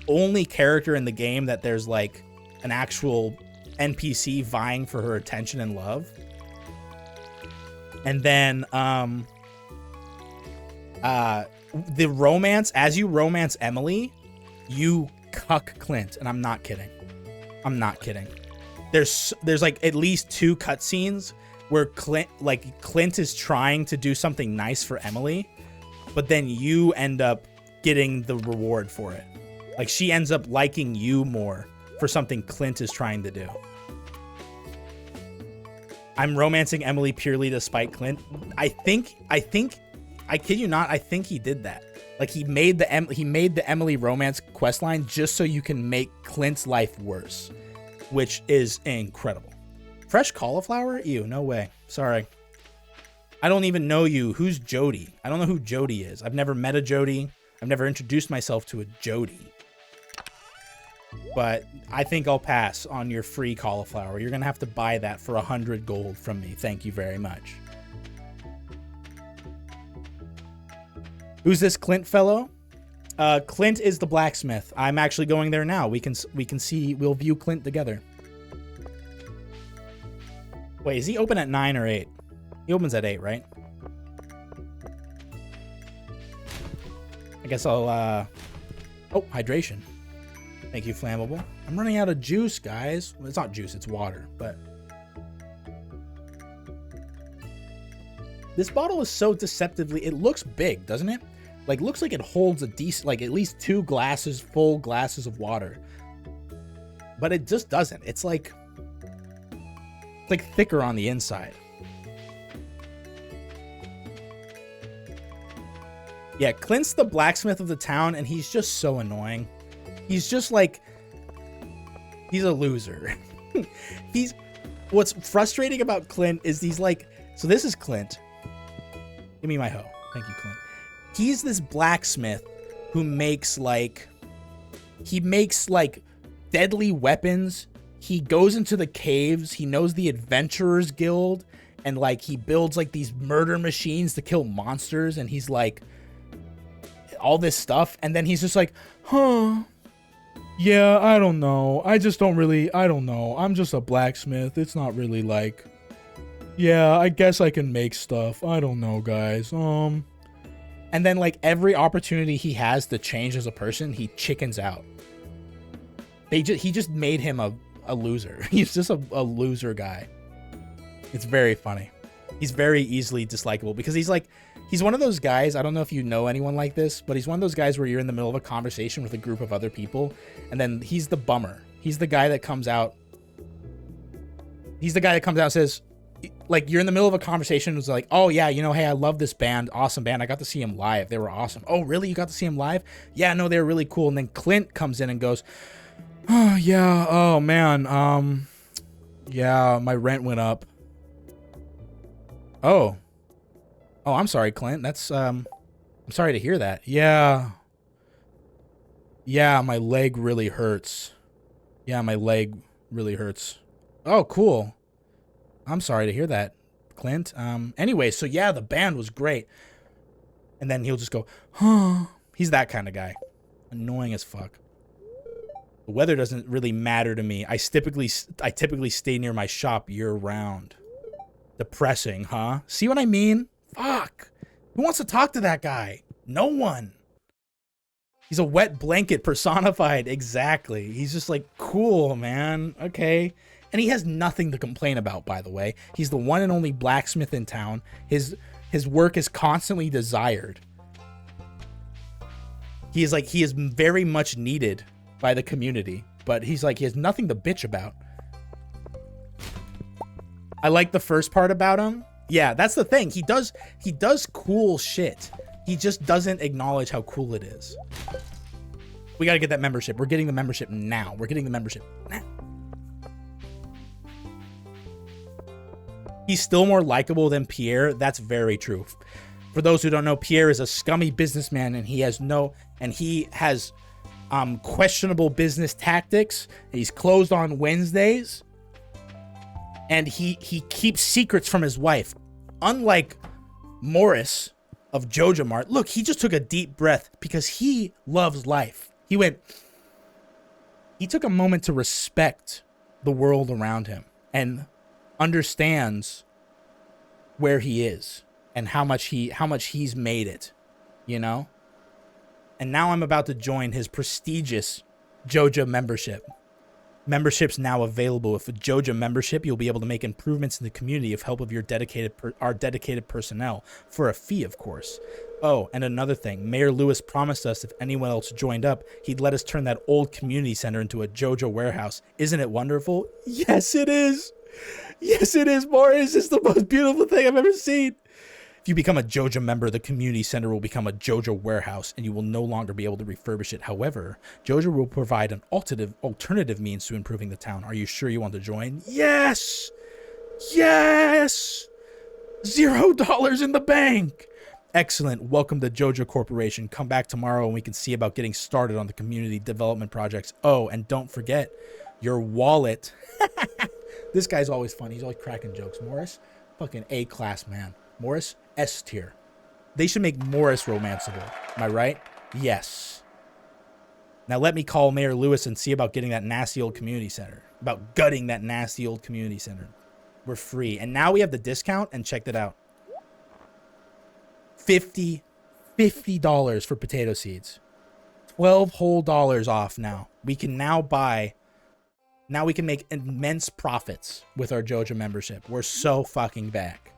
only character in the game that there's like an actual NPC vying for her attention and love. And then the romance, as you romance Emily, you cuck Clint, and I'm not kidding. I'm not kidding. There's like at least 2 cutscenes where Clint is trying to do something nice for Emily, but then you end up getting the reward for it. Like she ends up liking you more for something Clint is trying to do. I'm romancing Emily purely to spite Clint. I think, I kid you not, I think he did that. Like he made the Emily romance questline just so you can make Clint's life worse, which is incredible. Fresh cauliflower? Ew, no way. Sorry. I don't even know you. Who's Jody? I don't know who Jody is. I've never met a Jody. I've never introduced myself to a Jody. But I think I'll pass on your free cauliflower. You're going to have to buy that for 100 gold from me. Thank you very much. Who's this Clint fellow? Clint is the blacksmith. I'm actually going there now. We'll view Clint together. Wait, is he open at 9 or 8? He opens at 8, right? I guess I'll, oh, hydration. Thank you, flammable. I'm running out of juice, guys. Well, it's not juice, it's water, but. This bottle is so deceptively, it looks big, doesn't it? Like, looks like it holds a decent, like at least 2 glasses, full glasses of water. But it just doesn't. It's like thicker on the inside. Yeah, Clint's the blacksmith of the town, and he's just so annoying. He's just like, he's a loser. What's frustrating about Clint is he's like, so this is Clint. Give me my hoe. Thank you, Clint. He's this blacksmith who makes like deadly weapons. He goes into the caves. He knows the Adventurers Guild, and like he builds like these murder machines to kill monsters, and he's like all this stuff, and then he's just like, huh, yeah, I don't know, I don't know, I'm just a blacksmith, it's not really like, yeah, I guess I can make stuff, I don't know, guys, and then like every opportunity he has to change as a person, he chickens out. He just made him a loser. He's just a loser guy. It's very funny. He's very easily dislikable because he's one of those guys, I don't know if you know anyone like this, but he's one of those guys where you're in the middle of a conversation with a group of other people, and then he's the bummer. He's the guy that comes out. He's the guy that comes out and says, like, you're in the middle of a conversation and it's like, oh yeah, you know, hey, I love this band, awesome band, I got to see them live, they were awesome. Oh really, you got to see them live? Yeah, no, they were really cool. And then Clint comes in and goes, oh yeah, oh man, yeah, my rent went up. Oh, I'm sorry, Clint. That's, I'm sorry to hear that. Yeah, my leg really hurts. Yeah, my leg really hurts. Oh, cool. I'm sorry to hear that, Clint. Anyway, so yeah, the band was great. And then he'll just go, huh. He's that kind of guy. Annoying as fuck. The weather doesn't really matter to me. I typically stay near my shop year round. Depressing, huh? See what I mean? Fuck. Who wants to talk to that guy? No one. He's a wet blanket personified. Exactly. He's just like, cool, man. Okay. And he has nothing to complain about, by the way. He's the one and only blacksmith in town. His work is constantly desired. He is very much needed by the community, but he has nothing to bitch about. I like the first part about him. Yeah, that's the thing. He does cool shit. He just doesn't acknowledge how cool it is. We got to get that membership. We're getting the membership now. He's still more likable than Pierre. That's very true. For those who don't know, Pierre is a scummy businessman, and he has questionable business tactics. He's closed on Wednesdays. And he keeps secrets from his wife. Unlike Morris of Joja Mart. Look, he just took a deep breath because he loves life. He took a moment to respect the world around him and understands where he is and how much he's made it, you know? And now I'm about to join his prestigious Joja membership. Membership's now available. With a Joja membership, you'll be able to make improvements in the community with help of our dedicated personnel, for a fee, of course. Oh, and another thing, Mayor Lewis promised us if anyone else joined up, he'd let us turn that old community center into a Joja warehouse. Isn't it wonderful? Yes, it is. Yes, it is, Morris. It's the most beautiful thing I've ever seen. If you become a Joja member, the community center will become a Joja warehouse, and you will no longer be able to refurbish it. However, Joja will provide an alternative means to improving the town. Are you sure you want to join? Yes! Yes! $0 in the bank! Excellent. Welcome to Joja Corporation. Come back tomorrow and we can see about getting started on the community development projects. Oh, and don't forget your wallet. This guy's always funny. He's always cracking jokes. Morris, fucking A-class man. Morris, S tier. They should make Morris romanceable. Am I right? Yes. Now let me call Mayor Lewis and see about getting that nasty old community center. About gutting that nasty old community center. We're free. And now we have the discount, and check that out. $50 for potato seeds. $12 whole off now. We can now buy. Now we can make immense profits with our Joja membership. We're so fucking back.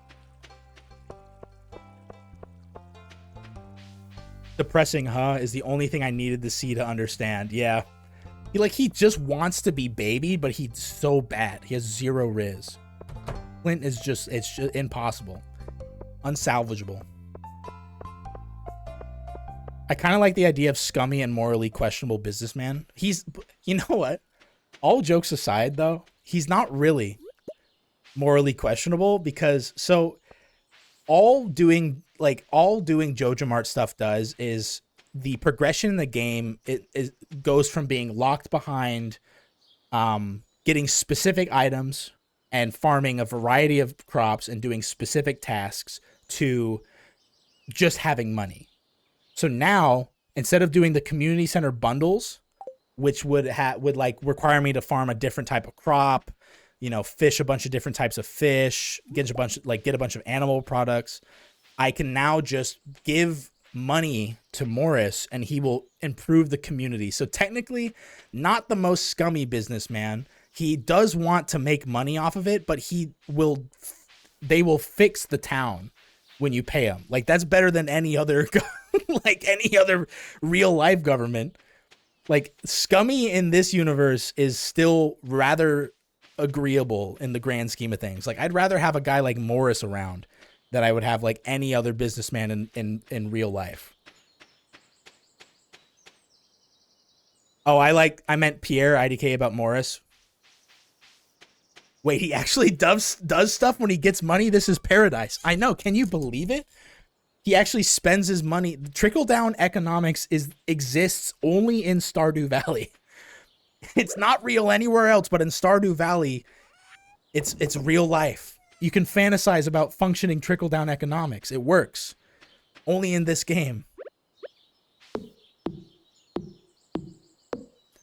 Depressing, huh? Is the only thing I needed to see to understand. Yeah. He just wants to be baby, but he's so bad. He has 0 riz. Clint is it's just impossible. Unsalvageable. I kind of like the idea of scummy and morally questionable businessman. You know what? All jokes aside, though, he's not really morally questionable because all doing JojaMart stuff does is the progression in the game. It goes from being locked behind, getting specific items and farming a variety of crops and doing specific tasks to just having money. So now, instead of doing the community center bundles, which would require me to farm a different type of crop, fish a bunch of different types of fish, get a bunch of animal products, I can now just give money to Morris and he will improve the community. So technically, not the most scummy businessman. He does want to make money off of it, but they will fix the town when you pay them. That's better than any other any other real life government. Scummy in this universe is still rather agreeable in the grand scheme of things. I'd rather have a guy like Morris around than I would have any other businessman in real life. Oh, I meant Pierre IDK about Morris. Wait, he actually does stuff when he gets money? This is paradise. I know. Can you believe it? He actually spends his money. Trickle-down economics exists only in Stardew Valley. It's not real anywhere else, but in Stardew Valley, it's real life. You can fantasize about functioning trickle-down economics. It works. Only in this game.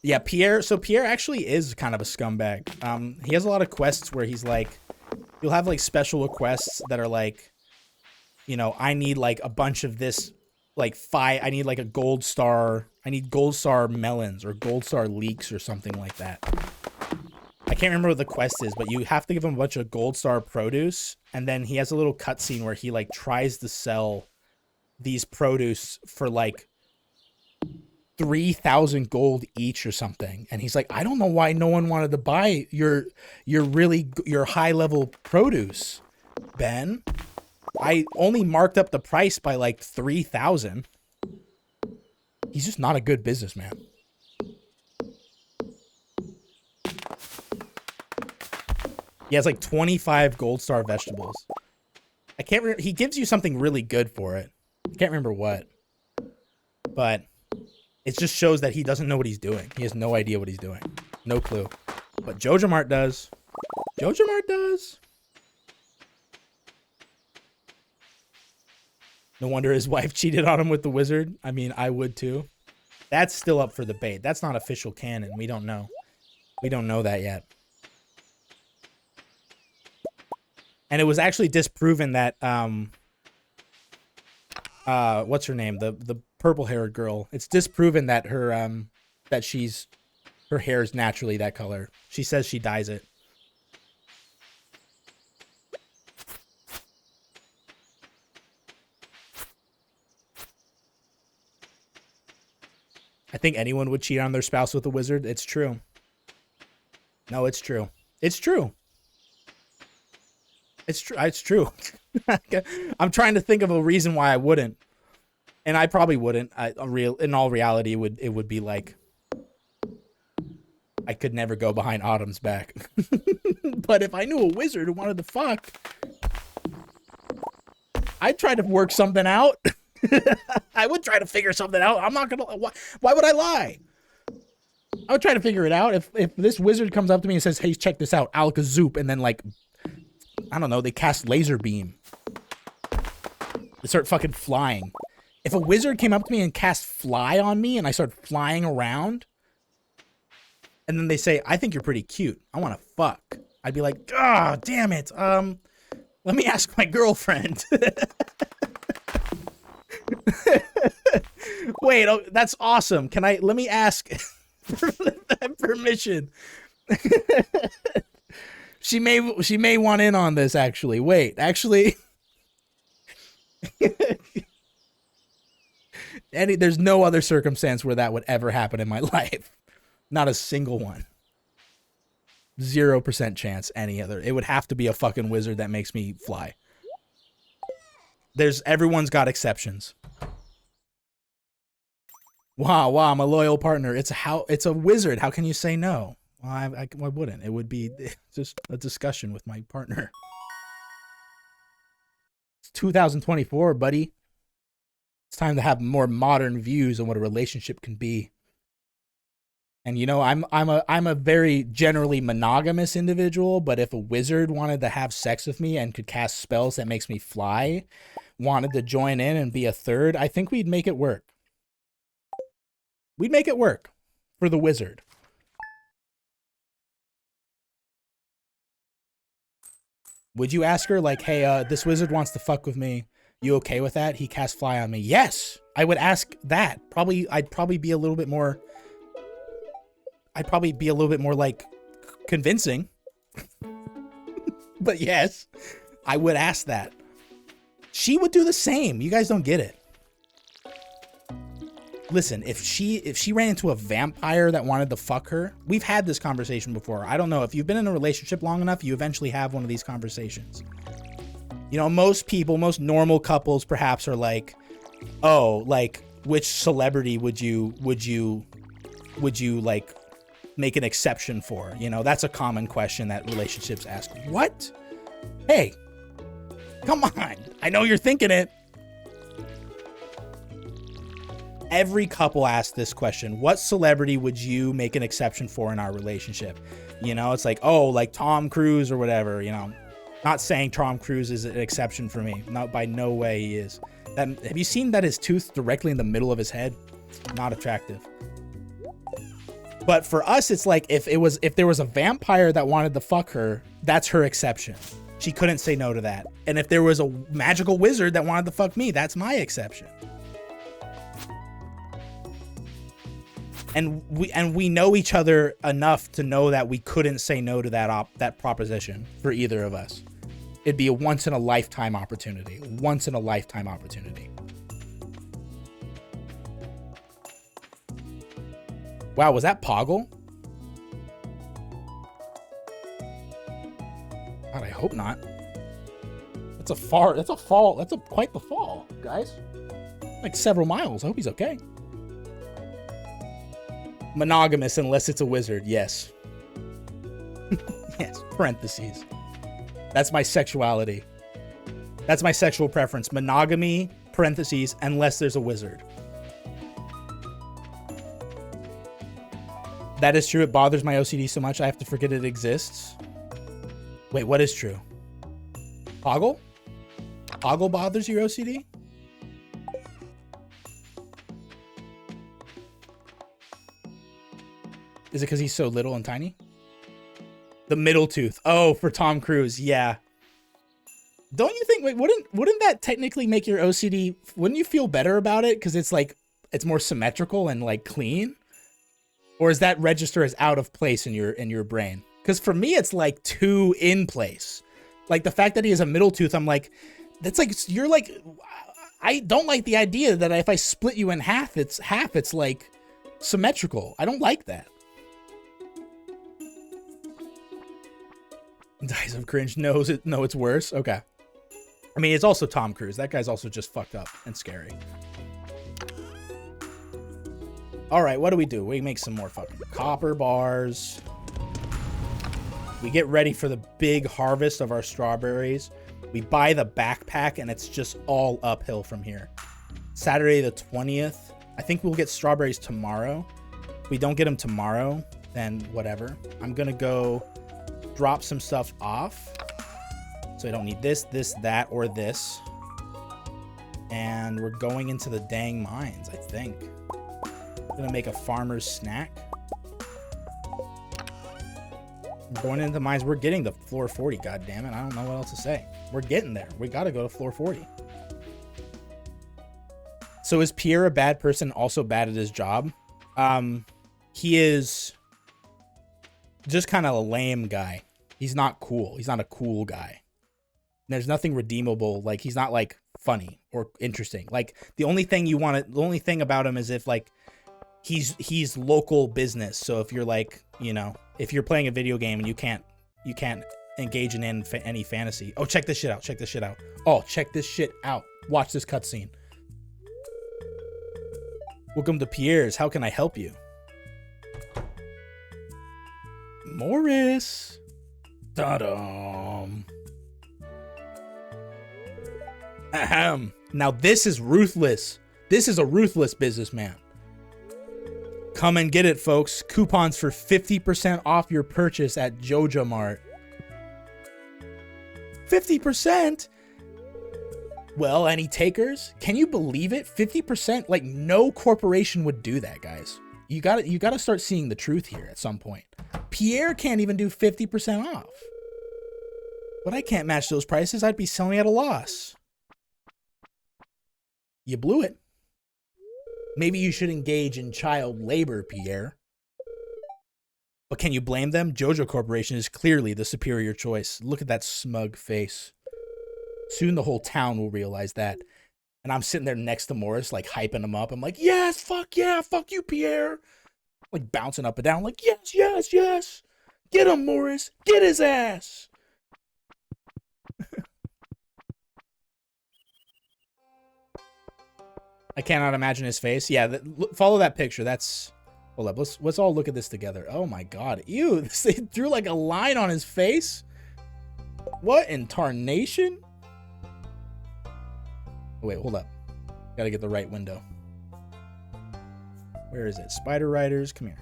Yeah, Pierre. So Pierre actually is kind of a scumbag. He has a lot of quests where he's you'll have special requests that are I need a bunch of this, I need a gold star. I need gold star melons or gold star leeks or something like that. I can't remember what the quest is, but you have to give him a bunch of gold star produce. And then he has a little cutscene where he tries to sell these produce for 3,000 gold each or something. And he's like, I don't know why no one wanted to buy your high level produce, Ben. I only marked up the price by 3,000. He's just not a good businessman. He has 25 gold star vegetables. I can't remember. He gives you something really good for it. I can't remember what. But it just shows that he doesn't know what he's doing. He has no idea what he's doing. No clue. But JojaMart does. JojaMart does. No wonder his wife cheated on him with the wizard. I mean, I would too. That's still up for debate. That's not official canon. We don't know. We don't know that yet. And it was actually disproven that what's her name? The purple-haired girl. It's disproven that her hair is naturally that color. She says she dyes it. I think anyone would cheat on their spouse with a wizard. It's true. No, it's true. It's true. It's true. It's true. I'm trying to think of a reason why I wouldn't, and I probably wouldn't. In all reality, it would be I could never go behind Autumn's back. But if I knew a wizard who wanted to fuck, I'd try to work something out. I would try to figure something out. I'm not gonna. Why would I lie? I would try to figure it out. If this wizard comes up to me and says, "Hey, check this out, Alakazoop," and then I don't know, they cast laser beam. They start fucking flying If a wizard came up to me and cast fly on me and I started flying around, and then they say, I think you're pretty cute, I want to fuck, I'd be like, oh, damn it. Let me ask my girlfriend. Wait, oh, that's awesome. Let me ask for permission. She may want in on this, actually. Wait, actually. There's no other circumstance where that would ever happen in my life. Not a single one. 0% chance any other. It would have to be a fucking wizard that makes me fly. Everyone's got exceptions. Wow, I'm a loyal partner. It's a wizard. How can you say no? Well, I wouldn't. It would be just a discussion with my partner. It's 2024, buddy. It's time to have more modern views on what a relationship can be. And you know, I'm a very generally monogamous individual, but if a wizard wanted to have sex with me and could cast spells that makes me fly, wanted to join in and be a third, I think we'd make it work. We'd make it work for the wizard. Would you ask her like, hey, this wizard wants to fuck with me. You okay with that? He cast fly on me. Yes, I would ask that. I'd probably be a little bit more like convincing. But yes, I would ask that. She would do the same. You guys don't get it. Listen, if she ran into a vampire that wanted to fuck her, we've had this conversation before. I don't know. If you've been in a relationship long enough, you eventually have one of these conversations. You know, most people, most normal couples perhaps are like, oh, like, which celebrity would you like make an exception for? You know, that's a common question that relationships ask. What? Hey, come on. I know you're thinking it. Every couple asks this question. What celebrity would you make an exception for in our relationship? You know, it's like, oh, like Tom Cruise or whatever, you know. Not saying Tom Cruise is an exception for me. Not by no way he is. Have you seen that his tooth directly in the middle of his head? Not attractive. But for us, it's like if there was a vampire that wanted to fuck her, that's her exception. She couldn't say no to that. And if there was a magical wizard that wanted to fuck me, that's my exception. And we know each other enough to know that we couldn't say no to that proposition for either of us. It'd be a once in a lifetime opportunity. Once in a lifetime opportunity. Wow, was that Poggle? God, I hope not. That's quite the fall, guys. Like several miles. I hope he's okay. Monogamous unless it's a wizard, yes. Yes, parentheses. That's my sexuality. That's my sexual preference. Monogamy, parentheses, unless there's a wizard. That is true. It bothers my OCD so much I have to forget it exists. Wait, what is true? Poggle? Poggle bothers your OCD? Is it because he's so little and tiny? The middle tooth. Oh, for Tom Cruise. Yeah. Don't you think, wait, wouldn't that technically make your OCD, wouldn't you feel better about it? Because it's like, it's more symmetrical and like clean? Or is that register as out of place in your brain? Because for me, it's like too in place. Like the fact that he has a middle tooth, I'm like, that's like, you're like, I don't like the idea that if I split you in half, it's like symmetrical. I don't like that. Dies of cringe. No, it's worse. Okay. I mean, it's also Tom Cruise. That guy's also just fucked up and scary. All right, what do? We make some more fucking copper bars. We get ready for the big harvest of our strawberries. We buy the backpack, and it's just all uphill from here. Saturday the 20th. I think we'll get strawberries tomorrow. If we don't get them tomorrow, then whatever. I'm going to go drop some stuff off. So I don't need this, that, or this. And we're going into the dang mines, I think. Gonna make a farmer's snack. We're going into the mines. We're getting the floor 40, god damn it. I don't know what else to say. We're getting there. We gotta go to floor 40. So is Pierre a bad person, also bad at his job? He is just kind of a lame guy. He's not cool. He's not a cool guy. There's nothing redeemable. Like, he's not like funny or interesting. Like, the only thing about him is if like he's local business. So if you're like, you know, if you're playing a video game and you can't engage in any fantasy. Oh, check this shit out. Check this shit out. Oh, check this shit out. Watch this cutscene. Welcome to Pierre's. How can I help you? Morris. Ta-dum. Ahem. Now this is ruthless. This is a ruthless businessman. Come and get it, folks. Coupons for 50% off your purchase at JojaMart. 50%? Well, any takers? Can you believe it? 50%? Like, no corporation would do that, guys. You gotta start seeing the truth here at some point. Pierre can't even do 50% off. But I can't match those prices. I'd be selling at a loss. You blew it. Maybe you should engage in child labor, Pierre. But can you blame them? Jojo Corporation is clearly the superior choice. Look at that smug face. Soon the whole town will realize that. And I'm sitting there next to Morris, like hyping him up. I'm like, yes, fuck yeah, fuck you, Pierre. Like bouncing up and down, like, yes, yes, yes. Get him, Morris. Get his ass. I cannot imagine his face. Yeah, follow that picture. That's... Hold up, let's all look at this together. Oh my god. Ew, they drew like a line on his face? What in tarnation? Oh, wait, hold up. Gotta get the right window. Where is it? Spider Riders, come here.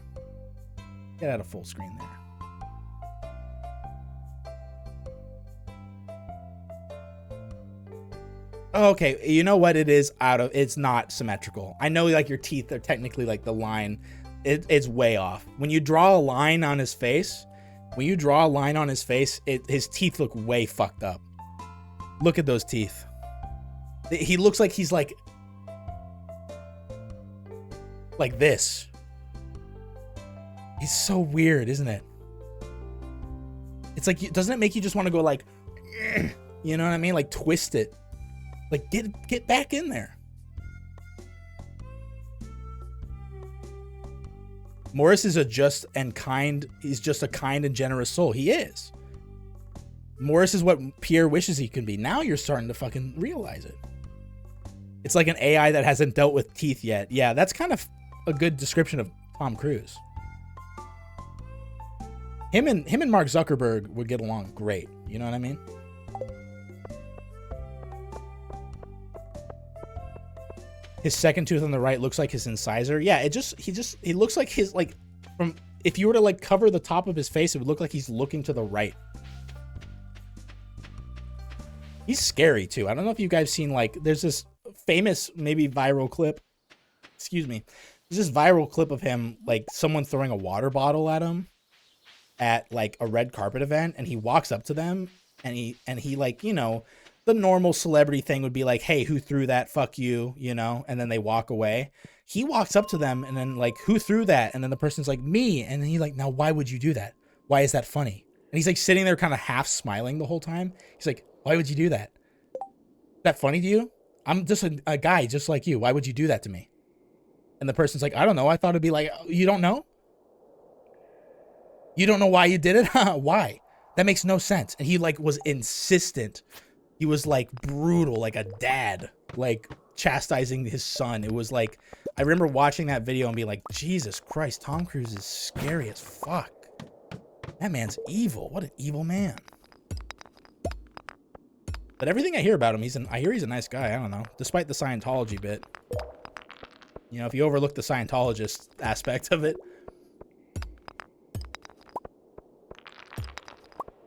Get out of full screen there. Okay, you know what it is it's not symmetrical. I know like your teeth are technically like the line. It's way off. When you draw a line on his face, his teeth look way fucked up. Look at those teeth. He looks like he's like this. He's so weird, isn't it? It's like, doesn't it make you just want to go like, you know what I mean? Like twist it. Like get back in there. Morris is he's just a kind and generous soul. He is. Morris is what Pierre wishes he could be. Now you're starting to fucking realize it. It's like an AI that hasn't dealt with teeth yet. Yeah, that's kind of a good description of Tom Cruise. Him and Mark Zuckerberg would get along great. You know what I mean? His second tooth on the right looks like his incisor. Yeah, he looks like his, like, from, if you were to like cover the top of his face, it would look like he's looking to the right. He's scary too. I don't know if you guys seen, like, there's this famous, maybe viral clip. Excuse me. There's this viral clip of him, like someone throwing a water bottle at him at like a red carpet event, and he walks up to them and he like, you know, the normal celebrity thing would be like, hey, who threw that? Fuck you, you know? And then they walk away. He walks up to them and then like, who threw that? And then the person's like, me. And then he's like, now why would you do that? Why is that funny? And he's like sitting there kind of half smiling the whole time. He's like, why would you do that? Is that funny to you? I'm just a guy just like you. Why would you do that to me? And the person's like, I don't know. I thought it'd be like, you don't know? You don't know why you did it? Why? That makes no sense. And he like was insistent. He was like brutal, like a dad, like chastising his son. It was like, I remember watching that video and being like, Jesus Christ, Tom Cruise is scary as fuck. That man's evil. What an evil man. But everything I hear about him, I hear he's a nice guy. I don't know. Despite the Scientology bit. You know, if you overlook the Scientologist aspect of it.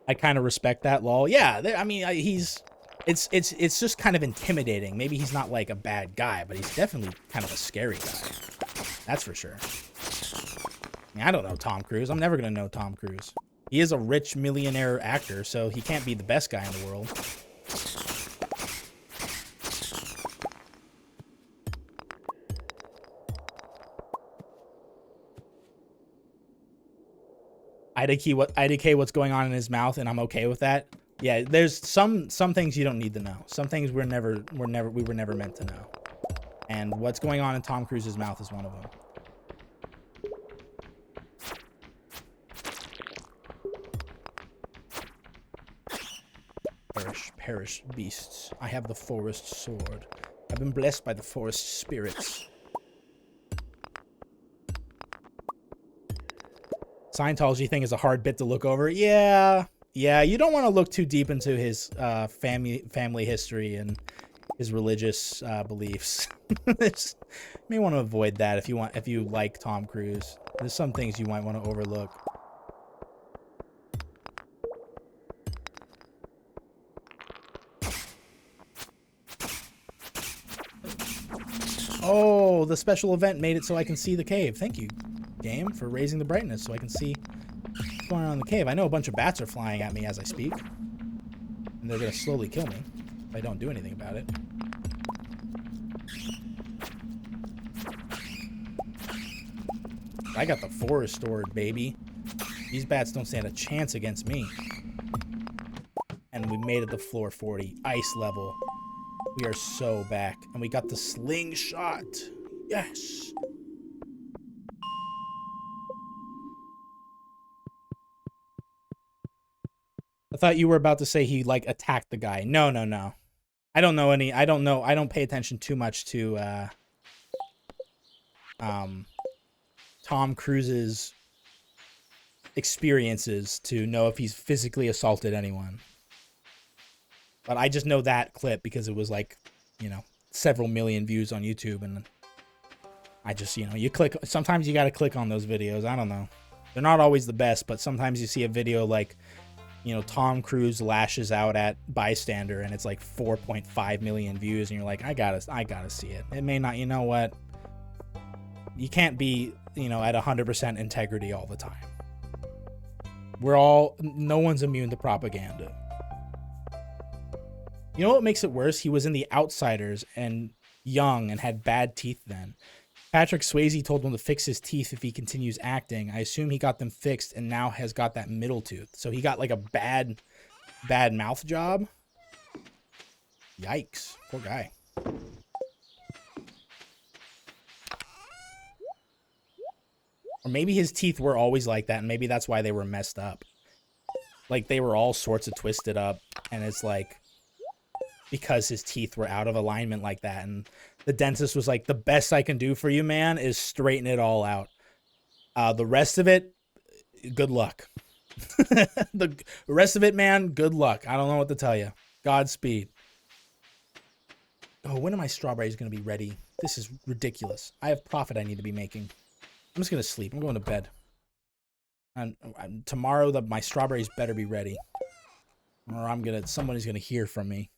I kind of respect that, lol. Yeah, I mean, it's just kind of intimidating. Maybe he's not like a bad guy, but he's definitely kind of a scary guy. That's for sure. I mean, I don't know Tom Cruise. I'm never gonna know Tom Cruise. He is a rich millionaire actor, so he can't be the best guy in the world. IDK what's going on in his mouth, and I'm okay with that. Yeah, there's some things you don't need to know. Some things we were never meant to know. And what's going on in Tom Cruise's mouth is one of them. Perish, beasts. I have the forest sword. I've been blessed by the forest spirits. Scientology thing is a hard bit to look over. Yeah, you don't want to look too deep into his family history and his religious beliefs. You may want to avoid that if you like Tom Cruise. There's some things you might want to overlook. Oh, the special event made it so I can see the cave. Thank you, game, for raising the brightness so I can see what's going on in the cave. I know a bunch of bats are flying at me as I speak. And they're going to slowly kill me if I don't do anything about it. I got the forest sword, baby. These bats don't stand a chance against me. And we made it to floor 40. Ice level. We are so back. And we got the slingshot. Yes. I thought you were about to say he, like, attacked the guy. No. I don't know any... I don't pay attention too much to, Tom Cruise's experiences to know if he's physically assaulted anyone. But I just know that clip because it was, like, you know, several million views on YouTube, and I just, you know, you click... Sometimes you gotta click on those videos. I don't know. They're not always the best, but sometimes you see a video like... You know, Tom Cruise lashes out at bystander and it's like 4.5 million views and you're like, I gotta see it. It may not, you know what? You can't be, you know, at 100% integrity all the time. No one's immune to propaganda. You know what makes it worse? He was in The Outsiders and young and had bad teeth then. Patrick Swayze told him to fix his teeth if he continues acting. I assume he got them fixed and now has got that middle tooth. So he got like a bad mouth job. Yikes. Poor guy. Or maybe his teeth were always like that and maybe that's why they were messed up. Like they were all sorts of twisted up and it's like because his teeth were out of alignment like that. And the dentist was like, the best I can do for you, man, is straighten it all out. The rest of it, good luck. The rest of it, man, good luck. I don't know what to tell you. Godspeed. Oh, when are my strawberries going to be ready? This is ridiculous. I have profit I need to be making. I'm just going to sleep. I'm going to bed. And tomorrow, my strawberries better be ready. Or somebody's going to hear from me.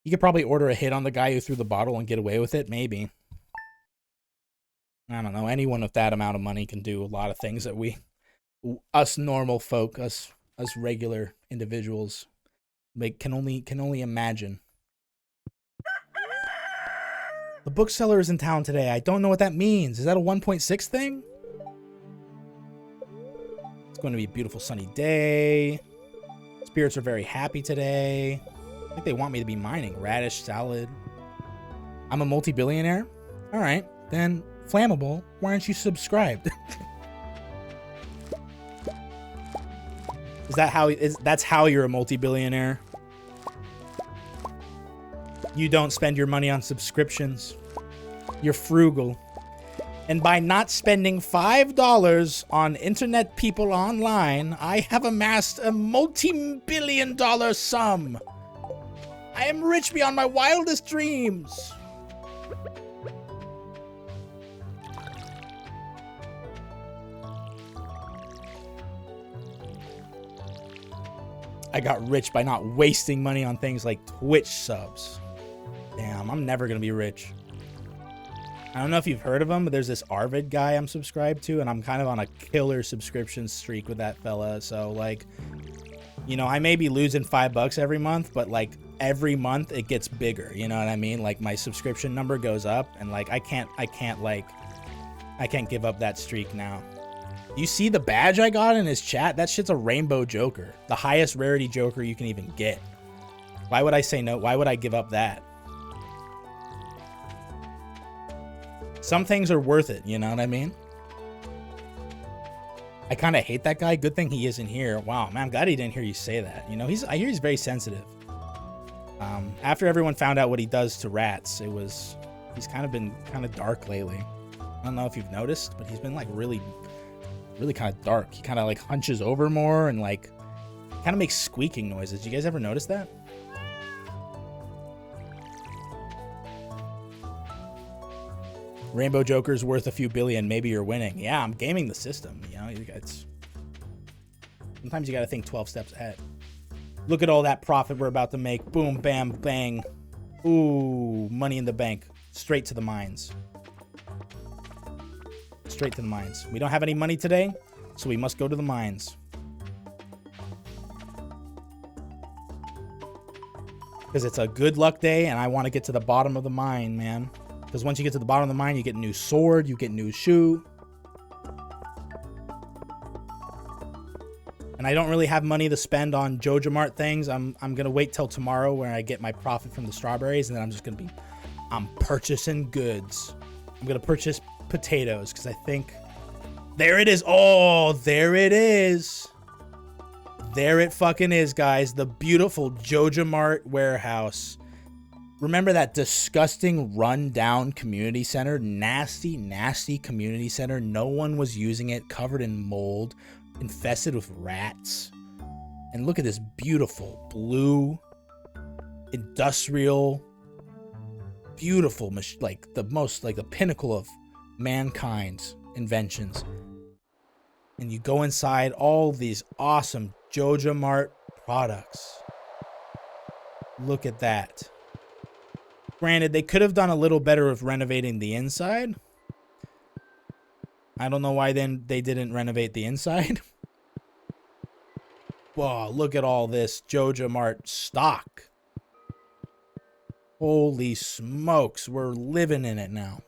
You could probably order a hit on the guy who threw the bottle and get away with it. Maybe. I don't know. Anyone with that amount of money can do a lot of things that us normal folk, us regular individuals, can only imagine. The bookseller is in town today. I don't know what that means. Is that a 1.6 thing? It's going to be a beautiful sunny day. Spirits are very happy today. I think they want me to be mining. Radish salad. I'm a multi-billionaire? All right. Then, Flammable, why aren't you subscribed? That's how you're a multi-billionaire? You don't spend your money on subscriptions. You're frugal. And by not spending $5 on internet people online, I have amassed a multi-billion-dollar sum. I am rich beyond my wildest dreams. I got rich by not wasting money on things like Twitch subs. Damn, I'm never gonna be rich. I don't know if you've heard of him, but there's this Arvid guy I'm subscribed to, and I'm kind of on a killer subscription streak with that fella. So, like, you know, I may be losing $5 every month, but, like, every month it gets bigger. You know what I mean? Like, my subscription number goes up, and, like, I can't give up that streak now. You see the badge I got in his chat? That shit's a rainbow joker. The highest rarity joker you can even get. Why would I say no? Why would I give up that? Some things are worth it, you know what I mean? I kind of hate that guy. Good thing he isn't here. Wow, man, I'm glad he didn't hear you say that. You know, I hear he's very sensitive. After everyone found out what he does to rats, he's kind of been kind of dark lately. I don't know if you've noticed, but he's been like really kind of dark. He kind of like hunches over more and like kind of makes squeaking noises. You guys ever notice that? Rainbow Joker's worth a few billion. Maybe you're winning. Yeah, I'm gaming the system. You know, sometimes you got to think 12 steps ahead. Look at all that profit we're about to make. Boom, bam, bang. Ooh, money in the bank. Straight to the mines. Straight to the mines. We don't have any money today, so we must go to the mines. Because it's a good luck day, and I want to get to the bottom of the mine, man. Because once you get to the bottom of the mine, you get a new sword, you get a new shoe. And I don't really have money to spend on JojaMart things. I'm going to wait till tomorrow where I get my profit from the strawberries, and then I'm just going to I'm purchasing goods. I'm going to purchase potatoes because I think... There it is. Oh, there it is. There it fucking is, guys. The beautiful JojaMart warehouse. Remember that disgusting run-down community center? Nasty, nasty community center. No one was using it. Covered in mold. Infested with rats. And look at this beautiful blue, industrial, beautiful, like the pinnacle of mankind's inventions. And you go inside all these awesome JojaMart products. Look at that. Granted, they could have done a little better with renovating the inside. I don't know why then they didn't renovate the inside. Whoa, look at all this JojaMart stock. Holy smokes, we're living in it now.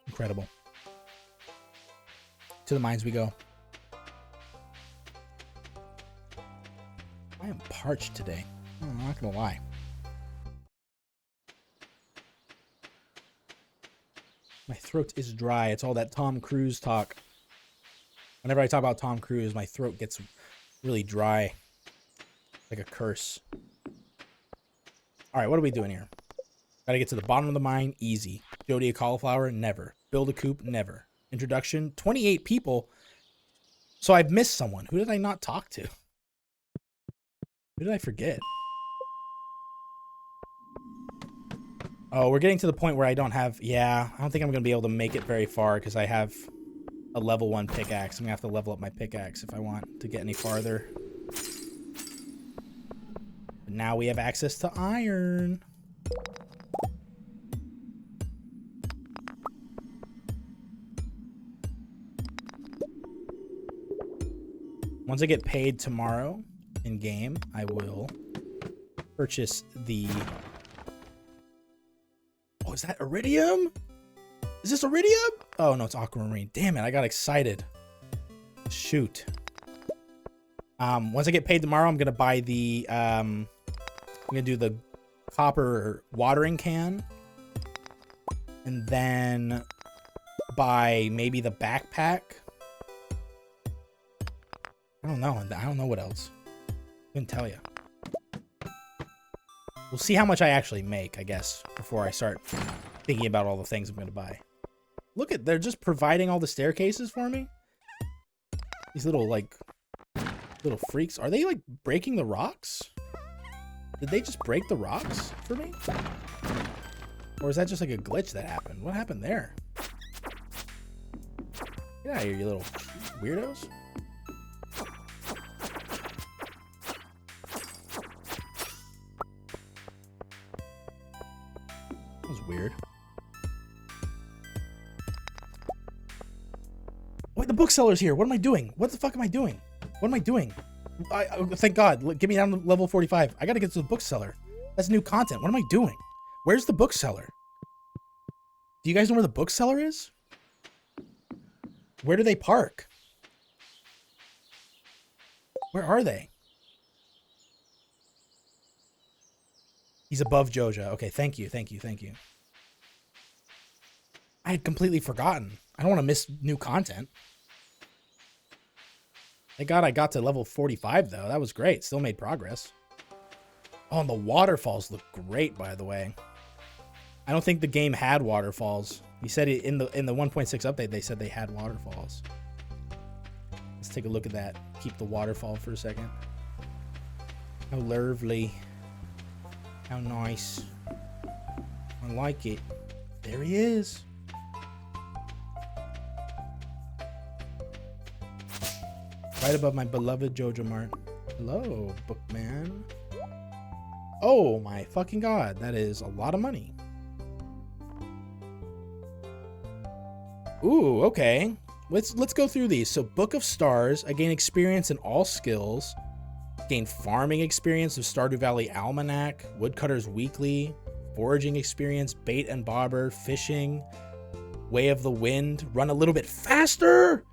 Incredible. To the mines we go. I am parched today. I'm not gonna lie. My throat is dry. It's all that Tom Cruise talk. Whenever I talk about Tom Cruise, my throat gets really dry. Like a curse. Alright, what are we doing here? Gotta get to the bottom of the mine. Easy. Jodia cauliflower? Never. Build a coop? Never. Introduction? 28 people? So I've missed someone. Who did I not talk to? Who did I forget? Oh, we're getting to the point where I don't have... Yeah, I don't think I'm going to be able to make it very far because I have a level 1 pickaxe. I'm going to have to level up my pickaxe if I want to get any farther. But now we have access to iron. Once I get paid tomorrow in game, I will purchase the... Oh, is that iridium? Is this iridium? Oh, no, it's aquamarine. Damn it, I got excited. Shoot. Once I get paid tomorrow, I'm going to buy the... I'm going to do the copper watering can. And then buy maybe the backpack. I don't know. I don't know what else. Couldn't tell you. We'll see how much I actually make, I guess, before I start thinking about all the things I'm going to buy. Look at, they're just providing all the staircases for me. These little, like, little freaks. Are they, like, breaking the rocks? Did they just break the rocks for me? Or is that just, like, a glitch that happened? What happened there? Get out of here, you little weirdos. That was weird. Wait, the bookseller's here. What am I doing? What the fuck am I doing? What am I doing? Thank God. Get me down to level 45. I gotta get to the bookseller. That's new content. What am I doing? Where's the bookseller? Do you guys know where the bookseller is? Where do they park? Where are they? He's above Joja. Okay, thank you, thank you, thank you. I had completely forgotten. I don't want to miss new content. Thank God I got to level 45, though. That was great. Still made progress. Oh, and the waterfalls look great, by the way. I don't think the game had waterfalls. He said in the 1.6 update, they said they had waterfalls. Let's take a look at that. Keep the waterfall for a second. How lovely. How nice. I like it. There he is. Right above my beloved Joja Mart. Hello, bookman. Oh my fucking God. That is a lot of money. Ooh, okay. Let's go through these. So, Book of Stars, I gain experience in all skills. Gain farming experience of Stardew Valley Almanac, Woodcutter's Weekly, foraging experience, bait and bobber, fishing, Way of the Wind, run a little bit faster.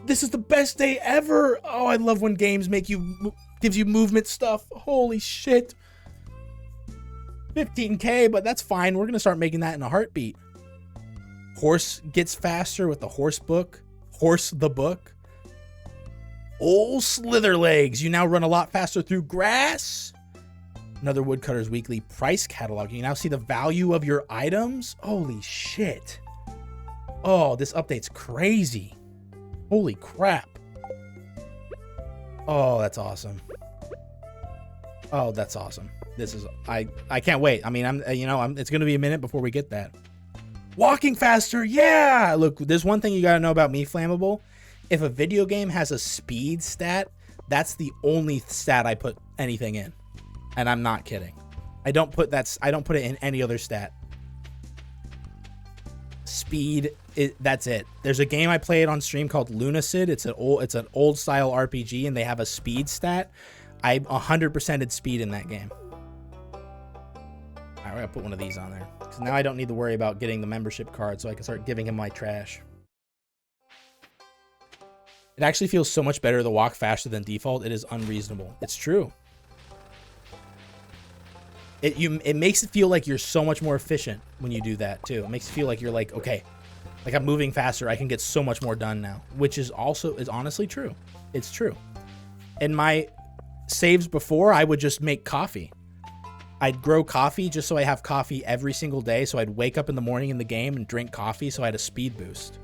This is the best day ever. Oh, I love when games gives you movement stuff. Holy shit. 15K, but that's fine. We're going to start making that in a heartbeat. Horse gets faster with the horse book. Horse the book. Old Slitherlegs. You now run a lot faster through grass. Another Woodcutter's Weekly price catalog. You now see the value of your items. Holy shit. Oh, this update's crazy. Holy crap. Oh, that's awesome. Oh, that's awesome. This is, I can't wait. I mean, it's going to be a minute before we get that. Walking faster, yeah! Look, there's one thing you gotta know about me, Flammable. If a video game has a speed stat, that's the only stat I put anything in. And I'm not kidding. I don't put it in any other stat. Speed, that's it. There's a game I played on stream called Lunacid. It's an old style RPG, and they have a speed stat. I 100%ed speed in that game. Alright, we're gonna put one of these on there. Because now I don't need to worry about getting the membership card, so I can start giving him my trash. It actually feels so much better to walk faster than default. It is unreasonable. It's true. It makes it feel like you're so much more efficient when you do that too. It makes it feel like you're like, okay, like I'm moving faster. I can get so much more done now, which is honestly true. It's true. In my saves before, I would just make coffee. I'd grow coffee just so I have coffee every single day. So I'd wake up in the morning in the game and drink coffee. So I had a speed boost.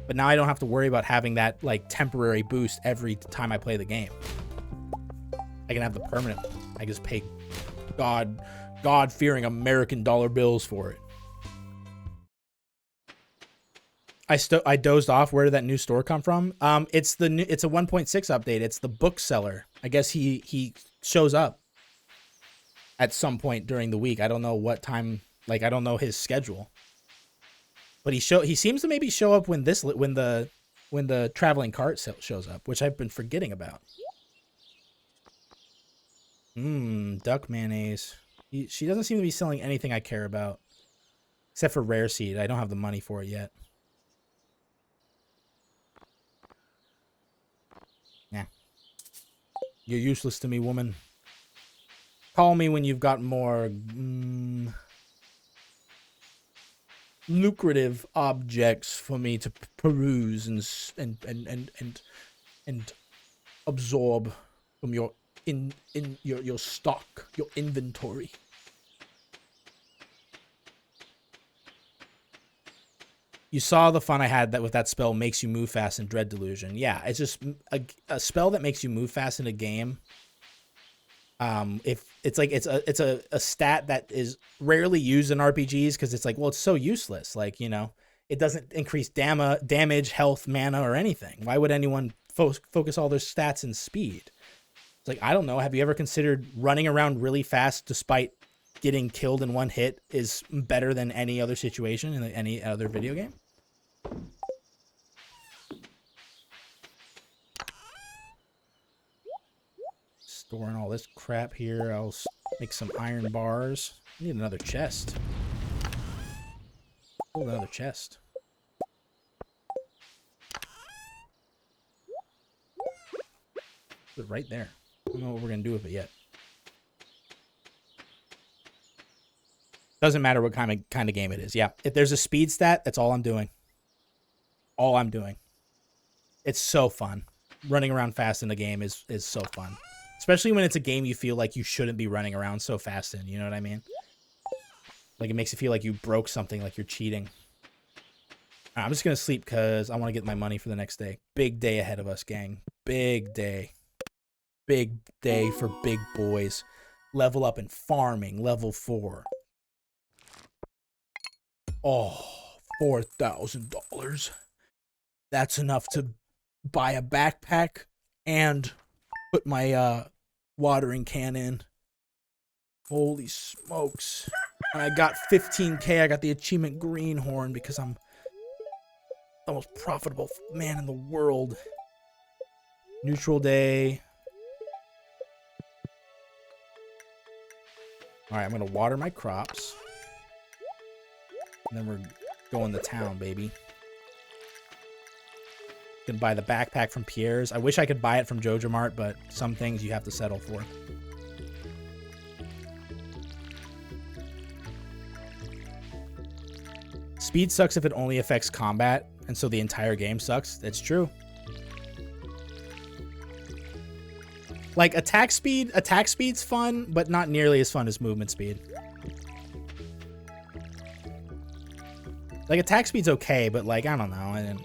But now I don't have to worry about having that like temporary boost every time I play the game. I can have the permanent. I just pay God-fearing American dollar bills for it. I dozed off. Where did that new store come from? It's a 1.6 update. It's the bookseller. I guess he shows up at some point during the week. I don't know what time. Like, I don't know his schedule. But he seems to maybe show up when the traveling cart shows up, which I've been forgetting about. Duck mayonnaise. She doesn't seem to be selling anything I care about, except for rare seed. I don't have the money for it yet. Yeah. You're useless to me, woman. Call me when you've got more lucrative objects for me to peruse and absorb from your your stock, your inventory. You saw the fun I had with that spell makes you move fast in Dread Delusion. Yeah, it's just a spell that makes you move fast in a game. If it's like it's a stat that is rarely used in RPGs because it's like, well, it's so useless. Like, you know, It doesn't increase damage, health, mana, or anything. Why would anyone focus all their stats in speed? It's like, I don't know. Have you ever considered running around really fast despite getting killed in one hit is better than any other situation in any other video game? Storing all this crap here. I'll make some iron bars. I need another chest. Oh, another chest. Put it right there. I don't know what we're going to do with it yet. Doesn't matter what kind of game it is. Yeah, if there's a speed stat, that's all I'm doing. All I'm doing. It's so fun. Running around fast in the game is so fun. Especially when it's a game you feel like you shouldn't be running around so fast in. You know what I mean? Like, it makes you feel like you broke something, like you're cheating. I'm just going to sleep because I want to get my money for the next day. Big day ahead of us, gang. Big day. Big day for big boys. Level up in farming. Level 4. Oh, $4,000. That's enough to buy a backpack and put my watering can in. Holy smokes. And I got 15K. I got the achievement greenhorn because I'm the most profitable man in the world. Neutral day. Alright, I'm going to water my crops. And then we're going to town, baby. Can buy the backpack from Pierre's. I wish I could buy it from Joja Mart, but some things you have to settle for. Speed sucks if it only affects combat, and so the entire game sucks. That's true. Like, attack speed's fun, but not nearly as fun as movement speed. Like, attack speed's okay, but, like, I don't know.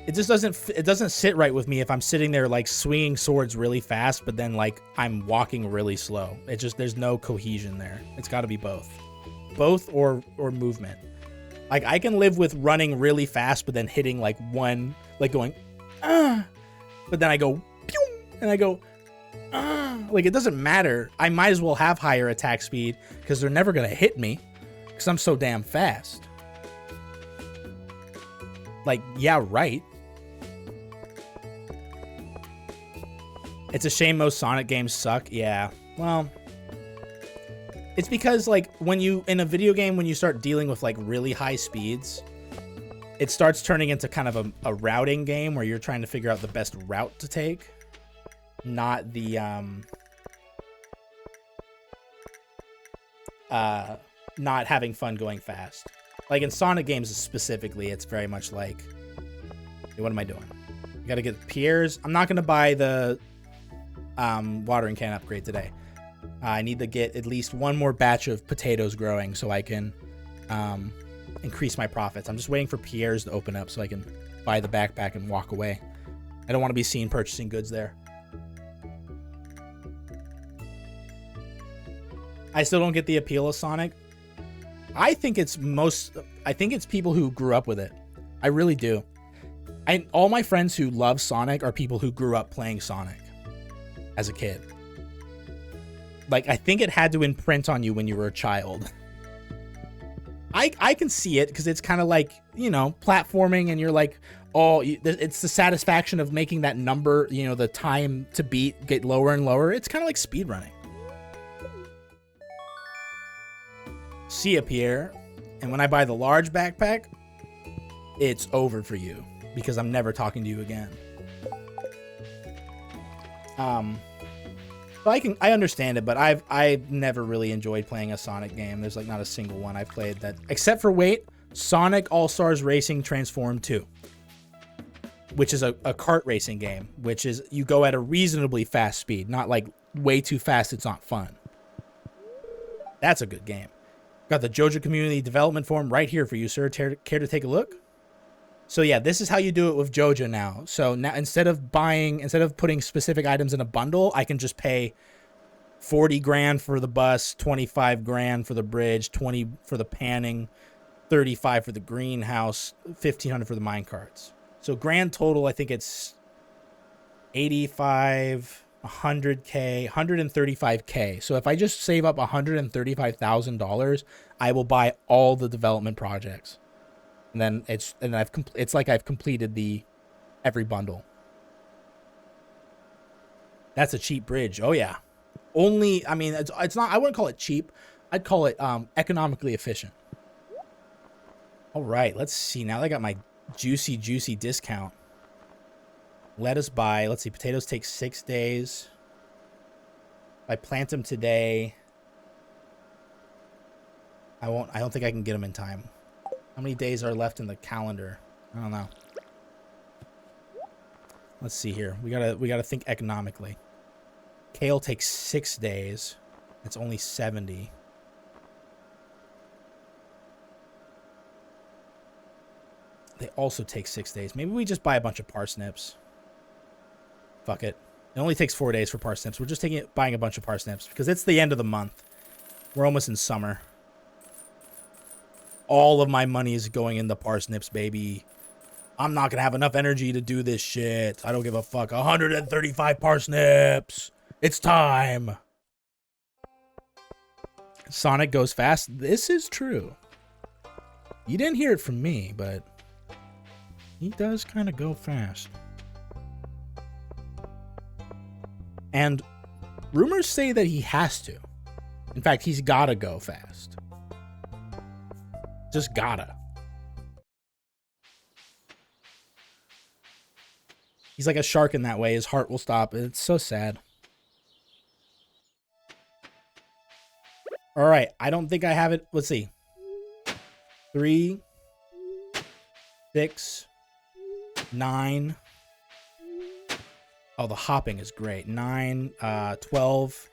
It just doesn't sit right with me if I'm sitting there, like, swinging swords really fast, but then, like, I'm walking really slow. It just, there's no cohesion there. It's got to be both. Both or movement. Like, I can live with running really fast, but then hitting, like, one, like, going, but then I go, pew, and I go, like, it doesn't matter. I might as well have higher attack speed, because they're never going to hit me. Because I'm so damn fast. Like, yeah, right. It's a shame most Sonic games suck. Yeah, well, it's because, like, when you, in a video game, when you start dealing with, like, really high speeds, it starts turning into kind of a routing game where you're trying to figure out the best route to take. Not the, not having fun going fast. Like in Sonic games specifically, it's very much like, hey, what am I doing? I gotta get Pierre's. I'm not gonna buy the watering can upgrade today. I need to get at least one more batch of potatoes growing so I can increase my profits. I'm just waiting for Pierre's to open up so I can buy the backpack and walk away. I don't want to be seen purchasing goods there. I still don't get the appeal of Sonic. I think it's people who grew up with it. I really do. All my friends who love Sonic are people who grew up playing Sonic as a kid. Like, I think it had to imprint on you when you were a child. I can see it because it's kind of like, you know, platforming, and you're like, oh, it's the satisfaction of making that number, you know, the time to beat get lower and lower. It's kind of like speedrunning. See ya, Pierre. And when I buy the large backpack, it's over for you because I'm never talking to you again. But I understand it, but I've never really enjoyed playing a Sonic game. There's like not a single one I've played that, except for Sonic All-Stars Racing Transformed 2, which is a kart racing game, which is you go at a reasonably fast speed, not like way too fast it's not fun. That's a good game. Got the JoJo Community Development Forum right here for you, sir. Care to take a look? So yeah, this is how you do it with JoJo now. So now instead of putting specific items in a bundle, I can just pay 40 grand for the bus, 25 grand for the bridge, 20 for the panning, 35 for the greenhouse, 1,500 for the mine carts. So grand total, I think it's 85, 100K, 135K. So if I just save up $135,000, I will buy all the development projects. And then it's like I've completed every bundle. That's a cheap bridge. Oh yeah. Only, I mean, it's not, I wouldn't call it cheap. I'd call it economically efficient. All right, let's see. Now that I got my juicy discount. Lettuce buy. Let's see. Potatoes take 6 days. If I plant them today, I don't think I can get them in time. How many days are left in the calendar? I don't know. Let's see here. We gotta think economically. Kale takes 6 days. It's only 70. They also take 6 days. Maybe we just buy a bunch of parsnips. Fuck it. It only takes 4 days for parsnips. We're just buying a bunch of parsnips because it's the end of the month. We're almost in summer. All of my money is going into parsnips, baby. I'm not going to have enough energy to do this shit. I don't give a fuck. 135 parsnips. It's time. Sonic goes fast. This is true. You didn't hear it from me, but he does kind of go fast. And rumors say that he has to. In fact, he's gotta go fast. Just gotta. He's like a shark in that way. His heart will stop. It's so sad. All right. I don't think I have it. Let's see. 3, 6, 9. Oh, the hopping is great. 9, 12.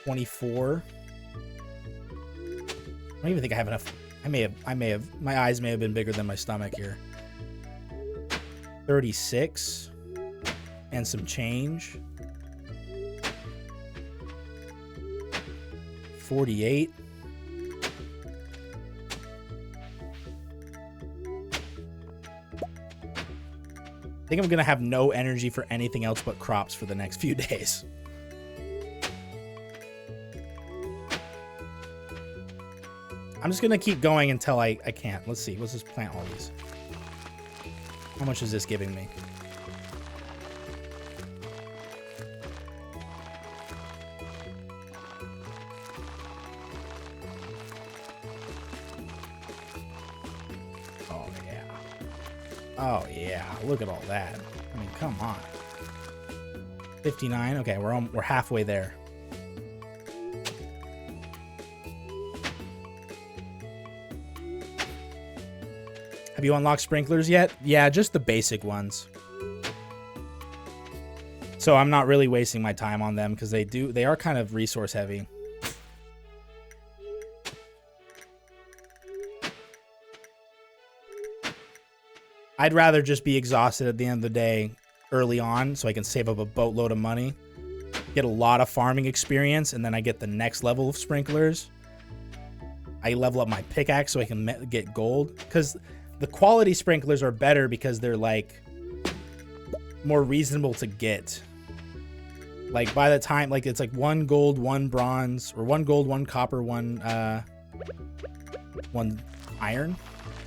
24. I don't even think I have enough. I may have, my eyes may have been bigger than my stomach here. 36 and some change. 48. I think I'm gonna have no energy for anything else but crops for the next few days. I'm just gonna keep going until I can't. Let's see. Let's just plant all these. How much is this giving me? Oh yeah. Oh yeah. Look at all that. I mean, come on. 59. Okay, we're halfway there. Have you unlocked sprinklers yet? Yeah, just the basic ones. So I'm not really wasting my time on them because they are kind of resource heavy. I'd rather just be exhausted at the end of the day early on so I can save up a boatload of money, get a lot of farming experience, and then I get the next level of sprinklers. I level up my pickaxe so I can get gold, because the quality sprinklers are better because they're like more reasonable to get. Like by the time, like it's like 1 gold, 1 bronze, or 1 gold, 1 copper, 1 iron,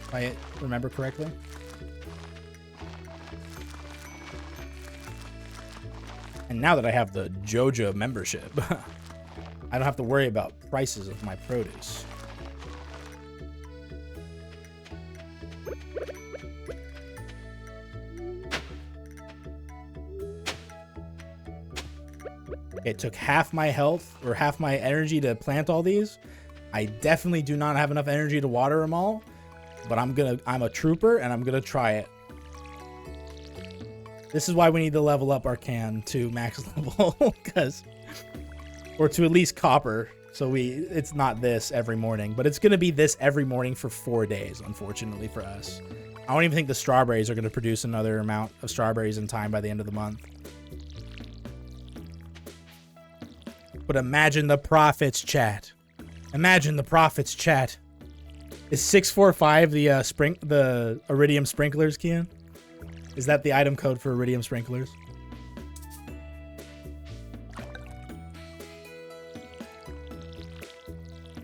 if I remember correctly. And now that I have the JOJA membership, I don't have to worry about prices of my produce. It took half my health or half my energy to plant all these. I definitely do not have enough energy to water them all, but I'm a trooper and I'm gonna try it. This is why we need to level up our can to max level, or to at least copper. So it's not this every morning, but it's gonna be this every morning for 4 days, unfortunately for us. I don't even think the strawberries are gonna produce another amount of strawberries in time by the end of the month. But imagine the profits, chat. Imagine the profits, chat. Is 645 the iridium sprinklers, Kian? Is that the item code for iridium sprinklers?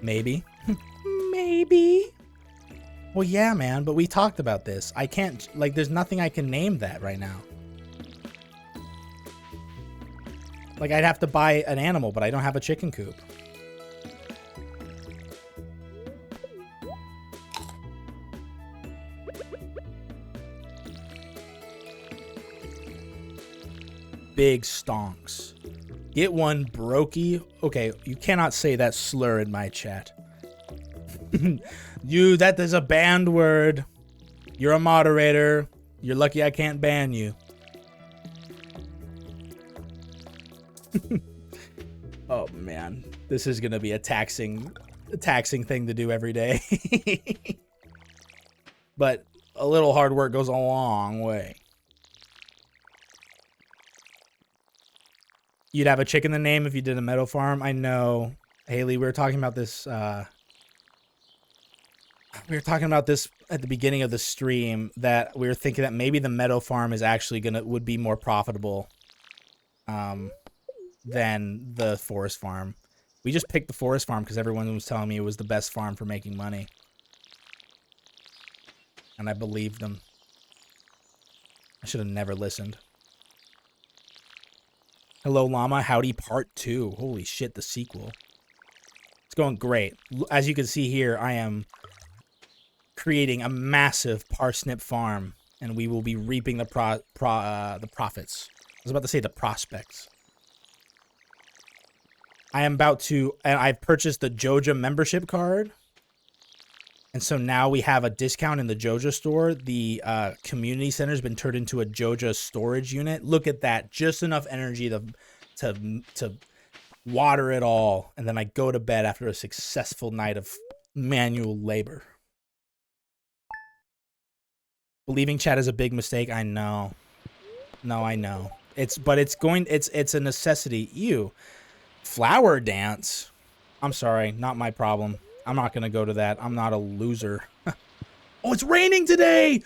Maybe. Maybe. Well, yeah, man, but we talked about this. I can't, like, there's nothing I can name that right now. Like, I'd have to buy an animal, but I don't have a chicken coop. Big stonks. Get one, brokey. Okay, you cannot say that slur in my chat. That is a banned word. You're a moderator. You're lucky I can't ban you. Oh man, this is gonna be a taxing thing to do every day. But a little hard work goes a long way. You'd have a chick in the name if you did a meadow farm. I know, Haley. We were talking about this. We were talking about this at the beginning of the stream, that we were thinking that maybe the meadow farm is actually would be more profitable than the forest farm. We just picked the forest farm because everyone was telling me it was the best farm for making money. And I believed them. I should have never listened. Hello, Llama. Howdy Part 2. Holy shit, the sequel. It's going great. As you can see here, I am creating a massive parsnip farm, and we will be reaping the profits. I was about to say the prospects. I am about to, and I've purchased the Joja membership card. And so now we have a discount in the Joja store. The community center has been turned into a Joja storage unit. Look at that. Just enough energy to water it all. And then I go to bed after a successful night of manual labor. Believing chat is a big mistake. I know. No, I know. It's a necessity. Ew. Flower dance. I'm sorry. Not my problem. I'm not going to go to that. I'm not a loser. Oh, it's raining today.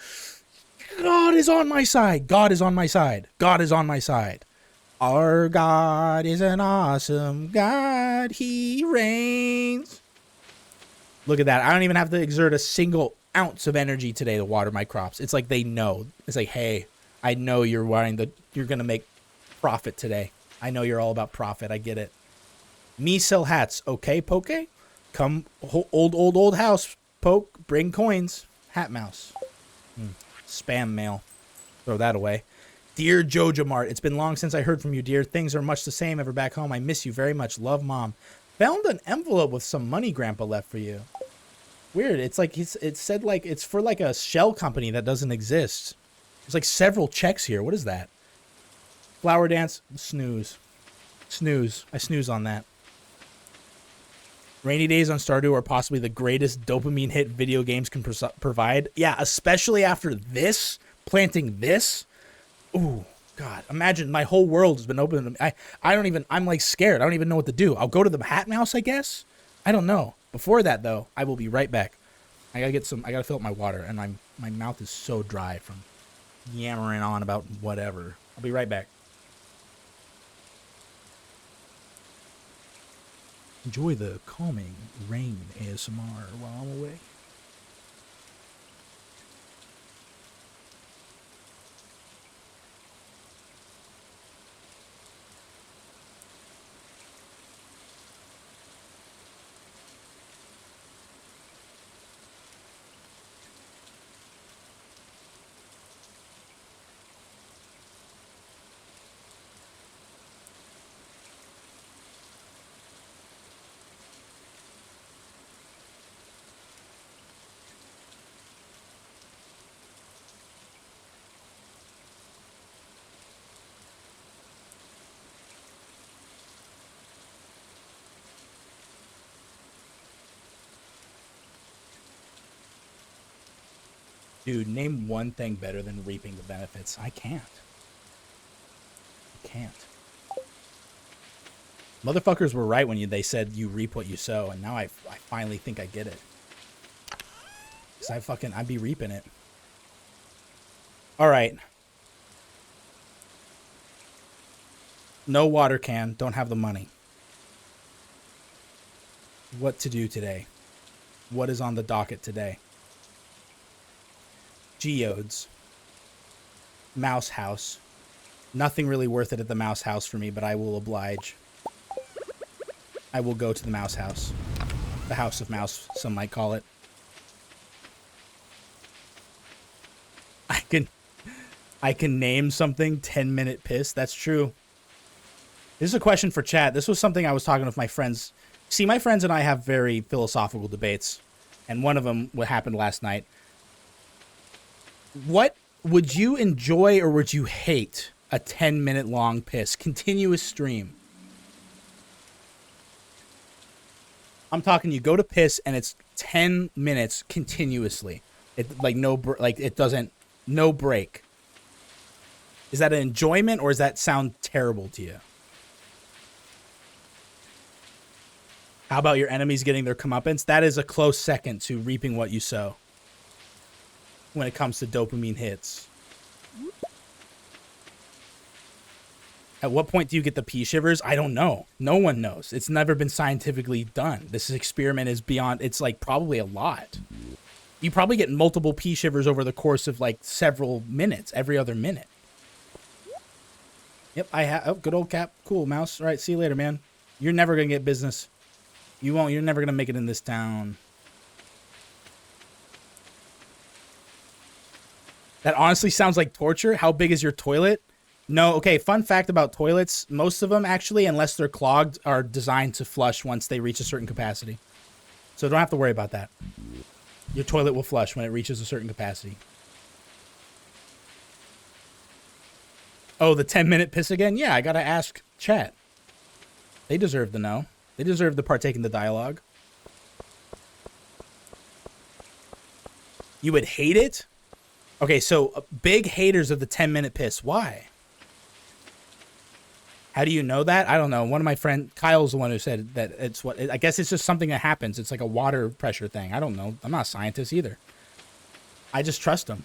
God is on my side. God is on my side. God is on my side. Our God is an awesome God. He reigns. Look at that. I don't even have to exert a single ounce of energy today to water my crops. It's like they know. It's like, hey, I know you're going to make profit today. I know you're all about profit. I get it. Me sell hats. Okay, Poke? Come, old house, Poke, bring coins. Hat mouse. Spam mail. Throw that away. Dear Joja Mart, it's been long since I heard from you, dear. Things are much the same ever back home. I miss you very much. Love, Mom. Found an envelope with some money Grandpa left for you. Weird. It's like it said like it's for like a shell company that doesn't exist. There's like several checks here. What is that? Flower dance. Snooze. Snooze. I snooze on that. Rainy days on Stardew are possibly the greatest dopamine hit video games can provide. Yeah, especially after this, planting this. Ooh, God, imagine my whole world has been open. I'm like scared. I don't even know what to do. I'll go to the hat mouse, I guess. I don't know. Before that, though, I will be right back. I gotta fill up my water, and my mouth is so dry from yammering on about whatever. I'll be right back. Enjoy the calming rain ASMR while I'm away. Dude, name one thing better than reaping the benefits. I can't. I can't. Motherfuckers were right when they said you reap what you sow, and now I finally think I get it. Cause I'd be reaping it. All right. No water can. Don't have the money. What to do today? What is on the docket today? Geodes. Mouse house. Nothing really worth it at the mouse house for me, but I will oblige. I will go to the mouse house. The house of mouse, some might call it. I can name something 10-minute piss. That's true. This is a question for chat. This was something I was talking with my friends. See, my friends and I have very philosophical debates, and one of them, what happened last night. What would you enjoy or would you hate a 10-minute long piss? Continuous stream. I'm talking you go to piss and it's 10 minutes continuously. It like it doesn't, no break. Is that an enjoyment or does that sound terrible to you? How about your enemies getting their comeuppance? That is a close second to reaping what you sow when it comes to dopamine hits. At what point do you get the pea shivers? I don't know. No one knows. It's never been scientifically done. This experiment is beyond, it's like probably a lot. You probably get multiple pea shivers over the course of like several minutes, every other minute. Yep, I have. Oh, good old Cap. Cool, Mouse. All right, see you later, man. You're never going to get business. You won't. You're never going to make it in this town. That honestly sounds like torture. How big is your toilet? No, okay, fun fact about toilets. Most of them, actually, unless they're clogged, are designed to flush once they reach a certain capacity. So don't have to worry about that. Your toilet will flush when it reaches a certain capacity. Oh, the 10-minute piss again? Yeah, I gotta ask chat. They deserve to know. They deserve to partake in the dialogue. You would hate it? Okay, so big haters of the 10-minute piss. Why? How do you know that? I don't know. One of my friends, Kyle's the one who said that it's what, I guess it's just something that happens. It's like a water pressure thing. I don't know. I'm not a scientist either. I just trust them.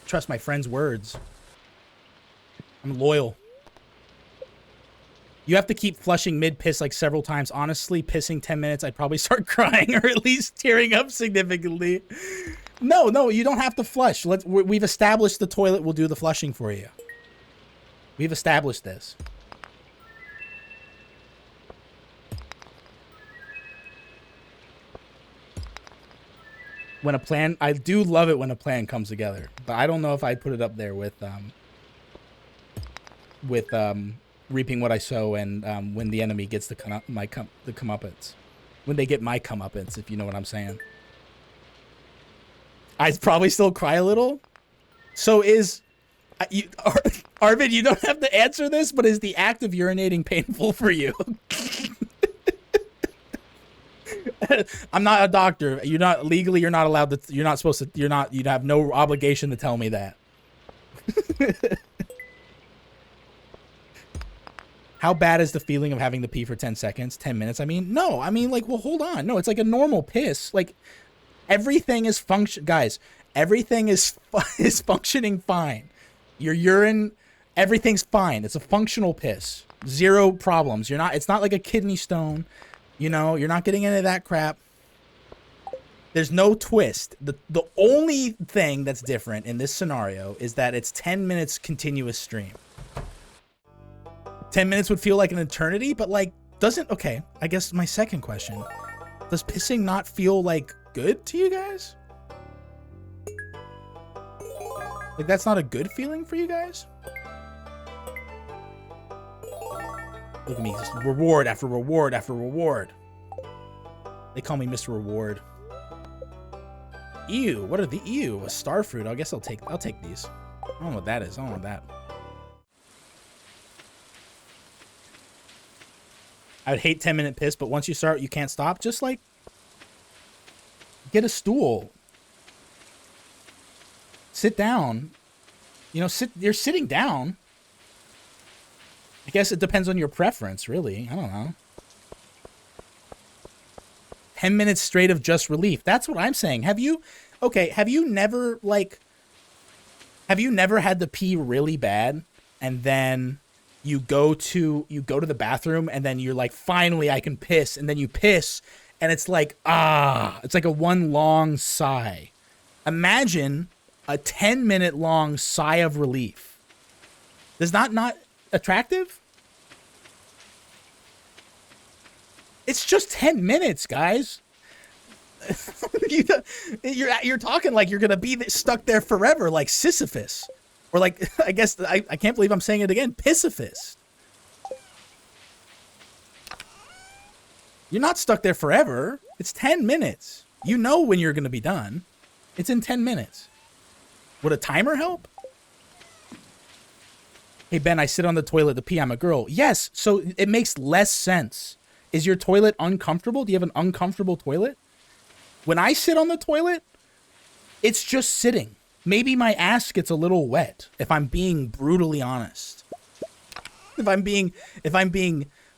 Trust my friend's words. I'm loyal. You have to keep flushing mid-piss like several times. Honestly, pissing 10 minutes, I'd probably start crying or at least tearing up significantly. No, you don't have to flush. We've established the toilet will do the flushing for you. We've established this. When a plan, I do love it when a plan comes together, but I don't know if I'd put it up there with reaping what I sow and when the enemy gets the comeuppance. When they get my comeuppance, if you know what I'm saying. I'd probably still cry a little. So Arvid, you don't have to answer this, but is the act of urinating painful for you? I'm not a doctor. You're not legally, you're not allowed to, you're not supposed to, you have no obligation to tell me that. How bad is the feeling of having to pee for 10 seconds, 10 minutes? I mean, no, I mean, like, well, hold on. No, it's like a normal piss. Like, everything is guys, everything is functioning fine. Your urine, everything's fine. It's a functional piss. Zero problems. It's not like a kidney stone. You know, you're not getting into that crap. There's no twist. The only thing that's different in this scenario is that it's 10 minutes continuous stream. 10 minutes would feel like an eternity, but like, okay, I guess my second question, does pissing not feel like good to you guys? Like, that's not a good feeling for you guys? Look at me, just reward after reward after reward. They call me Mr. Reward. Ew, what are the ew? A star fruit. I guess I'll take these. I don't know what that is. I don't want that. I would hate 10-minute piss, but once you start, you can't stop. Just like get a stool. Sit down. You know, you're sitting down. I guess it depends on your preference, really. I don't know. 10 minutes straight of just relief. That's what I'm saying. Have you never had to pee really bad and then you go to the bathroom and then you're like, finally I can piss, and then you piss and it's like, it's like a one long sigh. Imagine a 10-minute long sigh of relief. Is that not attractive? It's just 10 minutes, guys. You're talking like you're gonna be stuck there forever, like Sisyphus, or like I guess I can't believe I'm saying it again, Pisiphus. You're not stuck there forever. It's 10 minutes. You know when you're gonna be done. It's in 10 minutes. Would a timer help? Hey Ben, I sit on the toilet to pee. I'm a girl. Yes, so it makes less sense. Is your toilet uncomfortable? Do you have an uncomfortable toilet? When I sit on the toilet, it's just sitting. Maybe my ass gets a little wet, if I'm being brutally honest. If I'm being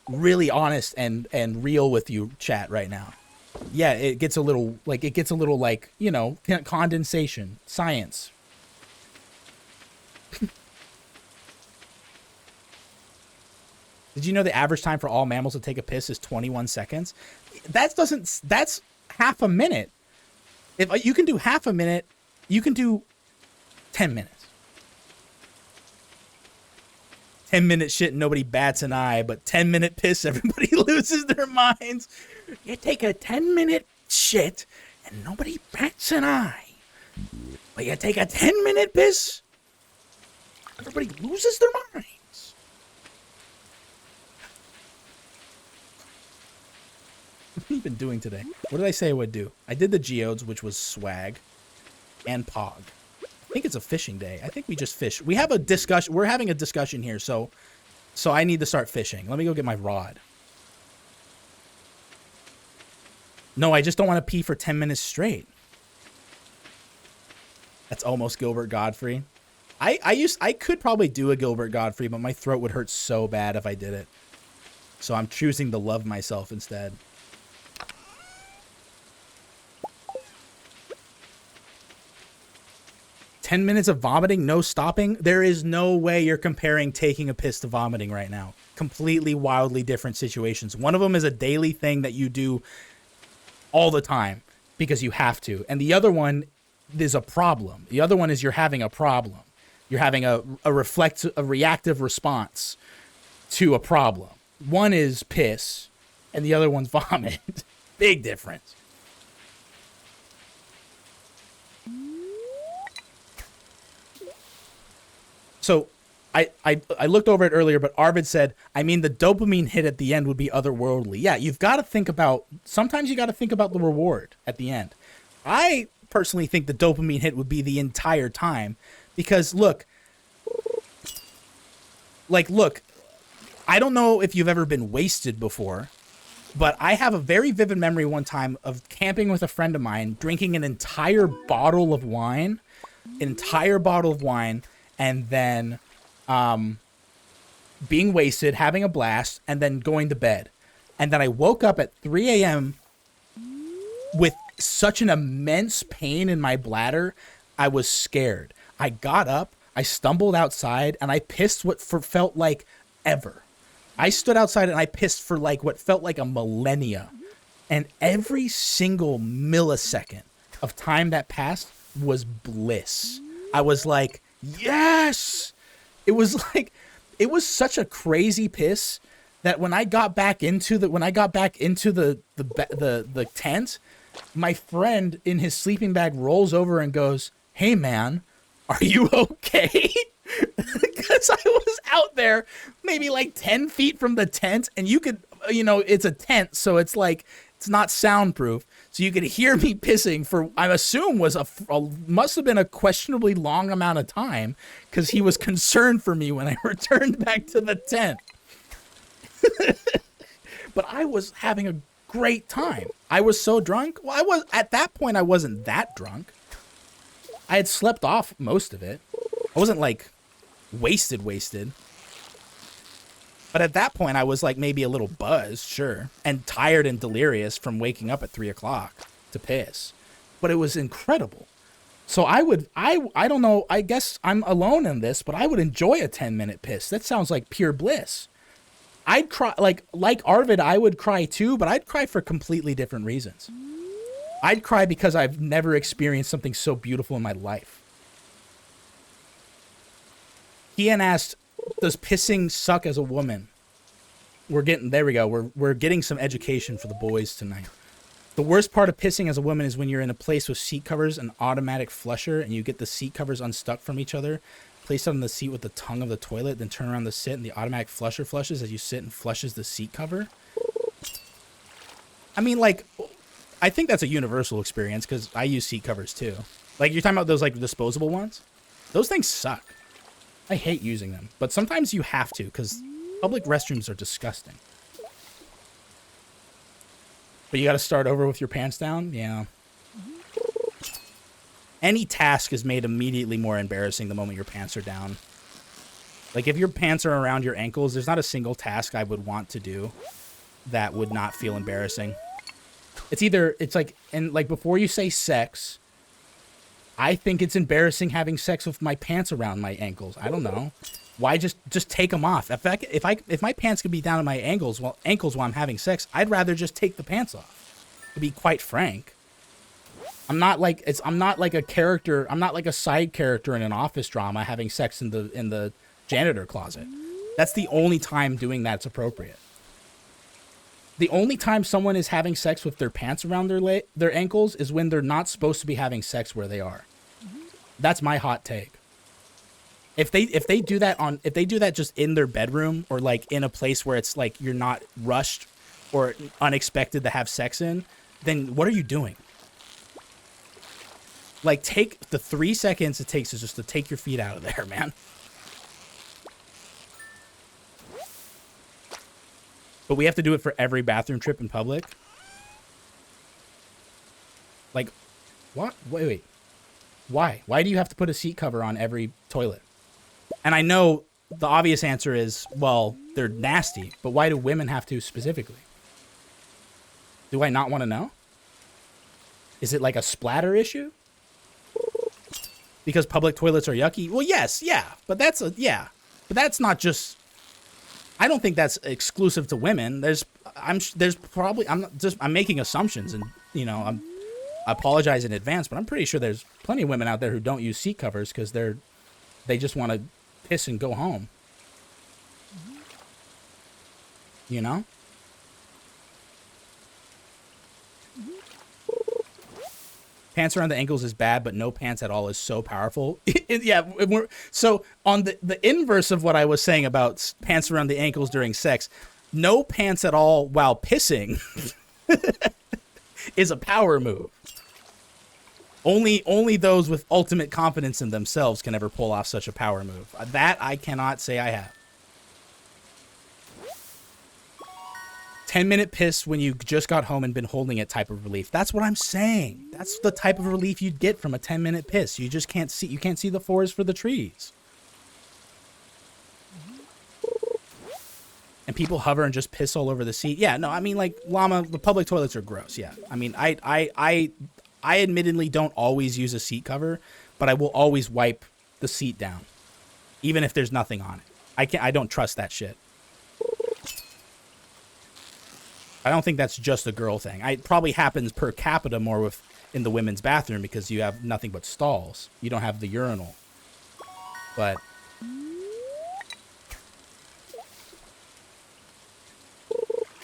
really honest and real with you, chat, right now. Yeah, it gets a little like, you know, condensation, science. Did you know the average time for all mammals to take a piss is 21 seconds? That's half a minute. If you can do half a minute, you can do 10 minutes. 10-minute shit, nobody bats an eye, but 10-minute piss, everybody loses their minds. You take a 10-minute shit and nobody bats an eye. But you take a 10-minute piss, everybody loses their minds. What have you been doing today? What did I say I would do? I did the geodes, which was swag, and pog. I think it's a fishing day. I think we just fish. We have a discussion. We're having a discussion here, so I need to start fishing. Let me go get my rod. No, I just don't want to pee for 10 minutes straight. That's almost Gilbert Godfrey. I could probably do a Gilbert Godfrey, but my throat would hurt so bad if I did it. So I'm choosing to love myself instead. 10 minutes of vomiting, no stopping. There is no way you're comparing taking a piss to vomiting right now. Completely, wildly different situations. One of them is a daily thing that you do all the time because you have to. And the other one is a problem. The other one is you're having a problem. You're having a reactive response to a problem. One is piss and the other one's vomit. Big difference. So I looked over it earlier, but Arvid said, I mean, the dopamine hit at the end would be otherworldly. Yeah, you've got to think about, sometimes you got to think about the reward at the end. I personally think the dopamine hit would be the entire time because look, I don't know if you've ever been wasted before, but I have a very vivid memory one time of camping with a friend of mine, drinking an entire bottle of wine, and then being wasted, having a blast, and then going to bed. And then I woke up at 3 a.m. with such an immense pain in my bladder, I was scared. I got up, I stumbled outside, and I pissed what felt like ever. I stood outside and I pissed for like what felt like a millennia. And every single millisecond of time that passed was bliss. I was like, yes! It was such a crazy piss that when I got back into the tent, my friend in his sleeping bag rolls over and goes, "Hey man, are you okay?" Because I was out there maybe like 10 feet from the tent, and you could, it's a tent, so it's like, it's not soundproof. So you could hear me pissing for, I assume, must have been a questionably long amount of time because he was concerned for me when I returned back to the tent. But I was having a great time. I was so drunk. Well, at that point, I wasn't that drunk. I had slept off most of it. I wasn't like wasted. But at that point, I was like maybe a little buzzed, sure, and tired and delirious from waking up at 3 o'clock to piss. But it was incredible. So I don't know, I guess I'm alone in this, but I would enjoy a 10-minute piss. That sounds like pure bliss. I'd cry, like Arvid, I would cry too, but I'd cry for completely different reasons. I'd cry because I've never experienced something so beautiful in my life. Ian asked, does pissing suck as a woman? There we go. We're getting some education for the boys tonight. The worst part of pissing as a woman is when you're in a place with seat covers and automatic flusher and you get the seat covers unstuck from each other, place it on the seat with the tongue of the toilet, then turn around to sit and the automatic flusher flushes as you sit and flushes the seat cover. I mean, like, I think that's a universal experience because I use seat covers too. Like, you're talking about those, like, disposable ones? Those things suck. I hate using them, but sometimes you have to because public restrooms are disgusting. But you got to start over with your pants down? Yeah. Any task is made immediately more embarrassing the moment your pants are down. Like, if your pants are around your ankles, there's not a single task I would want to do that would not feel embarrassing. It's like, and like before you say sex, I think it's embarrassing having sex with my pants around my ankles. I don't know. Why just take them off? If my pants could be down at my ankles while I'm having sex, I'd rather just take the pants off. To be quite frank, I'm not like a character. I'm not like a side character in an office drama having sex in the janitor closet. That's the only time doing that's appropriate. The only time someone is having sex with their pants around their ankles is when they're not supposed to be having sex where they are. That's my hot take. If they do that just in their bedroom or like in a place where it's like you're not rushed or unexpected to have sex in, then what are you doing? Like, take the 3 seconds it takes just to take your feet out of there, man. But we have to do it for every bathroom trip in public? Like, what? Wait. Why? Why do you have to put a seat cover on every toilet? And I know the obvious answer is, well, they're nasty, but why do women have to specifically? Do I not want to know? Is it like a splatter issue? Because public toilets are yucky? Well, yes, yeah, but that's not just, I don't think that's exclusive to women. I'm making assumptions, and I apologize in advance, but I'm pretty sure there's plenty of women out there who don't use seat covers because they just want to piss and go home. You know? Pants around the ankles is bad, but no pants at all is so powerful. Yeah, so on the inverse of what I was saying about pants around the ankles during sex, no pants at all while pissing is a power move. Only those with ultimate confidence in themselves can ever pull off such a power move. That I cannot say I have. 10-minute piss when you just got home and been holding it type of relief. That's what I'm saying. That's the type of relief you'd get from a 10-minute piss. You just can't see. You can't see the forest for the trees. And people hover and just piss all over the seat. Yeah, no, I mean, like, llama, the public toilets are gross. Yeah, I mean, I admittedly don't always use a seat cover, but I will always wipe the seat down, even if there's nothing on it. I don't trust that shit. I don't think that's just a girl thing. It probably happens per capita more in the women's bathroom because you have nothing but stalls. You don't have the urinal. But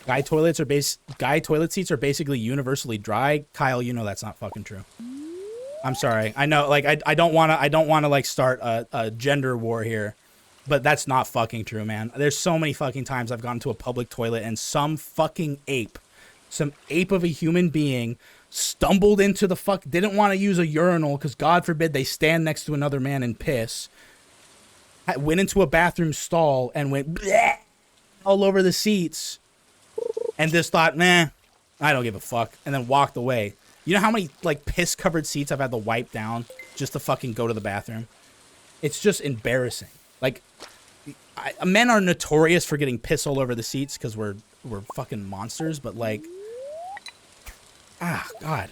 guy toilet seats are basically universally dry. Kyle, you know that's not fucking true. I'm sorry. I know, like, I don't want to like start a gender war here. But that's not fucking true, man. There's so many fucking times I've gone to a public toilet and some ape of a human being stumbled into didn't want to use a urinal because God forbid they stand next to another man and piss. Went into a bathroom stall and went bleh, all over the seats and just thought, nah, I don't give a fuck. And then walked away. You know how many like piss covered seats I've had to wipe down just to fucking go to the bathroom? It's just embarrassing. Like, Men are notorious for getting piss all over the seats because we're fucking monsters. But like, God,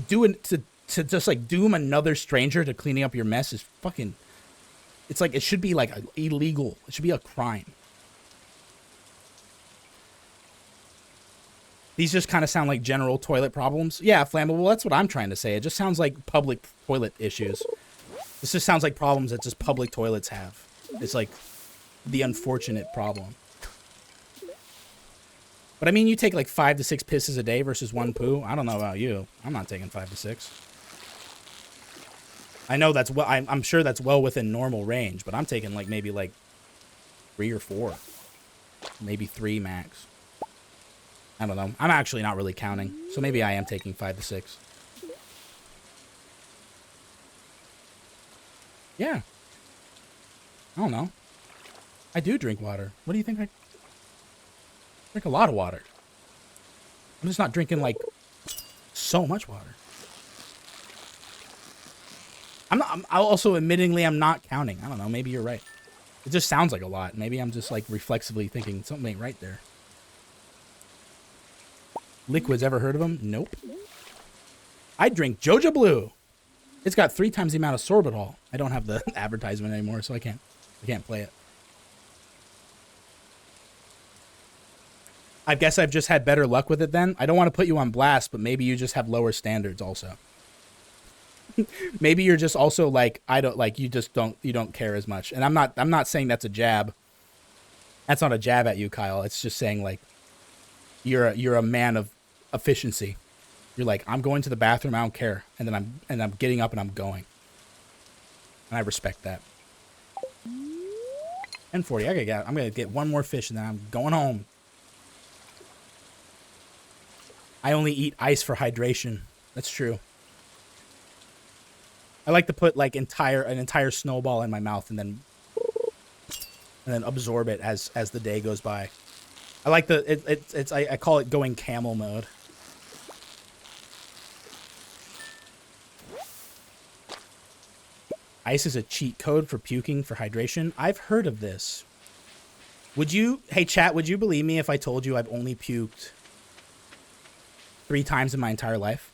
to just like doom another stranger to cleaning up your mess is fucking. It's like it should be like illegal. It should be a crime. These just kind of sound like general toilet problems. Yeah, flammable. That's what I'm trying to say. It just sounds like public toilet issues. This just sounds like problems that just public toilets have. It's like the unfortunate problem. But I mean, you take like 5 to 6 pisses a day versus 1 poo. I don't know about you. I'm not taking 5 to 6. I know that's well. I'm sure that's well within normal range, but I'm taking like maybe like 3 or 4, maybe 3 max. I don't know. I'm actually not really counting, so maybe I am taking 5 to 6. Yeah. I don't know. I do drink water. What do you think? I drink a lot of water. I'm just not drinking like so much water. I'm also admittingly I'm not counting. I don't know. Maybe you're right. It just sounds like a lot. Maybe I'm just like reflexively thinking something ain't right there. Liquids, ever heard of them? Nope. I drink Joja Blue. It's got 3 times the amount of sorbitol. I don't have the advertisement anymore, so I can't play it. I guess I've just had better luck with it then. I don't want to put you on blast, but maybe you just have lower standards also. Maybe you're just also like you don't care as much. And I'm not saying that's a jab. That's not a jab at you, Kyle. It's just saying like you're a man of efficiency. You're like, I'm going to the bathroom, I don't care. And then I'm getting up and I'm going. And I respect that. And 40. I'm gonna get 1 more fish and then I'm going home. I only eat ice for hydration. That's true. I like to put like an entire snowball in my mouth and then absorb it as the day goes by. I like I call it going camel mode. Ice is a cheat code for puking for hydration. I've heard of this. Hey chat, would you believe me if I told you I've only puked 3 times in my entire life?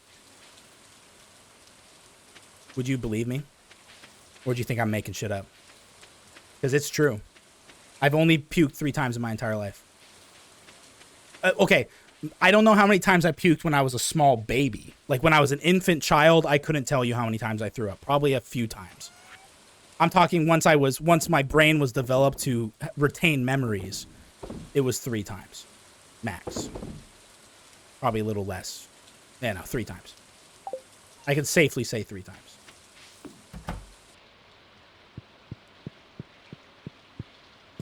Would you believe me? Or do you think I'm making shit up? Because it's true. I've only puked 3 times in my entire life. Okay, I don't know how many times I puked when I was a small baby. Like when I was an infant child, I couldn't tell you how many times I threw up. Probably a few times. I'm talking once my brain was developed to retain memories, it was 3 times. Max. Probably a little less. Yeah, no, 3 times. I can safely say 3 times.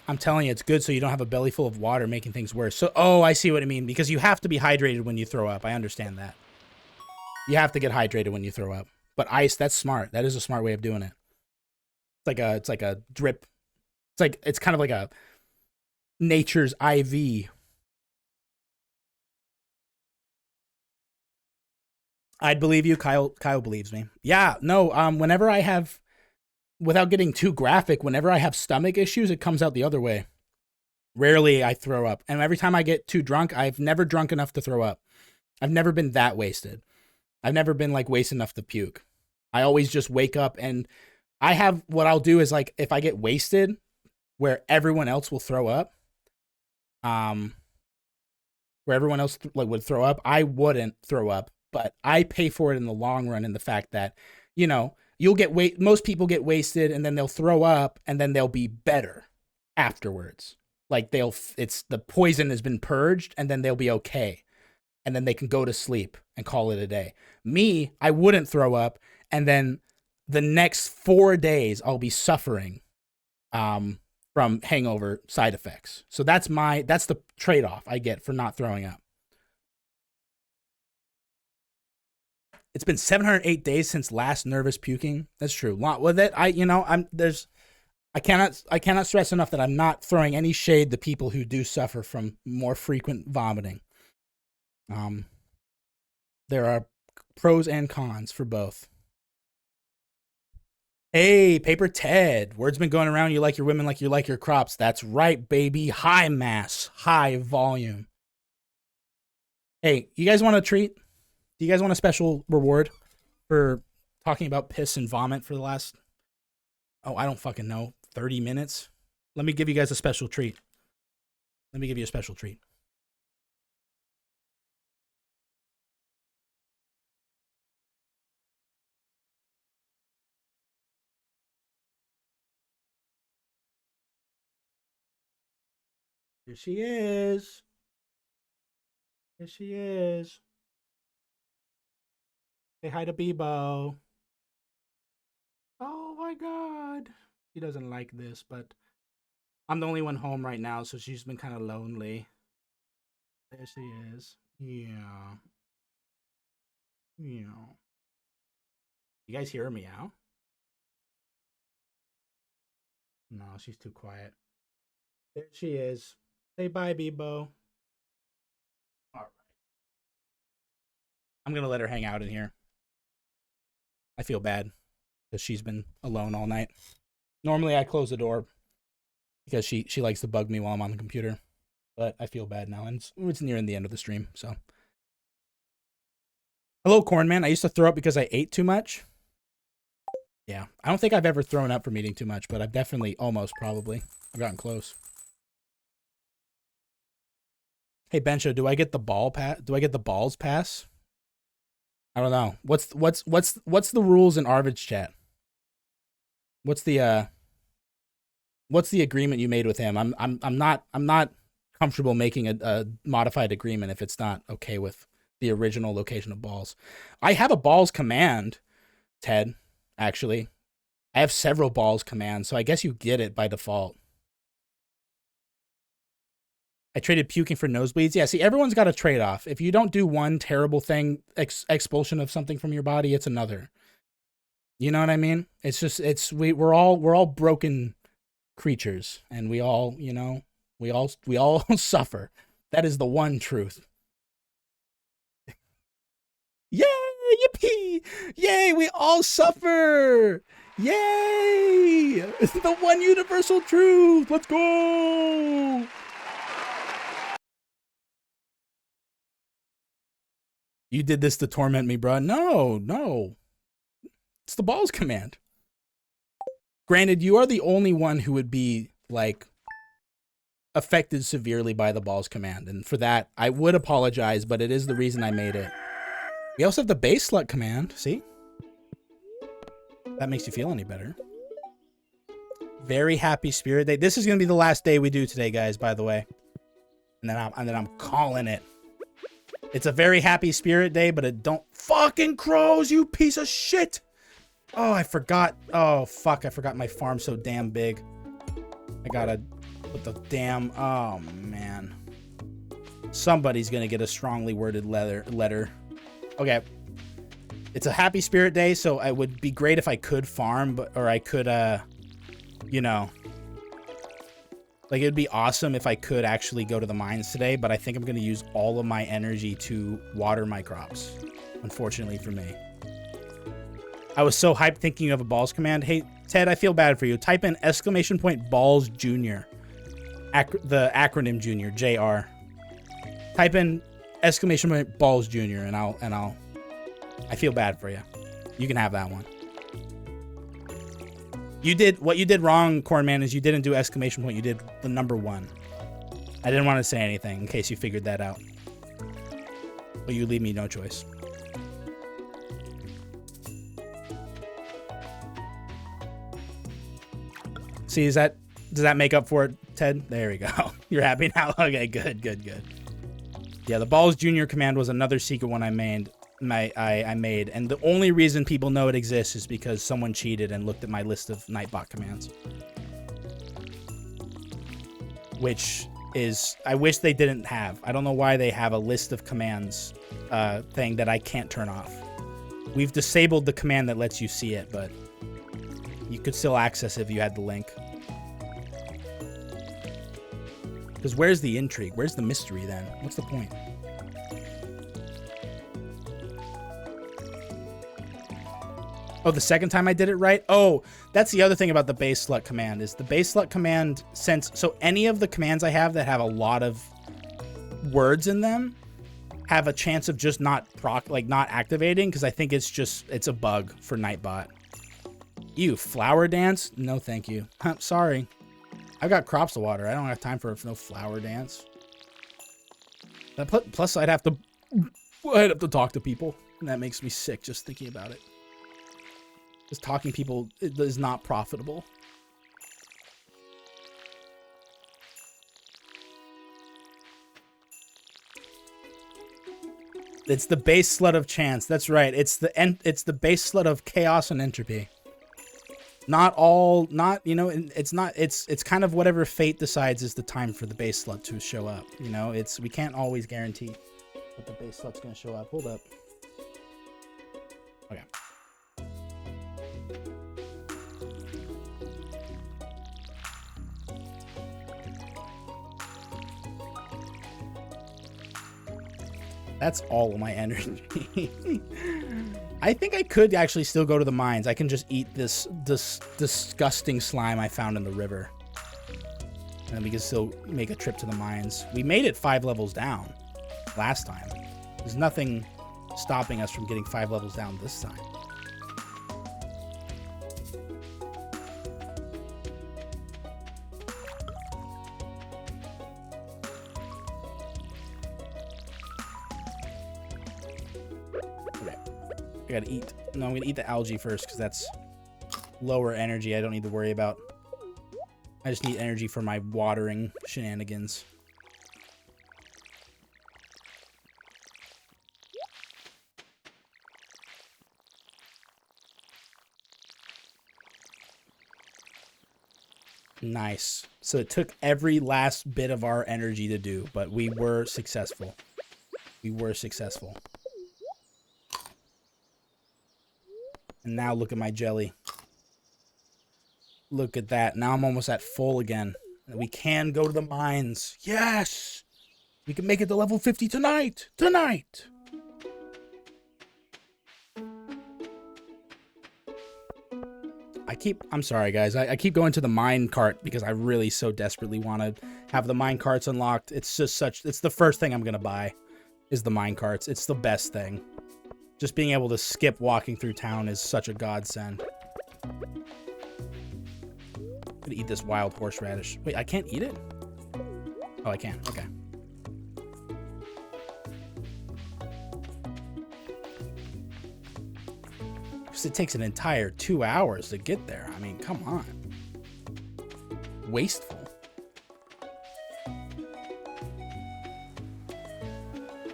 I'm telling you, it's good so you don't have a belly full of water making things worse. So, oh, I see what I mean. Because you have to be hydrated when you throw up. I understand that. You have to get hydrated when you throw up. But ice, that's smart. That is a smart way of doing it. It's like a drip. It's kind of like a nature's IV. I'd believe you. Kyle believes me. Yeah, no, whenever I have, without getting too graphic, whenever I have stomach issues, it comes out the other way. Rarely I throw up. And every time I get too drunk, I've never drunk enough to throw up. I've never been that wasted. I've never been like wasted enough to puke. I always just wake up and I have, what I'll do is like, if I get wasted where everyone else will throw up, where everyone else would throw up, I wouldn't throw up, but I pay for it in the long run in the fact that, you know, most people get wasted and then they'll throw up and then they'll be better afterwards. Like the poison has been purged and then they'll be okay. And then they can go to sleep and call it a day. Me, I wouldn't throw up. And then the next 4 days I'll be suffering, from hangover side effects. So that's the trade-off I get for not throwing up. It's been 708 days since last nervous puking. That's true. With it, I cannot stress enough that I'm not throwing any shade to people who do suffer from more frequent vomiting. There are pros and cons for both. Hey, Paper Ted. Word's been going around. You like your women like you like your crops. That's right, baby. High mass, high volume. Hey, you guys want a treat? Do you guys want a special reward for talking about piss and vomit for the last, oh, I don't fucking know, 30 minutes? Let me give you guys a special treat. Let me give you a special treat. Here she is. Here she is. Say hi to Bebo. Oh my god. She doesn't like this, but I'm the only one home right now, so she's been kind of lonely. There she is. Yeah. Yeah. You guys hear her meow? No, she's too quiet. There she is. Say bye, Bebo. All right. I'm going to let her hang out in here. I feel bad because she's been alone all night. Normally, I close the door because she likes to bug me while I'm on the computer. But I feel bad now, and it's nearing the end of the stream, so. Hello, Cornman. I used to throw up because I ate too much. Yeah, I don't think I've ever thrown up from eating too much, but I've definitely almost probably. I've gotten close. Hey, Bencho, do I get the ball pass? Do I get the balls pass? I don't know. What's the rules in Arvid's chat? What's the agreement you made with him? I'm not comfortable making a modified agreement if it's not okay with the original location of balls. I have a balls command, Ted, actually. I have several balls commands, so I guess you get it by default. I traded puking for nosebleeds. Yeah, see, everyone's got a trade-off. If you don't do one terrible thing, expulsion of something from your body, it's another. You know what I mean? It's just, we're all broken creatures, and we all, you know, we all suffer. That is the one truth. Yay! Yippee! Yay! We all suffer! Yay! It's the one universal truth! Let's go! You did this to torment me, bro. No. It's the balls command. Granted, you are the only one who would be, like, affected severely by the balls command. And for that, I would apologize, but it is the reason I made it. We also have the base slut command. See? That makes you feel any better. Very happy spirit day. This is going to be the last day we do today, guys, by the way. And then I'm calling it. It's a very happy spirit day, but it don't fucking crows, you piece of shit. Oh, I forgot. Oh, fuck. I forgot my farm's so damn big. I gotta put the damn, oh man. Somebody's gonna get a strongly worded letter. Okay. It's a happy spirit day, so it would be great if I could farm, or I could, you know, like, it'd be awesome if I could actually go to the mines today, but I think I'm going to use all of my energy to water my crops, unfortunately for me. I was so hyped thinking of a balls command. Hey, Ted, I feel bad for you. Type in !balls junior. The acronym junior, JR. Type in !balls junior, and I feel bad for you. You can have that one. What you did wrong, Cornman, is you didn't do !, you did the number 1. I didn't want to say anything in case you figured that out. But you leave me no choice. See, does that make up for it, Ted? There we go. You're happy now? Okay, good. Yeah, the balls junior command was another secret one I made. I made, and the only reason people know it exists is because someone cheated and looked at my list of Nightbot commands, which is, I wish they didn't have. I don't know why they have a list of commands thing that I can't turn off. We've disabled the command that lets you see it, but you could still access it if you had the link. Because where's the intrigue? Where's the mystery then? What's the point? Oh, the second time I did it right? Oh, that's the other thing about the base slut command is the base slut command so any of the commands I have that have a lot of words in them have a chance of just not activating because I think it's a bug for Nightbot. You flower dance? No, thank you. Sorry. I've got crops to water. I don't have time for no flower dance. Plus, I'd have to talk to people, and that makes me sick just thinking about it. Just talking to people is not profitable. It's the base slut of chance. That's right. It's the base slut of chaos and entropy. It's kind of whatever fate decides is the time for the base slut to show up. We can't always guarantee that the base slut's gonna show up. Hold up. Okay. That's all of my energy. I think I could actually still go to the mines. I can just eat this disgusting slime I found in the river. And then we can still make a trip to the mines. We made it 5 levels down last time. There's nothing stopping us from getting 5 levels down this time. I gotta eat. No, I'm gonna eat the algae first because that's lower energy. I don't need to worry about. I just need energy for my watering shenanigans. Nice. So it took every last bit of our energy to do, but we were successful. We were successful. And now look at my jelly. Look at that. Now I'm almost at full again. We can go to the mines. Yes! We can make it to level 50 tonight. Tonight! I'm sorry, guys. I keep going to the mine cart because I really so desperately want to have the mine carts unlocked. It's the first thing I'm going to buy is the mine carts. It's the best thing. Just being able to skip walking through town is such a godsend. I'm gonna eat this wild horseradish. Wait, I can't eat it? Oh, I can. Okay. Because it takes an entire 2 hours to get there. I mean, come on. Wasteful.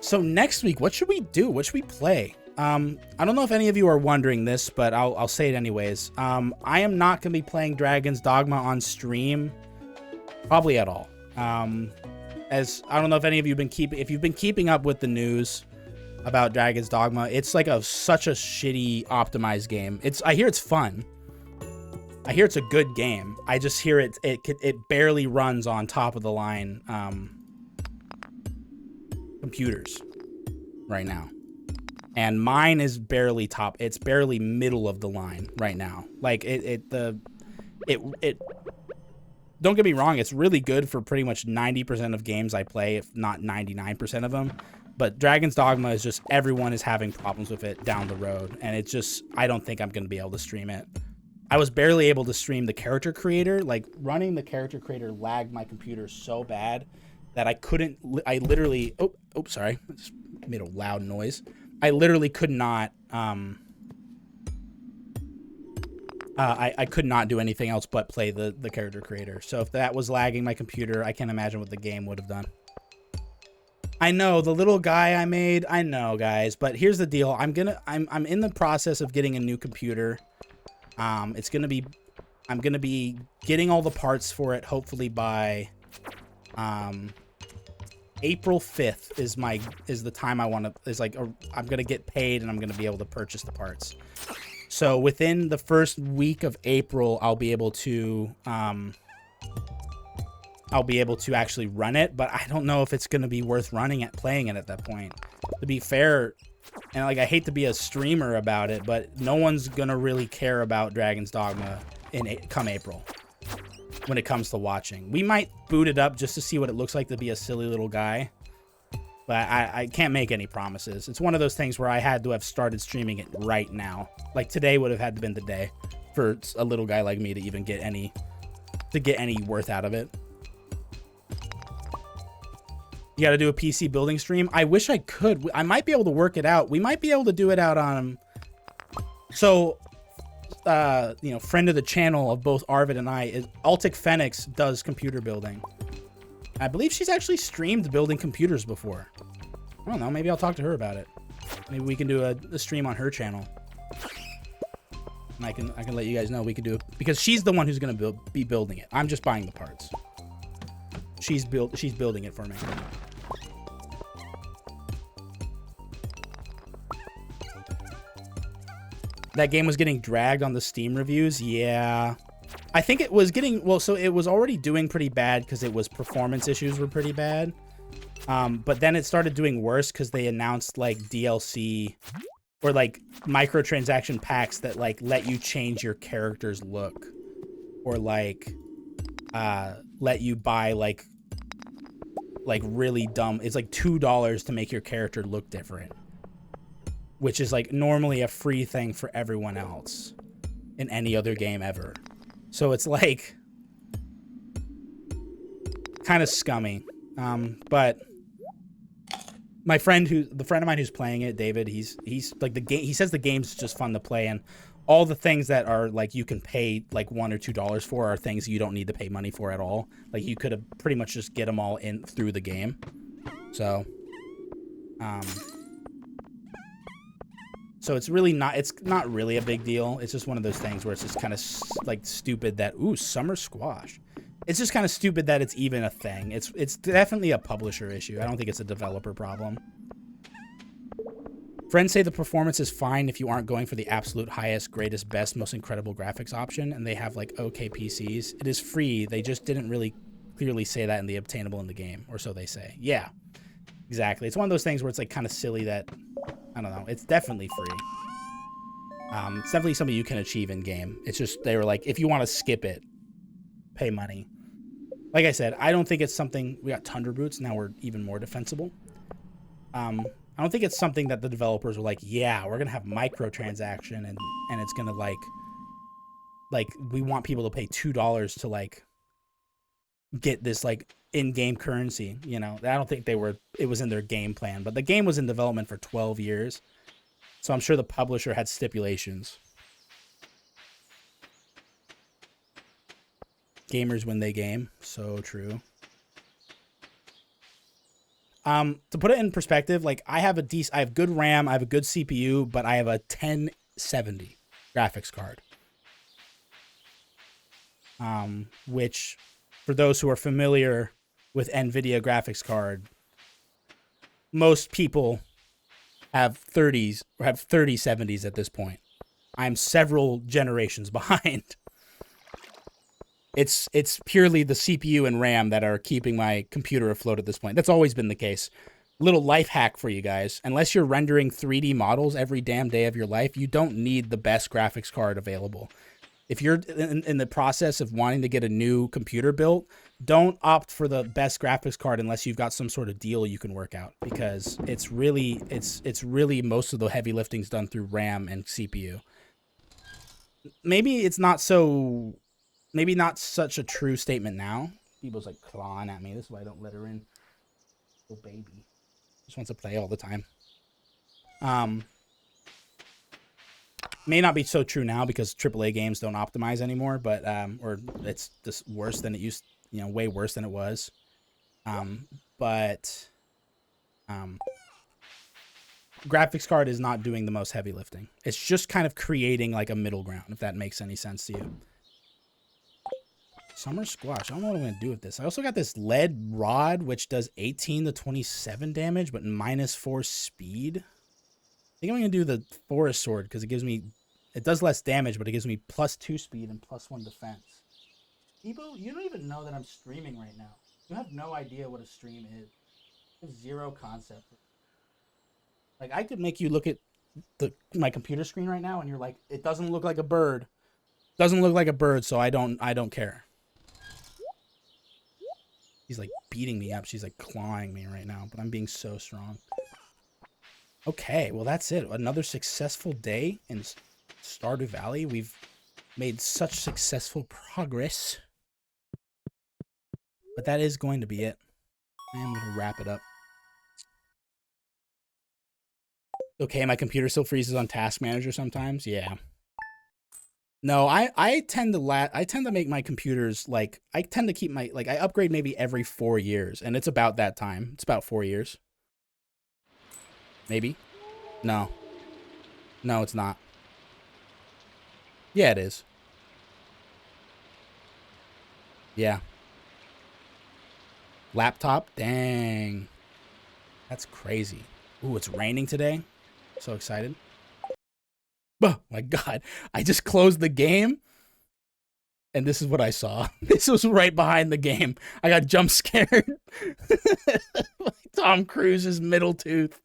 So next week, what should we do? What should we play? I don't know if any of you are wondering this, but I'll say it anyways. I am not going to be playing Dragon's Dogma on stream, probably at all. As I don't know if any of you if you've been keeping up with the news about Dragon's Dogma, it's like such a shitty optimized game. I hear it's fun. I hear it's a good game. I just hear it barely runs on top of the line computers right now. And mine is barely top. It's barely middle of the line right now. Like don't get me wrong. It's really good for pretty much 90% of games I play, if not 99% of them. But Dragon's Dogma is just, everyone is having problems with it down the road. And it's just, I don't think I'm going to be able to stream it. I was barely able to stream the character creator. Like running the character creator lagged my computer so bad that I literally, sorry. I just made a loud noise. I literally could not, I could not do anything else but play the character creator. So if that was lagging my computer, I can't imagine what the game would have done. I know, the little guy I made, I know, guys, but here's the deal. I'm in the process of getting a new computer. I'm gonna be getting all the parts for it, hopefully by, April 5th is the time I'm gonna get paid and I'm gonna be able to purchase the parts. So within the first week of April, I'll be able to actually run it, but I don't know if it's gonna be worth playing it at that point. To be fair, And like, I hate to be a streamer about it, but no one's gonna really care about Dragon's Dogma come April when it comes to watching. We might boot it up just to see what it looks like to be a silly little guy, but I can't make any promises. It's one of those things where I had to have started streaming it right now. Like, today would have had to been the day for a little guy like me to even get any worth out of it. You got to do a PC building stream. I wish I could. I might be able to work it out. We might be able to do it out on. So, you know, friend of the channel of both Arvid and I is Altic Phoenix does computer building. I believe she's actually streamed building computers before. I don't know. Maybe I'll talk to her about it. Maybe we can do a stream on her channel. And I can let you guys know we can do it because she's the one who's gonna be building it. I'm just buying the parts. She's building it for me. That game was getting dragged on the Steam reviews. Yeah, I think it was getting, well, so it was already doing pretty bad because it was performance issues were pretty bad. But then it started doing worse because they announced like DLC or like microtransaction packs that like let you change your character's look or like let you buy like really dumb. It's like $2 to make your character look different, which is like normally a free thing for everyone else in any other game ever. So it's like kind of scummy. But the friend of mine who's playing it, David, he's like he says the game's just fun to play, and all the things that are like you can pay like $1 or $2 for are things you don't need to pay money for at all. Like you could have pretty much just get them all in through the game. So, so it's not really a big deal. It's just one of those things where it's just kind of like stupid that, ooh, summer squash. It's just kind of stupid that it's even a thing. It's definitely a publisher issue. I don't think it's a developer problem. Friends say the performance is fine if you aren't going for the absolute highest, greatest, best, most incredible graphics option, and they have like okay PCs. It is free. They just didn't really clearly say that in the obtainable in the game, or so they say. Yeah, exactly. It's one of those things where it's like kind of silly that, I don't know. It's definitely free. It's definitely something you can achieve in game. It's just they were like, if you want to skip it, pay money. Like I said, I don't think it's something. We got Tundra Boots. Now we're even more defensible. I don't think it's something that the developers were like, yeah, we're gonna have microtransaction and it's gonna like we want people to pay $2 to like get this like in-game currency. You know, I don't think it was in their game plan, but the game was in development for 12 years, so I'm sure the publisher had stipulations. Gamers when they game, so true. To put it in perspective, like I have good RAM, I have a good CPU, but I have a 1070 graphics card. Which, for those who are familiar with NVIDIA graphics card, most people have 30s or have 3070s at this point. I'm several generations behind. It's purely the CPU and RAM that are keeping my computer afloat at this point. That's always been the case. Little life hack for you guys. Unless you're rendering 3D models every damn day of your life, you don't need the best graphics card available. If you're in the process of wanting to get a new computer built, don't opt for the best graphics card unless you've got some sort of deal you can work out, because it's really most of the heavy lifting's done through RAM and CPU. Maybe not such a true statement now. People's like clawing at me. This is why I don't let her in. Little baby. Just wants to play all the time. May not be so true now because AAA games don't optimize anymore, but or it's just worse than it used, way worse than it was. But graphics card is not doing the most heavy lifting. It's just kind of creating like a middle ground, if that makes any sense to you. Summer squash. I don't know what I'm going to do with this. I also got this lead rod, which does 18 to 27 damage, but -4 speed. I think I'm going to do the forest sword because it does less damage, but it gives me +2 speed and +1 defense. People, you don't even know that I'm streaming right now. You have no idea what a stream is. You have zero concept. Like I could make you look at my computer screen right now, and you're like, it doesn't look like a bird. Doesn't look like a bird, so I don't care. She's like beating me up. She's like clawing me right now, but I'm being so strong. Okay, well that's it. Another successful day in Stardew Valley. We've made such successful progress. But that is going to be it. I am going to wrap it up. Okay, my computer still freezes on Task Manager sometimes. Yeah. No, I tend to make my computers like I tend to keep my I upgrade maybe every 4 years, and it's about that time. It's about 4 years. Maybe. No. No, it's not. Yeah, it is. Yeah. Laptop? Dang. That's crazy. Ooh, it's raining today. So excited. Oh my god. I just closed the game and this is what I saw. This was right behind the game. I got jump scared. Tom Cruise's middle tooth.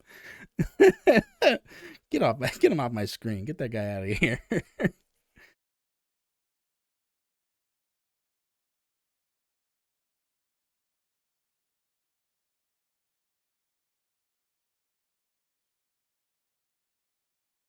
Get him off my screen. Get that guy out of here.